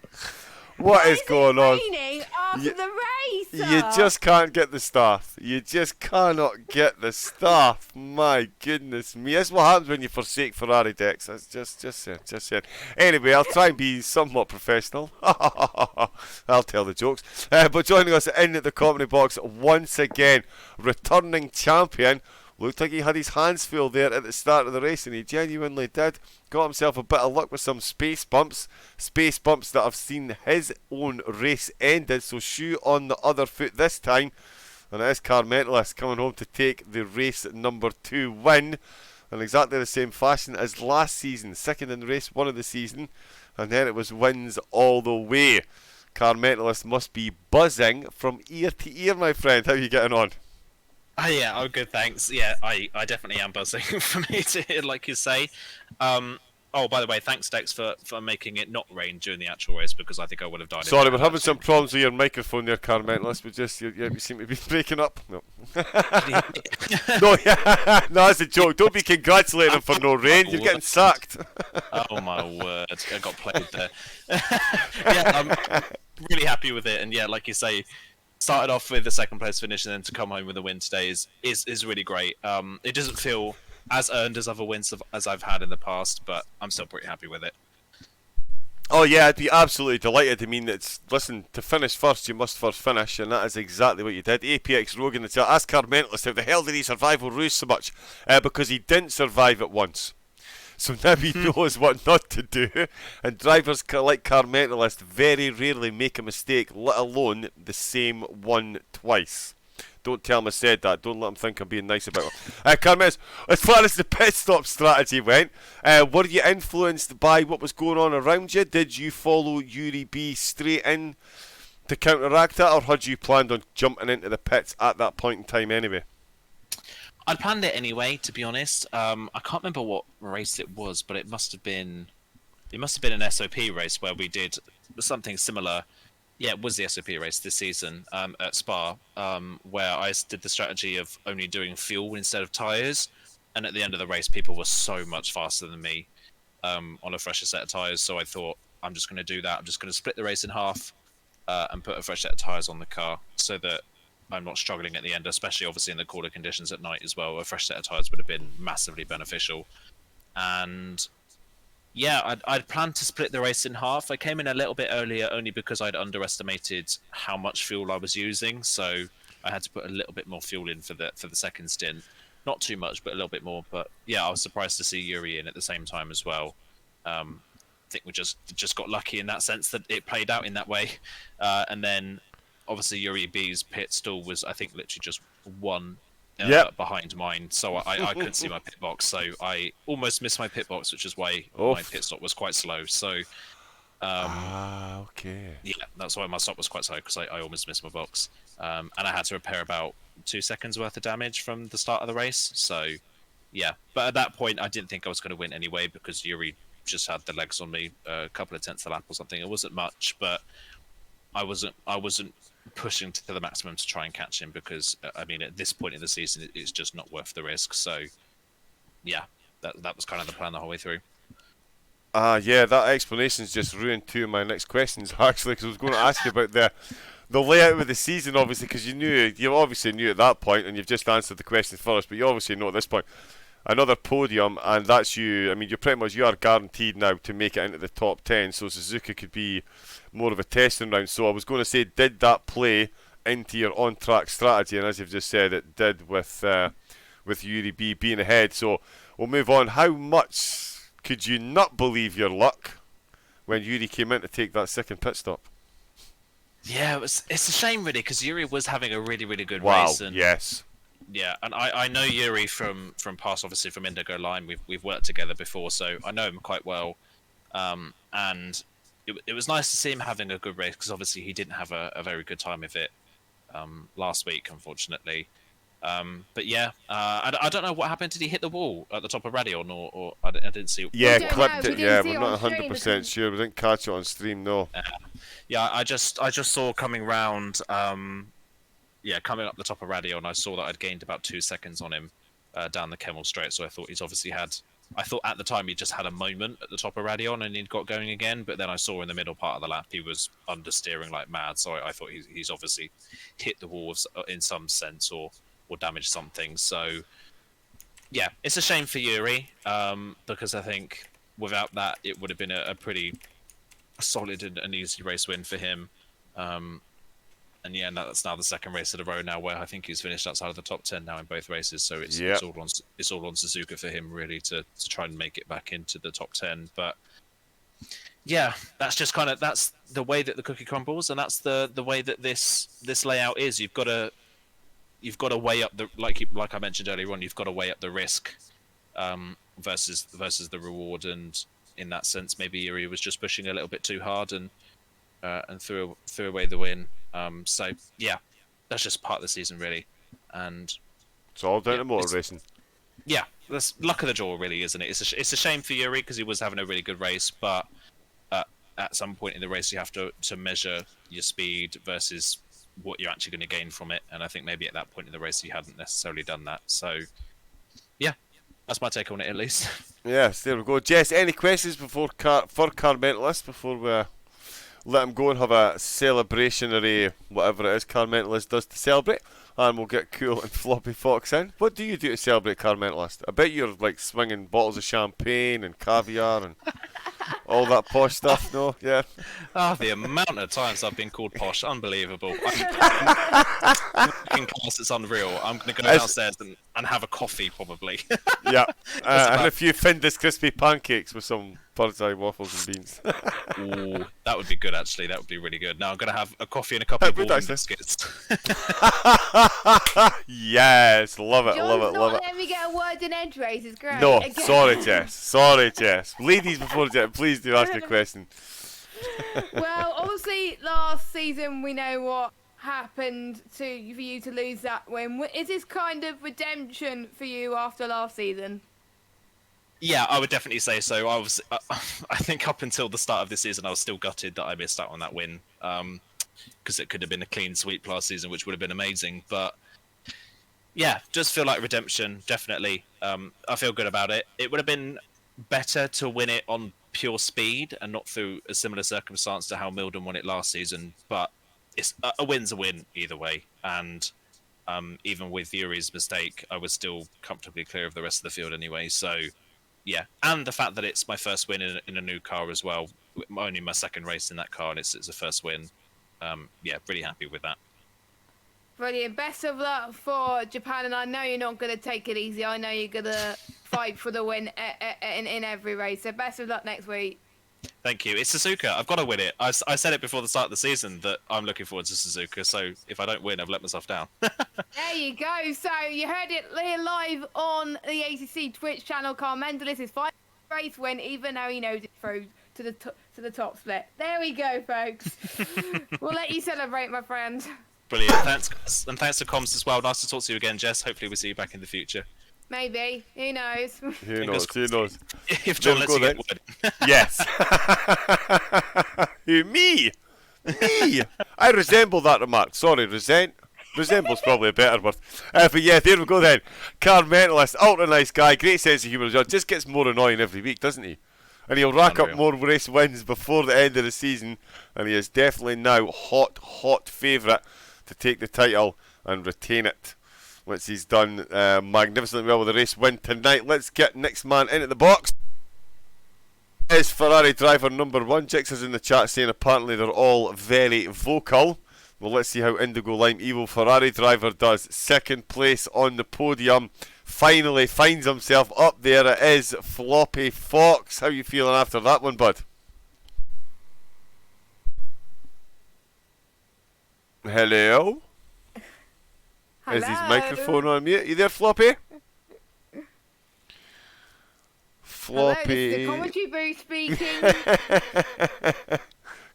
What is going on?
Raining after the race.
You just can't get the staff. You just cannot get the staff. My goodness me. That's what happens when you forsake Ferrari, Dex. That's just saying. Anyway, I'll try and be somewhat professional. I'll tell the jokes. But joining us in the comedy box once again, returning champion. Looked like he had his hands full there at the start of the race, and he genuinely did. Got himself a bit of luck with some space bumps that have seen his own race ended. So shoe on the other foot this time, and it is Carmentalist coming home to take the race number 2 win in exactly the same fashion as last season. Second in race 1 of the season, and then it was wins all the way. Carmentalist must be buzzing from ear to ear, my friend. How are you getting on?
Yeah, oh good, thanks. Yeah, I definitely am buzzing for me to hear, like you say. Oh, by the way, thanks, Dex, for making it not rain during the actual race, because I think I would have died.
Sorry, we're having some problems with your microphone there, Carmentalist. You seem to be breaking up. No. No, that's a joke. Don't be congratulating him for no rain. You're getting sacked.
Oh my word, I got played there. Yeah, I'm really happy with it, and yeah, like you say, started off with the second place finish and then to come home with a win today is really great. It doesn't feel as earned as other wins as I've had in the past, but I'm still pretty happy with it.
Oh yeah, I'd be absolutely delighted. I mean, listen, to finish first, you must first finish, and that is exactly what you did. APX Rogue in the chat, ask Carmentalist how the hell did he survive Rouge so much? Because he didn't survive it once. So now he knows what not to do, and drivers like Carmentalist very rarely make a mistake, let alone the same one twice. Don't tell him I said that. Don't let him think I'm being nice about him. Carmentalist, as far as the pit stop strategy went, were you influenced by what was going on around you? Did you follow Yuri B straight in to counteract that, or had you planned on jumping into the pits at that point in time anyway?
I'd planned it anyway, to be honest. I can't remember what race it was, but it must have been an SOP race where we did something similar. Yeah, it was the SOP race this season at Spa, where I did the strategy of only doing fuel instead of tyres. And at the end of the race, people were so much faster than me on a fresher set of tyres. So I thought, I'm just going to do that. I'm just going to split the race in half and put a fresh set of tyres on the car so that I'm not struggling at the end, especially obviously in the colder conditions at night as well. A fresh set of tyres would have been massively beneficial. And Yeah, I'd planned to split the race in half. I came in a little bit earlier only because I'd underestimated how much fuel I was using, so I had to put a little bit more fuel in for the second stint. Not too much, but a little bit more. But yeah, I was surprised to see Yuri in at the same time as well. I think we just got lucky in that sense that it played out in that way. And then obviously Yuri B's pit stall was, I think, literally just one
Yep.
behind mine, so I couldn't see my pit box, so I almost missed my pit box, which is why my
Oof.
pit stop was quite slow. So
Okay.
yeah, that's why my stop was quite slow, because I almost missed my box, and I had to repair about 2 seconds worth of damage from the start of the race. So yeah, but at that point I didn't think I was going to win anyway, because Yuri just had the legs on me, a couple of tenths a lap or something. It wasn't much, but I wasn't pushing to the maximum to try and catch him, because I mean, at this point in the season it's just not worth the risk. So yeah, that was kind of the plan the whole way through.
Yeah, that explanation's just ruined two of my next questions, actually, because I was going to ask you about the layout of the season, obviously, because you obviously knew at that point, and you've just answered the question first, but you obviously know at this point, another podium, and that's you. I mean, you are guaranteed now to make it into the top 10, so Suzuka could be more of a testing round. So I was going to say, did that play into your on-track strategy? And as you've just said, it did with Yuri B being ahead. So we'll move on. How much could you not believe your luck when Yuri came in to take that second pit stop?
Yeah, it's a shame really, because Yuri was having a really good
Wow,
race. And
yes.
yeah, and I know Yuri from past, obviously from Indigo Line. We've worked together before, so I know him quite well. And it was nice to see him having a good race, because obviously he didn't have a very good time of it last week, unfortunately. But yeah, I don't know what happened. Did he hit the wall at the top of Radion, or I didn't see?
Yeah,
don't
clipped
know.
it.
We
Yeah,
didn't see
we're
it
not
on stream
100%
because-
sure. We didn't catch it on stream, no.
Yeah, I just saw coming round. Yeah, coming up the top of Radion, I saw that I'd gained about 2 seconds on him down the Kemmel Straight. So I thought he's obviously had. I thought at the time he just had a moment at the top of Radion and he'd got going again. But then I saw in the middle part of the lap he was understeering like mad. So I thought he's obviously hit the wall in some sense, or damaged something. So yeah, it's a shame for Yuri, because I think without that it would have been a pretty solid and easy race win for him. And yeah, that's now the second race in a row now where I think he's finished outside of the top 10 now in both races. So it's all on Suzuka for him really to try and make it back into the top 10. But yeah, that's the way that the cookie crumbles, and that's the way that this layout is. You've got to weigh up the like I mentioned earlier on. You've got to weigh up the risk versus the reward, and in that sense, maybe Yuri was just pushing a little bit too hard and threw away the win. So yeah, that's just part of the season really, and
It's all down to motor racing.
yeah, that's luck of the draw really, isn't it? It's a shame for Yuri because he was having a really good race, but at some point in the race you have to measure your speed versus what you're actually going to gain from it, and I think maybe at that point in the race he hadn't necessarily done that. So yeah, that's my take on it at least.
Yes, there we go. Jess, any questions for Carmentalist before we let him go and have a celebrationary whatever it is Carmentalist does to celebrate, and we'll get Cool and Floppy Fox in. What do you do to celebrate Carmentalist? I bet you're like swinging bottles of champagne and caviar and all that posh stuff, no? Yeah.
The amount of times I've been called posh, unbelievable. In class, it's unreal. I'm going to go downstairs and have a coffee, probably.
Yeah, and a few Findus crispy pancakes with some bird's eye waffles and beans.
Ooh, that would be good, actually. That would be really good. Now I'm going to have a coffee and a couple of bourbon biscuits.
Yes, love it, love it, love it.
Let me get a word in edgeways. It's great.
No,
Again.
sorry, Jess. Sorry, Jess. Ladies before Jess, please do ask a question.
Well, obviously, last season we know what happened for you to lose that win. Is this kind of redemption for you after last season?
Yeah, I would definitely say so. I think up until the start of this season, I was still gutted that I missed out on that win, because it could have been a clean sweep last season, which would have been amazing. But yeah, just feel like redemption, definitely. I feel good about it. It would have been better to win it on pure speed and not through a similar circumstance to how Milden won it last season. But it's a win's a win either way, and even with Yuri's mistake, I was still comfortably clear of the rest of the field anyway. So yeah, and the fact that it's my first win in a new car as well. Only my second race in that car, and it's a first win. Yeah, really happy with that.
Brilliant. Best of luck for Japan, and I know you're not going to take it easy. I know you're going to fight for the win in every race. So best of luck next week.
Thank you. It's Suzuka. I've got to win it. I said it before the start of the season that I'm looking forward to Suzuka. So if I don't win, I've let myself down.
There you go. So you heard it here live on the ACC Twitch channel. Carl Mendelis is fighting for a race win, even though he knows it through to the top split. There we go, folks. We'll let you celebrate, my friend.
Brilliant. Thanks, and thanks to Comms as well. Nice to talk to you again, Jess. Hopefully we'll see you back in the future.
Maybe. Who knows?
Who knows? Who knows?
If John lets you get word.
Yes. Who, me? Me? I resemble that remark. Sorry, resemble's probably a better word. But yeah, there we go then. Car Mentalist, ultra nice guy, great sense of humour as well. Just gets more annoying every week, doesn't he? And he'll rack up more race wins before the end of the season. And he is definitely now hot favourite to take the title and retain it. Once he's done magnificently well with the race win tonight. Let's get next man into the box. Is Ferrari driver number 1. Jix is in the chat saying apparently they're all very vocal. Well, let's see how Indigo Lime Evo Ferrari driver does. Second place on the podium. Finally finds himself up there. It is Floppy Fox. How you feeling after that one, bud? Hello?
Hello.
Is his microphone on mute? You there, Floppy? Floppy.
Hello, this is the commentary booth speaking.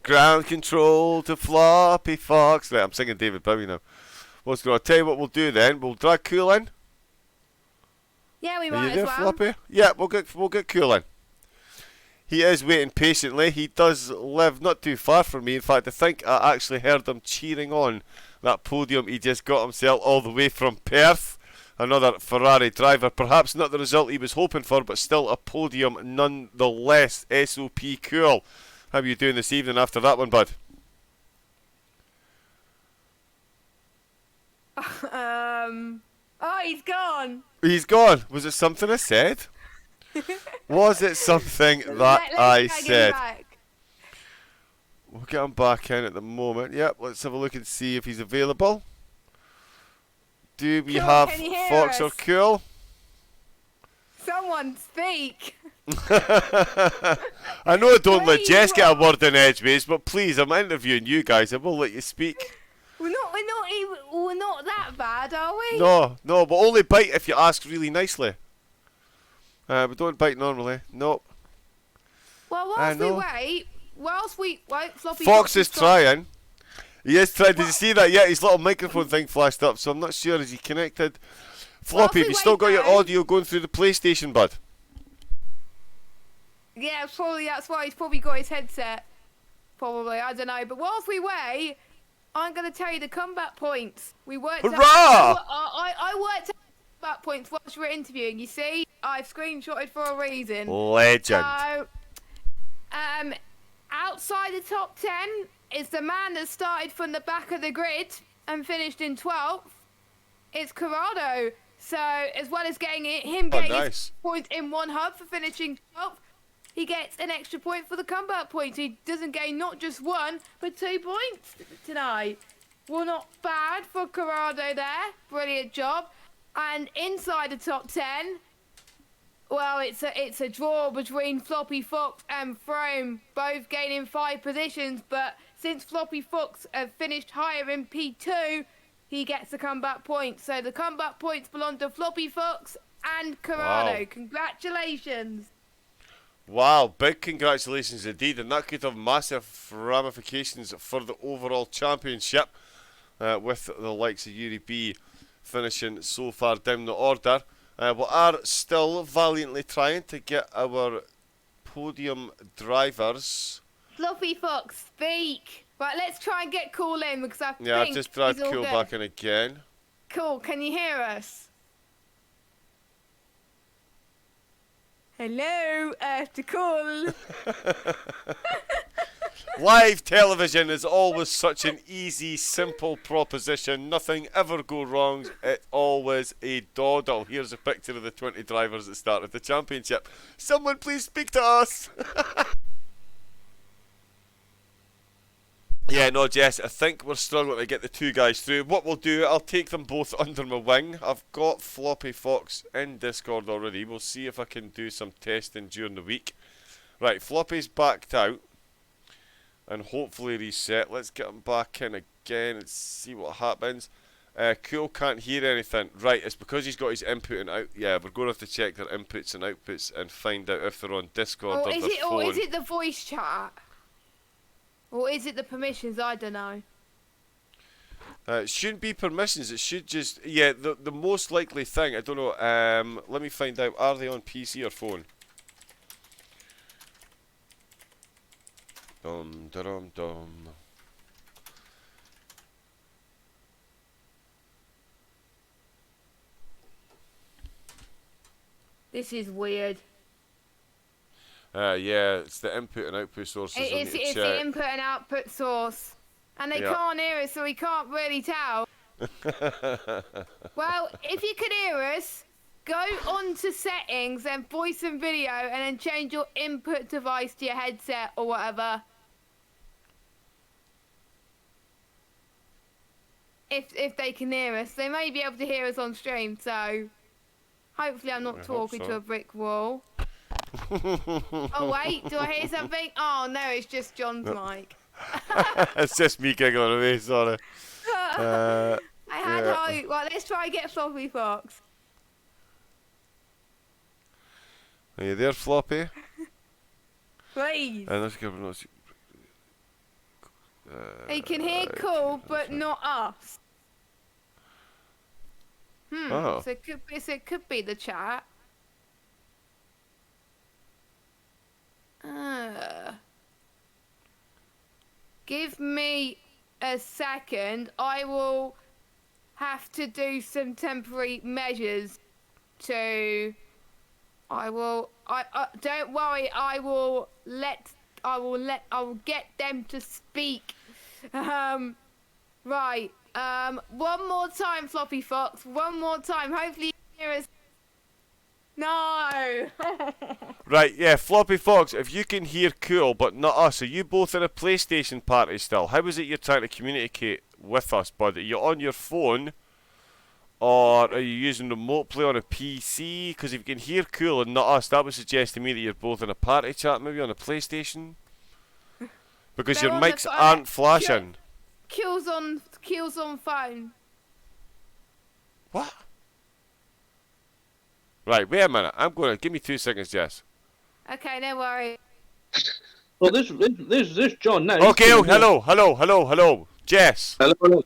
Ground control to Floppy Fox. Right, I'm singing David Bowie now. What's going on? I'll tell you what we'll do then. We'll drag Cool in.
Yeah, we
Are
might
you there,
as well.
Floppy? Yeah, we'll get Cool in. He is waiting patiently. He does live not too far from me. In fact, I think I actually heard him cheering on that podium he just got himself all the way from Perth. Another Ferrari driver. Perhaps not the result he was hoping for, but still a podium nonetheless. SOP Cool. How are you doing this evening after that one, bud?
Oh, he's gone.
He's gone. Was it something I said? Was it something that I said? We'll get him back in at the moment. Yep, let's have a look and see if he's available. Do we have Fox or Cool?
Someone speak.
I know I don't let Jess get a word in edgeways, but please, I'm interviewing you guys. I will let you speak.
We're not that bad, are we?
No, but only bite if you ask really nicely. We don't bite normally. Nope.
Well, whilst we wait, Floppy
Fox is trying. He is trying. Did you see that? Yeah, his little microphone thing flashed up, so I'm not sure. Is he connected? Floppy, have you still got your audio going through the PlayStation, bud?
Yeah, probably that's why he's probably got his headset. Probably, I don't know. But whilst we wait, I'm going to tell you the comeback points. We worked
Hurrah!
I worked out comeback points whilst we were interviewing. You see, I've screenshotted for a reason.
Legend.
So, outside the top 10 is the man that started from the back of the grid and finished in 12th. It's Corrado. So, as well as getting his points in one hub for finishing 12th, he gets an extra point for the comeback points. He doesn't gain not just 1, but 2 points tonight. Well, not bad for Corrado there. Brilliant job. And inside the top 10, well, it's a draw between Floppy Fox and Throne, both gaining 5 positions. But since Floppy Fox have finished higher in P2, he gets the comeback points. So the comeback points belong to Floppy Fox and Corrado.
Wow.
Congratulations.
Wow, big congratulations indeed, and that could have massive ramifications for the overall championship, with the likes of Yuri B finishing so far down the order. We are still valiantly trying to get our podium drivers.
Fluffy Fox, speak. Right, let's try and get Cool in because I think
I've just dragged
he's all
Cool
good.
back in again.
Cool, can you hear us? Hello, to Cool.
Live television is always such an easy, simple proposition. Nothing ever go wrong. It's always a doddle. Here's a picture of the 20 drivers that started the championship. Someone please speak to us. Yeah, no, Jess, I think we're struggling to get the two guys through. What we'll do, I'll take them both under my wing. I've got Floppy Fox in Discord already. We'll see if I can do some testing during the week. Right, Floppy's backed out. And hopefully reset. Let's get him back in again and see what happens. Cool can't hear anything. Right, it's because he's got his input and out. Yeah, we're going to have to check their inputs and outputs and find out if they're on Discord or their phone.
Or is it the voice chat? Or is it the permissions? I don't know.
It shouldn't be permissions. It should just... Yeah, the most likely thing, I don't know. Let me find out. Are they on PC or phone? Dum dum dum.
This is weird.
Yeah, it's the input and output sources.
It's the input and output source. And they can't hear us, so we can't really tell. Well, if you could hear us, go on to settings and voice and video and then change your input device to your headset or whatever. If they can hear us. They may be able to hear us on stream, so hopefully I'm not talking to a brick wall. Oh wait, do I hear something? Oh no, it's just John's mic.
It's just me giggling away, sorry.
I had hope. Well, let's try and get Floppy Fox.
Are you there, Floppy?
Please.
And let's give
He can hear cool, but not us.
Oh.
So it could be the chat. Give me a second. I will have to do some temporary measures to. I don't worry. I will get them to speak. Right. One more time, Floppy Fox. One more time. Hopefully you hear us. No.
Right, yeah, Floppy Fox, if you can hear cool but not us, are you both in a PlayStation party still? How is it you're trying to communicate with us, bud? Are you on your phone? Or are you using remote play on a PC? Because if you can hear cool and not us, that would suggest to me that you're both in a party chat, maybe on a PlayStation? Because your mics aren't flashing.
Kills on phone.
What? Right, wait a minute. I'm going to... Give me 2 seconds, Jess.
Okay, no worry.
Well, there's John now.
Okay, hello. Jess.
Hello.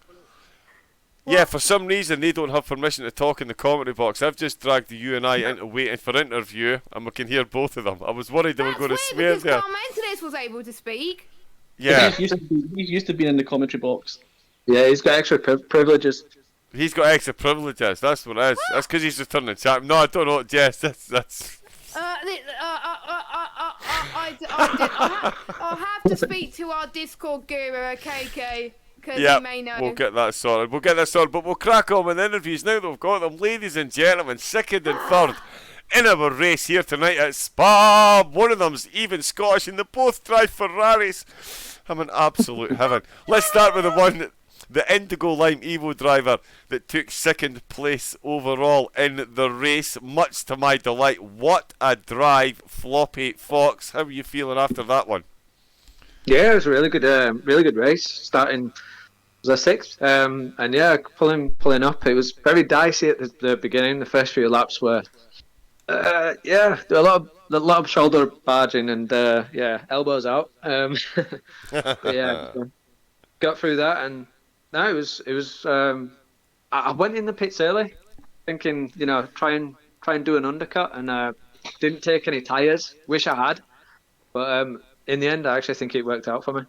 Yeah, for some reason they don't have permission to talk in the commentary box. I've just dragged you and I into waiting for interview, and we can hear both of them. I was worried they were going to swear there.
Carmentalus was able to speak.
Yeah.
He's used to be in the commentary box. Yeah, he's got extra privileges.
He's got extra privileges. That's what it is. That's because he's returning chat. No, I don't know, Jess. That's.
I'll have to speak to our Discord guru, KK, because he may know.
We'll get that sorted. But we'll crack on with the interviews now that we've got them. Ladies and gentlemen, second and third in our race here tonight at Spa. One of them's even Scottish, and they both drive Ferraris. I'm in absolute heaven. Let's start with the Indigo Lime Evo driver that took second place overall in the race, much to my delight. What a drive, Floppy Fox. How are you feeling after that one?
Yeah, it was a really good race. Starting was a sixth, and yeah, pulling up. It was very dicey at the beginning. The first few laps were, a lot of shoulder barging and elbows out. But yeah, got through that, and no, it was. I went in the pits early, thinking try and do an undercut, and didn't take any tyres. Wish I had, but in the end, I actually think it worked out for me.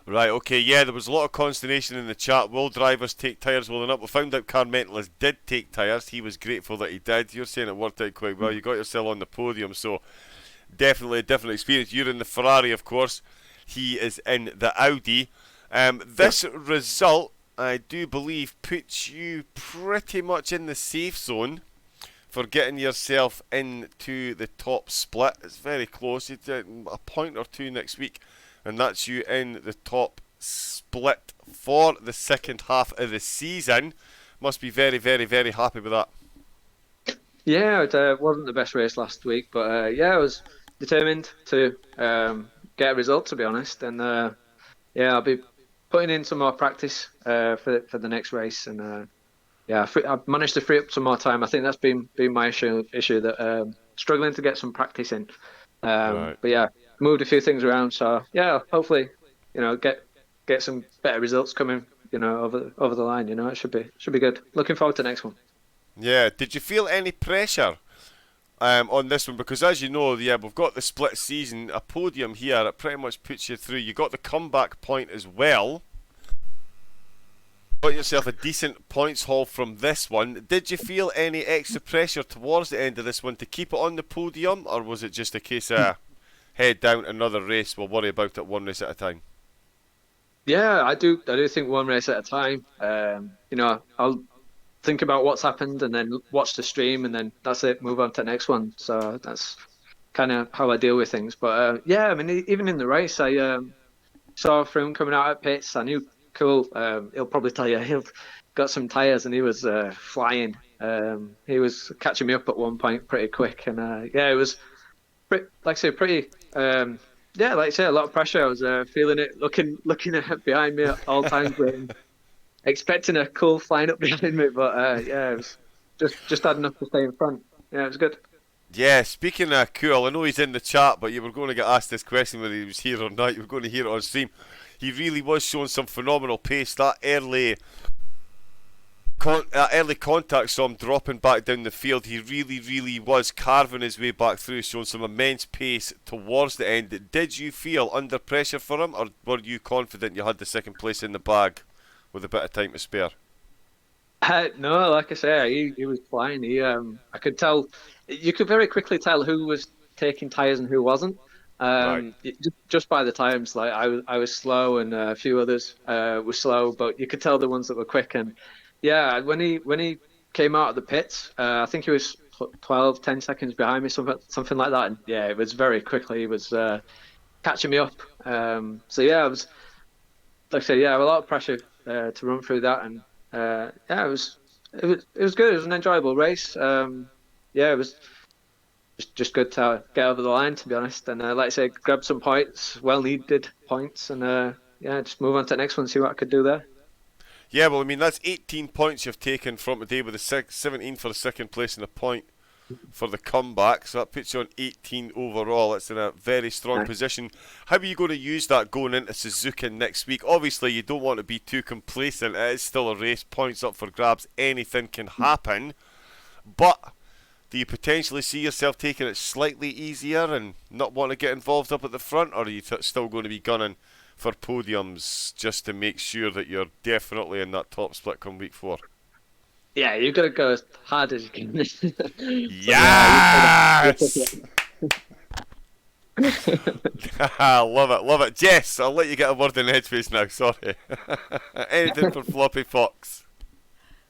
Right, okay, yeah, there was a lot of consternation in the chat. Will drivers take tyres? Well, not. We found out Carmentalus did take tyres. He was grateful that he did. You're saying it worked out quite well. You got yourself on the podium, so definitely a different experience. You're in the Ferrari, of course. he is in the Audi. This result, I do believe, puts you pretty much in the safe zone for getting yourself into the top split. It's very close. It's a point or two next week, and that's you in the top split for the second half of the season. Must be very, very, very happy with that.
Yeah, it wasn't the best race last week, but yeah, I was determined to get a result, to be honest. And yeah, I'll be putting in some more practice for the next race. And yeah, I've managed to free up some more time. I think that's been my issue that struggling to get some practice in.
Right.
But yeah, moved a few things around. So yeah, hopefully, get some better results coming, over the line. It should be good. Looking forward to the next one.
Yeah, did you feel any pressure on this one? Because as you know, yeah, we've got the split season, a podium here, it pretty much puts you through. You got the comeback point as well. Got yourself a decent points haul from this one. Did you feel any extra pressure towards the end of this one to keep it on the podium, or was it just a case of head down another race, we'll worry about it one race at a time?
Yeah, I do think one race at a time. I'll think about what's happened and then watch the stream, and then that's it, move on to the next one. So that's kind of how I deal with things. But yeah, I mean, even in the race, I saw Froome coming out at pits. I knew, cool, he'll probably tell you he'll got some tyres, and he was flying. He was catching me up at one point pretty quick, and yeah, it was pretty yeah, like I say, a lot of pressure. I was feeling it, looking at behind me at all times, expecting a cool flying up behind me, but yeah, it was just had enough to stay in front. Yeah, it was good.
Yeah, speaking of cool, I know he's in the chat, but you were going to get asked this question whether he was here or not. You were going to hear it on stream. He really was showing some phenomenal pace. That early contact, saw him dropping back down the field. He really was carving his way back through, showing some immense pace towards the end. Did you feel under pressure for him, or were you confident you had the second place in the bag with a bit of time to spare?
No, like I say, he was flying. I could tell. You could very quickly tell who was taking tyres and who wasn't.
Right.
Just by the times, like I was slow, and a few others were slow, but you could tell the ones that were quick. And yeah, when he came out of the pits, I think he was 10 seconds behind me, something like that. And yeah, it was very quickly. He was catching me up. So yeah, it was, like I say, yeah, a lot of pressure to run through that, and yeah, it was good. It was an enjoyable race. Yeah, it was just good to get over the line, to be honest. And like I say, grab some points, well needed points, and yeah, just move on to the next one, see what I could do there.
Yeah, well, I mean, that's 18 points you've taken from today, with the 17 for the second place and a point for the comeback. So that puts you on 18 overall. It's in a very strong position. How are you going to use that going into Suzuka next week? Obviously, you don't want to be too complacent. It is still a race, points up for grabs. Anything can happen. But do you potentially see yourself taking it slightly easier and not want to get involved up at the front, or are you still going to be gunning for podiums just to make sure that you're definitely in that top split come week 4?
Yeah, you've got to go as hard as you can.
Yes! Love it. Jess, I'll let you get a word in the headspace now, sorry. Anything for Floppy Fox?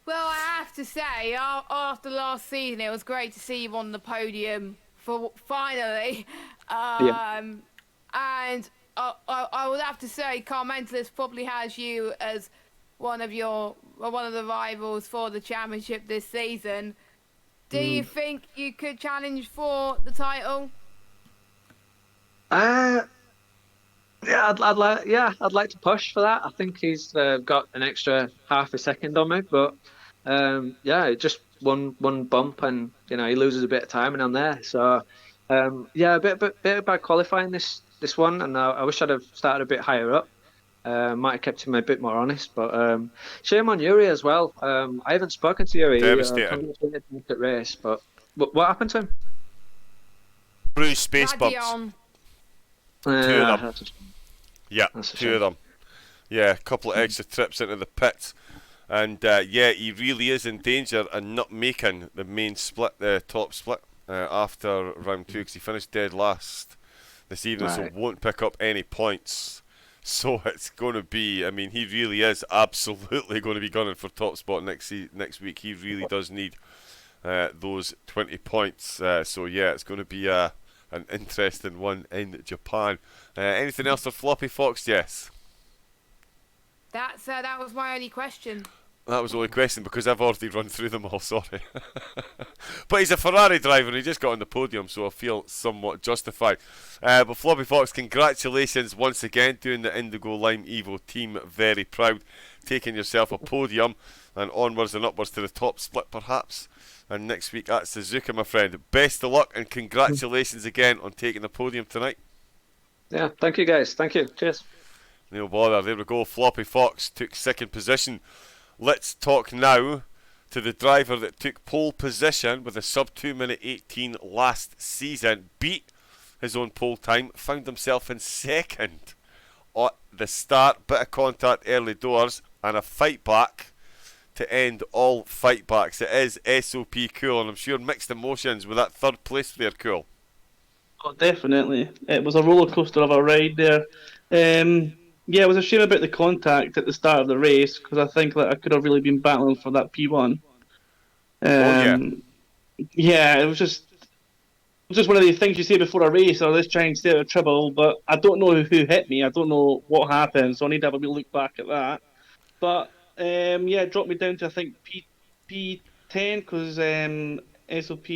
Well, I have to say, after last season, it was great to see you on the podium for finally. And I would have to say, Car Mentalist probably has you as one of the rivals for the championship this season. Do you think you could challenge for the title?
Yeah, I'd like to push for that. I think he's got an extra half a second on me, but yeah, just one bump, and he loses a bit of time, and I'm there. So yeah, a bit of bad qualifying this one, and I wish I'd have started a bit higher up. Might have kept him a bit more honest, but shame on Yuri as well. I haven't spoken to Yuri.
Devastating.
At race, but what happened to him?
Bruce space bumps. Two of them. Yeah, two of them. Yeah, a couple of extra trips into the pits. And yeah, he really is in danger and not making the main split, the top split, after round 2, because he finished dead last this evening, so
Right.
won't pick up any points. So it's going to be, I mean, he really is absolutely going to be gunning for top spot next week. He really does need those 20 points. So yeah, it's going to be an interesting one in Japan. Anything else for Floppy Fox, Jess?
That was my only question.
That was the only question because I've already run through them all, sorry. But he's a Ferrari driver and he just got on the podium, so I feel somewhat justified. But Floppy Fox, congratulations once again, doing the Indigo Lime Evo team very proud, taking yourself a podium and onwards and upwards to the top split perhaps. And next week at Suzuka, my friend. Best of luck and congratulations again on taking the podium tonight.
Yeah, thank you guys. Thank you. Cheers.
No bother, there we go. Floppy Fox took second position. Let's talk now to the driver that took pole position with a sub 2 minute 18 last season, beat his own pole time, found himself in second at the start, bit of contact early doors, and a fight back to end all fight backs. It is SOP Cool, and I'm sure mixed emotions with that third place there, Cool.
Oh, definitely. It was a roller coaster of a ride there. Yeah, it was a shame about the contact at the start of the race because I think that I could have really been battling for that P1.
Yeah.
Yeah, it was just one of the things you say before a race, or let's try and stay out of trouble. But I don't know who hit me. I don't know what happened, so I need to have a wee look back at that. But yeah, it dropped me down to I think P10 because SOP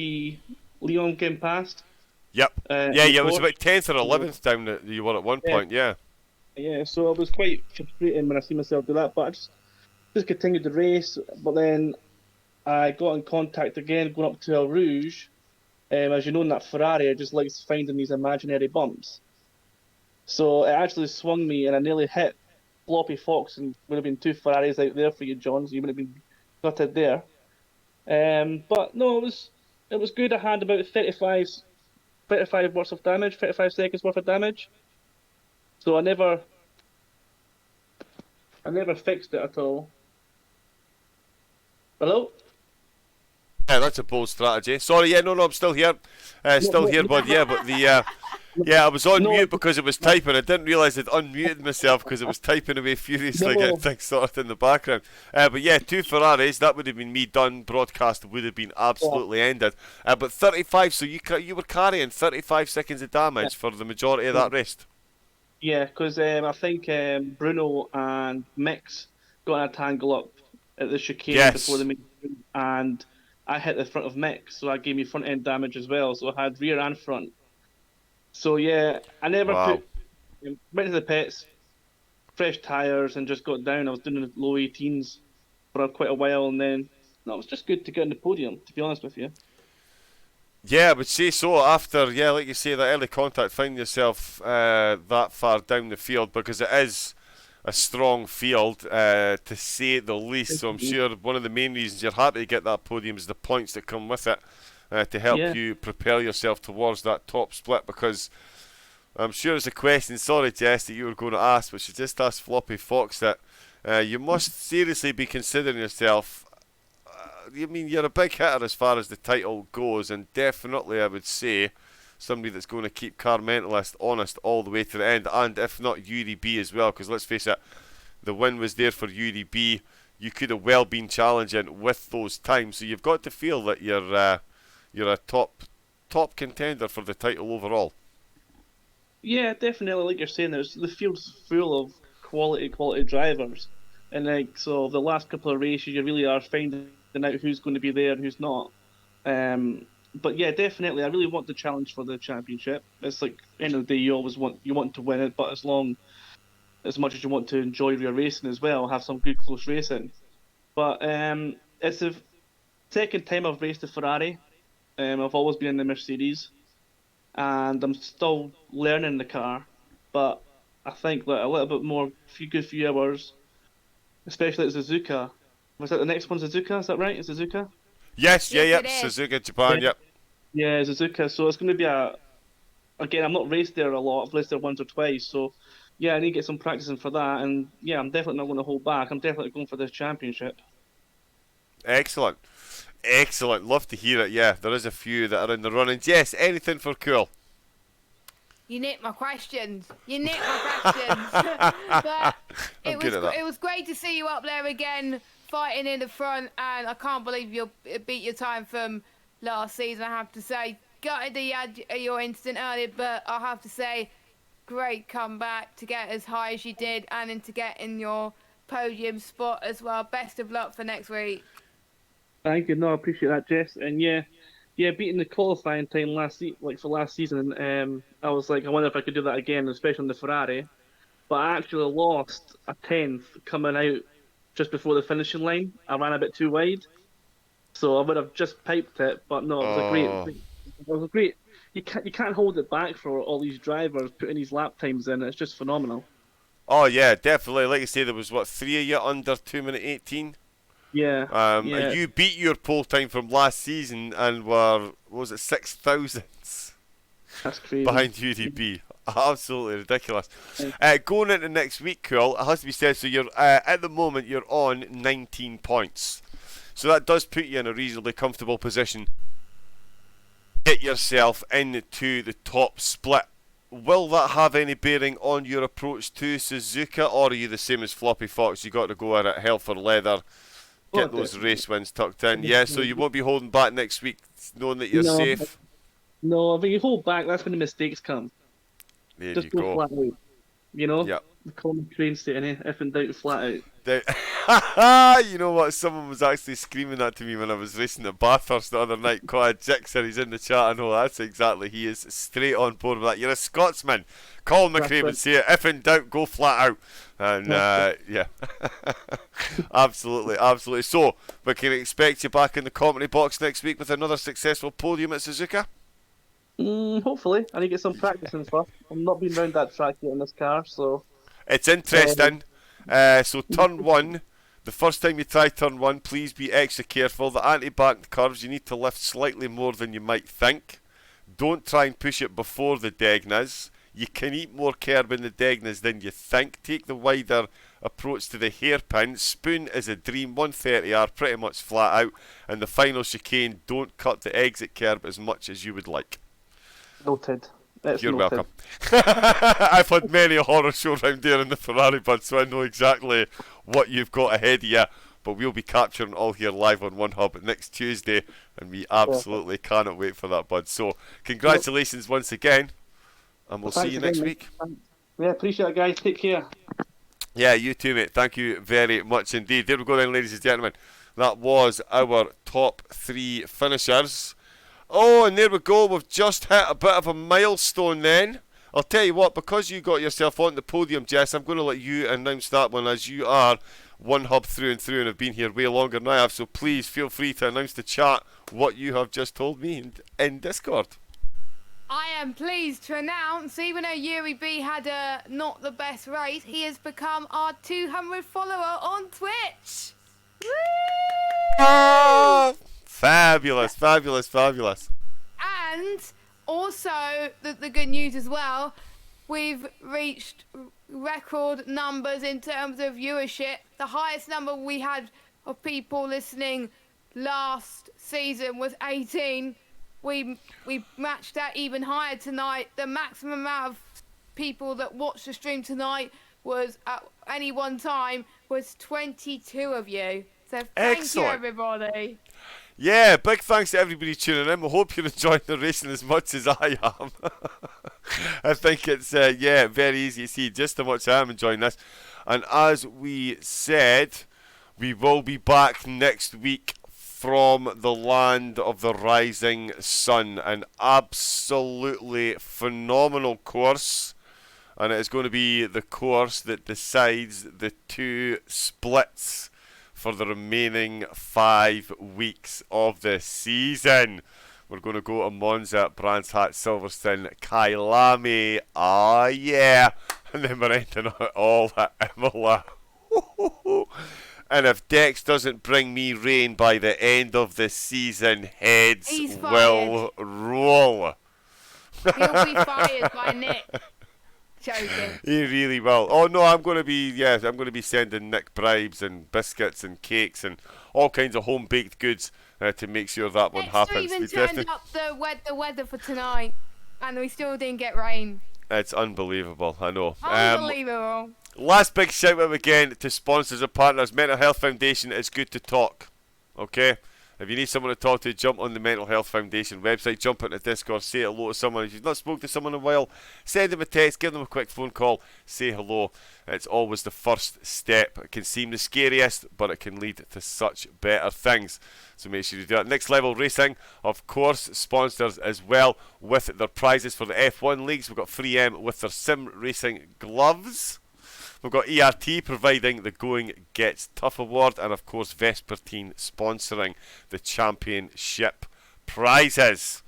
Leon came past.
Yep. Yeah, it was
before.
about 10th or 11th down that you were at one point, yeah.
Yeah, so it was quite frustrating when I see myself do that, but I just continued the race. But then I got in contact again going up to El Rouge. As you know, in that Ferrari, I just likes finding these imaginary bumps. So it actually swung me, and I nearly hit Floppy Fox, and would have been two Ferraris out there for you, John. So you would have been gutted there. But no, it was good. I had about 35 worth of damage, 35 seconds worth of damage. So I never fixed it at all. Hello?
Yeah, that's a bold strategy. Sorry, yeah, no, I'm still here. Still here, bud, yeah, but the... yeah, I was on mute because it was typing. I didn't realise I'd unmuted myself because it was typing away furiously, getting things sorted in the background. But yeah, two Ferraris, that would have been me done. Broadcast would have been absolutely ended. But 35, so you were carrying 35 seconds of damage for the majority of that race.
Yeah, because I think Bruno and Mix got in a tangle up at the chicane before the main, and I hit the front of Mix, so that gave me front end damage as well. So I had rear and front. So yeah, I never went to the pits, fresh tyres, and just got down. I was doing the low 18s for quite a while, and then it was just good to get on the podium, to be honest with you.
Yeah, I would say so. After, yeah, like you say, that early contact, find yourself that far down the field, because it is a strong field, to say the least. So I'm sure one of the main reasons you're happy to get that podium is the points that come with it, to help you propel yourself towards that top split, because I'm sure it's a question, sorry Jess, that you were going to ask, but she just asked Floppy Fox that you must seriously be considering yourself. I mean, you're a big hitter as far as the title goes, and definitely I would say somebody that's going to keep Car Mentalist honest all the way to the end, and if not UDB as well, because let's face it, the win was there for UDB. You could have well been challenging with those times, so you've got to feel that you're a top contender for the title overall.
Yeah, definitely. Like you're saying, the field's full of quality drivers, and like so, the last couple of races, you really are finding out who's going to be there and who's not. But yeah, definitely, I really want the challenge for the championship. It's like end of the day, you always want to win it, but as much as you want to enjoy your racing as well, have some good close racing. But it's the second time I've raced a Ferrari. I've always been in the Mercedes, and I'm still learning the car. But I think that a little bit more, few hours, especially at Suzuka. Was that the next one, Suzuka? Is that right? Is Suzuka?
Yes,
Yes, it is.
Suzuka, Japan, yep.
Yeah, Suzuka. So it's going to be again, I'm not raced there a lot. I've raced there once or twice. So yeah, I need to get some practicing for that. And yeah, I'm definitely not going to hold back. I'm definitely going for this championship.
Excellent. Love to hear it. Yeah, there is a few that are in the running. Yes, anything for Cool.
You nicked my questions. But it was great to see you up there again, fighting in the front, and I can't believe you beat your time from last season, I have to say. Gutted that you had your incident earlier, but I have to say, great comeback to get as high as you did, and then to get in your podium spot as well. Best of luck for next week.
Thank you. No, I appreciate that, Jess. And yeah, beating the qualifying time for last season, I was like, I wonder if I could do that again, especially on the Ferrari. But I actually lost a tenth coming out just before the finishing line. I ran a bit too wide, so I would have just piped it. But no, it was a great. You can't hold it back for all these drivers putting these lap times in. It's just phenomenal.
Oh yeah, definitely. Like I say, there was 3 of you under 2:18.
Yeah.
And you beat your pole time from last season and were, what was it, 6,000s
That's crazy.
behind UDB. Absolutely ridiculous. Going into next week, cool, it has to be said, so you're at the moment you're on 19 points. So that does put you in a reasonably comfortable position. Get yourself into the top split. Will that have any bearing on your approach to Suzuka, or are you the same as Floppy Fox? You got to go at it hell for leather. Get those race wins tucked in. Yeah, so you won't be holding back next week, knowing that you're safe.
No, if you hold back, that's when the mistakes come.
There
Just
you
go
go.
flat out. You know?
Yep.
The common train statement, if in doubt, flat
out. You know what? Someone was actually screaming that to me when I was racing at Bathurst the other night. Quite a Jixer, he's in the chat. I know that's exactly. He is straight on board with that. You're a Scotsman. Colin McRae would say it. If in doubt, go flat out. And yeah, absolutely. So we can expect you back in the comedy box next week with another successful podium at Suzuka.
Hopefully, I need to get some practice in first. I've not been round that track yet in this car, so
it's interesting. So turn one, the first time you try turn one, please be extra careful. The anti-banked curves, you need to lift slightly more than you might think. Don't try and push it before the Degnas. You can eat more curb in the Degnas than you think. Take the wider approach to the hairpin. Spoon is a dream. 130R, pretty much flat out. And the final chicane, don't cut the exit curb as much as you would like.
noted.
You're welcome. I've had many a horror show round there in the Ferrari, bud, so I know exactly what you've got ahead of you. But we'll be capturing all here live on One Hub next Tuesday, and we absolutely cannot wait for that, bud. So, congratulations once again, and we'll see you next week.
Yeah, appreciate it, guys. Take care.
Yeah, you too, mate. Thank you very much indeed. There we go then, ladies and gentlemen. That was our top 3 finishers. Oh, and there we go. We've just hit a bit of a milestone then. I'll tell you what, because you got yourself on the podium, Jess, I'm going to let you announce that one, as you are One Hub through and through and have been here way longer than I have. So please feel free to announce to chat what you have just told me in Discord.
I am pleased to announce, even though Yuri B had not the best race, he has become our 200 follower on Twitch. Woo!
Oh, fabulous, fabulous, fabulous.
And also, the good news as well, we've reached record numbers in terms of viewership. The highest number we had of people listening last season was 18. We matched that even higher tonight. The maximum amount of people that watched the stream tonight was, at any one time, was 22 of you. So thank you, everybody.
Yeah, big thanks to everybody tuning in. We hope you're enjoying the racing as much as I am. I think it's, very easy to see just how much I am enjoying this. And as we said, we will be back next week from the land of the rising sun. An absolutely phenomenal course. And it is going to be the course that decides the 2 splits for the remaining 5 weeks of the season. We're going to go to Monza, Brands Hatch, Silverstone, Kyalami. Ah, yeah. And then we're ending it all at Imola. And if Dex doesn't bring me rain by the end of the season, heads will roll.
He'll be fired by Nick. Joking.
He really will. Oh no, I'm going to be sending Nick bribes and biscuits and cakes and all kinds of home baked goods to make sure that one happens.
We even turned up the weather for tonight, and we still didn't get rain.
It's unbelievable, I know.
Unbelievable.
Last big shout out again to sponsors and partners. Mental Health Foundation, it's good to talk. Okay? If you need someone to talk to, jump on the Mental Health Foundation website, jump into Discord, say hello to someone. If you've not spoken to someone in a while, send them a text, give them a quick phone call, say hello. It's always the first step. It can seem the scariest, but it can lead to such better things. So make sure you do that. Next Level Racing, of course, sponsors as well with their prizes for the F1 leagues. We've got 3M with their sim racing gloves. We've got ERT providing the Going Gets Tough award, and of course Vespertine sponsoring the championship prizes.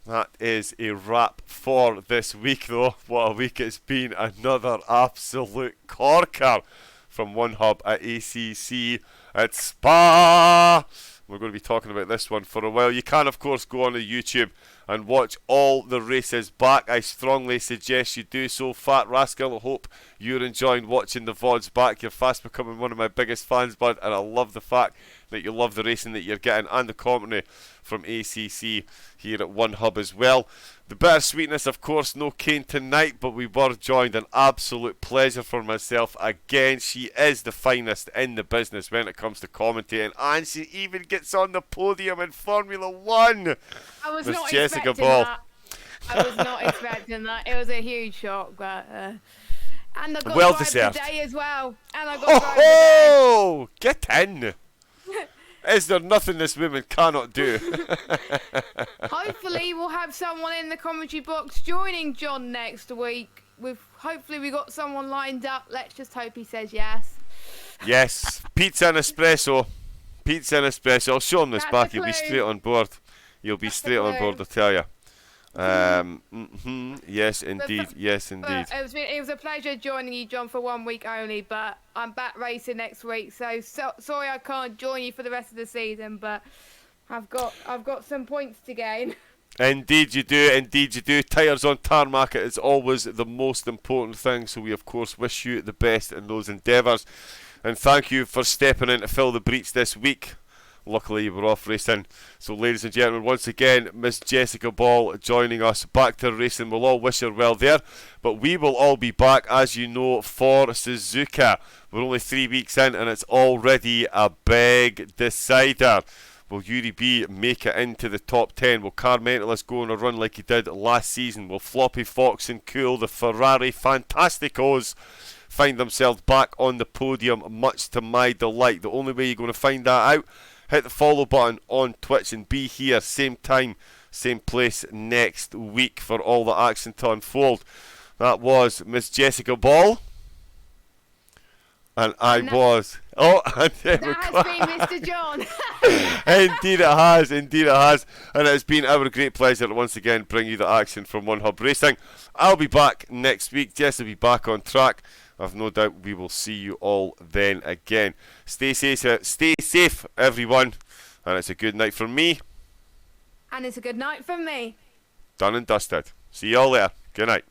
That is a wrap for this week, though. What a week it's been. Another absolute corker from One Hub at ACC at Spa. We're going to be talking about this one for a while. You can, of course, go on to YouTube and watch all the races back. I strongly suggest you do so. Fat Rascal, I hope you're enjoying watching the VODs back. You're fast becoming one of my biggest fans, bud, and I love the fact that you love the racing that you're getting and the commentary from ACC here at One Hub as well. The bittersweetness, of course, no Kane tonight, but we were joined. An absolute pleasure for myself again. She is the finest in the business when it comes to commentating, and she even gets on the podium in Formula One.
I was
Miss
not
Jessica
expecting
Ball.
that. I was not expecting that. It was a huge shock, but and I got
Well
drive
deserved.
today as well. And I got
Oh
drive today.
ho! Get in! Is there nothing this woman cannot do?
Hopefully we'll have someone in the commentary box joining John next week. Hopefully we got someone lined up. Let's just hope he says yes.
Yes, pizza and espresso. Pizza and espresso. I'll show him this
That's
back.
the
You'll be
clue.
straight on board. You'll be
That's the
straight on
clue.
board, I tell you. Yes, indeed. Yes, indeed.
But it was a pleasure joining you, John, for 1 week only. But I'm back racing next week, so sorry I can't join you for the rest of the season. But I've got some points to gain.
Indeed you do, indeed you do. Tyres on tarmac is always the most important thing, so we of course wish you the best in those endeavours. And thank you for stepping in to fill the breach this week. Luckily you were off racing. So ladies and gentlemen, once again, Miss Jessica Ball joining us. Back to racing. We'll all wish her well there. But we will all be back, as you know, for Suzuka. We're only 3 weeks in and it's already a big decider. Will Yuri B make it into the top 10? Will Car Mentalist go on a run like he did last season? Will Floppy Fox and Cool, the Ferrari Fantasticos, find themselves back on the podium, much to my delight? The only way you're going to find that out, hit the follow button on Twitch and be here, same time, same place next week for all the action to unfold. That was Miss Jessica Ball. And I was. Oh, and
That has been Mr. John.
Indeed it has, indeed it has. And it has been our great pleasure to once again bring you the action from One Hub Racing. I'll be back next week. Jess will be back on track. I've no doubt we will see you all then again. Stay safe, everyone. And it's a good night from me.
And it's a good night from me.
Done and dusted. See you all later. Good night.